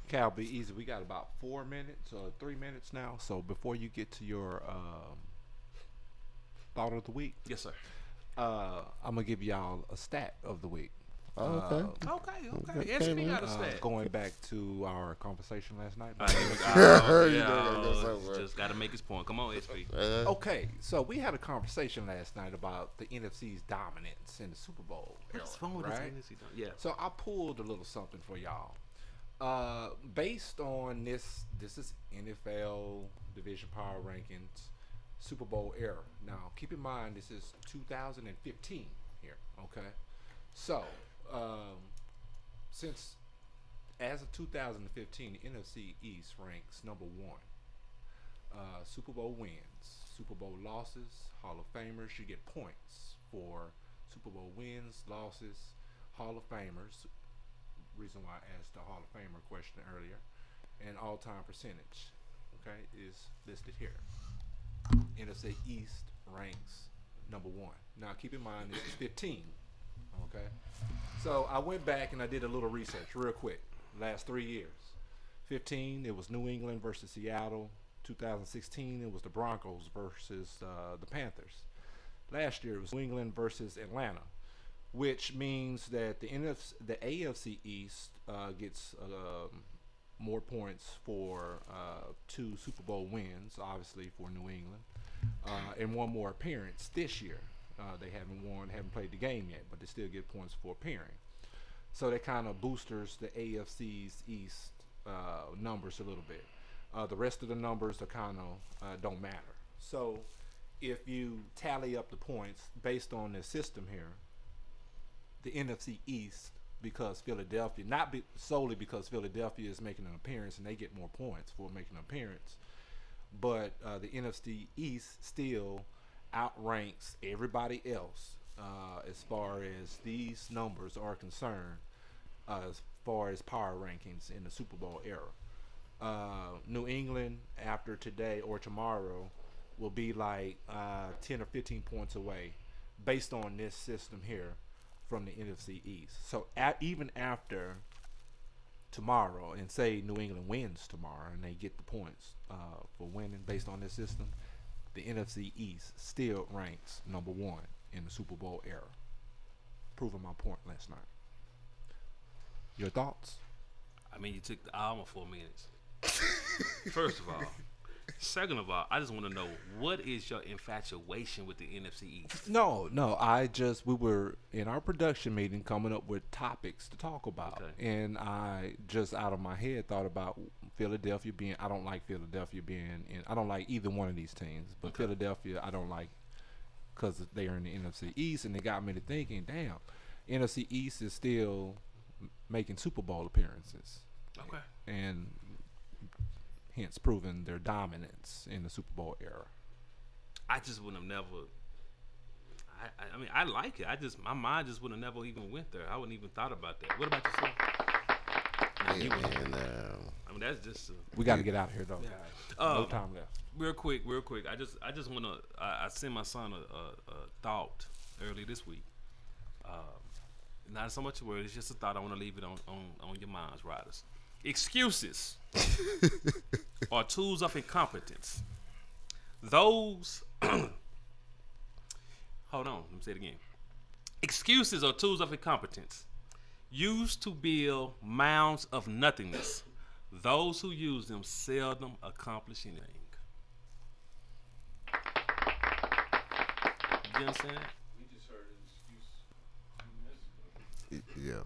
Cal, be easy. We got about 4 minutes or 3 minutes now. So before you get to your thought of the week, Yes, sir. I'm gonna give y'all a stat of the week. Oh, okay. Okay. SP got a stat. Going back to our conversation last night. Just got to make his point. Come on, SP. Okay, so we had a conversation last night about the NFC's dominance in the Super Bowl era, What's wrong with this right? NFC? Yeah. So I pulled a little something for y'all. Based on this is NFL Division Power Rankings Super Bowl era. Now, keep in mind this is 2015 here, okay? So, since as of 2015, the NFC East ranks number 1. Super Bowl wins, Super Bowl losses, Hall of Famers. You get points for Super Bowl wins, losses, Hall of Famers. Reason why I asked the Hall of Famer question earlier, and all-time percentage, okay, is listed here. NFC East ranks number 1. Now, keep in mind this is 15. Okay, so I went back and I did a little research real quick. Last 3 years, 15 it was New England versus Seattle. 2016 it was the Broncos versus the Panthers. Last year it was New England versus Atlanta, which means that the AFC East gets more points for 2 Super Bowl wins, obviously for New England, and 1 more appearance this year. They haven't played the game yet, but they still get points for appearing. So that kind of boosters the AFC's East numbers a little bit. The rest of the numbers are kind of don't matter. So if you tally up the points based on this system here, the NFC East, because Philadelphia, solely because Philadelphia is making an appearance and they get more points for making an appearance, but the NFC East still outranks everybody else as far as these numbers are concerned, as far as power rankings in the Super Bowl era. New England, after today or tomorrow, will be like 10 or 15 points away based on this system here from the NFC East. So even after tomorrow, and say New England wins tomorrow and they get the points for winning based on this system, the NFC East still ranks number 1 in the Super Bowl era. Proving my point last night. Your thoughts? I mean, you took almost 4 minutes. First of all. Second of all, I just want to know, what is your infatuation with the NFC East? No, we were in our production meeting coming up with topics to talk about. Okay. And I just out of my head thought about Philadelphia being, I don't like Philadelphia being in, I don't like either one of these teams, but okay. Philadelphia I don't like because they are in the NFC East, and it got me to thinking, damn, NFC East is still making Super Bowl appearances. Okay. And hence proving their dominance in the Super Bowl era. I just would have never. I mean, I like it. My mind just would have never even went there. I wouldn't even thought about that. What about yourself? I mean, that's just. We got to get out of here though, guys. No time left. Real quick. I just want to. I sent my son a thought early this week. Not so much a word. It's just a thought. I want to leave it on your minds, riders. Excuses are tools of incompetence. Those. Hold on. Let me say it again. Excuses are tools of incompetence, used to build mounds of nothingness. Those who use them seldom accomplish anything. You understand? We just heard an excuse. Yeah.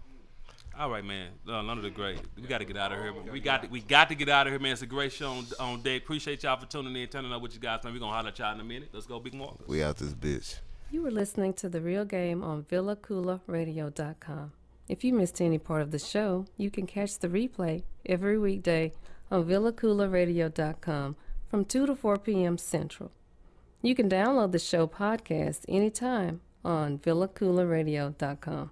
All right, man. None of the great. We got to get out of here. We got to get out of here, man. It's a great show on deck. Appreciate y'all for tuning in, turning up what you guys think. We're gonna holler at y'all in a minute. Let's go, Big Marcus. We out this bitch. You were listening to The Real Game on VillaCoolaRadio.com. If you missed any part of the show, you can catch the replay every weekday on VillaCoolaRadio.com from 2 to 4 p.m. Central. You can download the show podcast anytime on VillaCoolaRadio.com.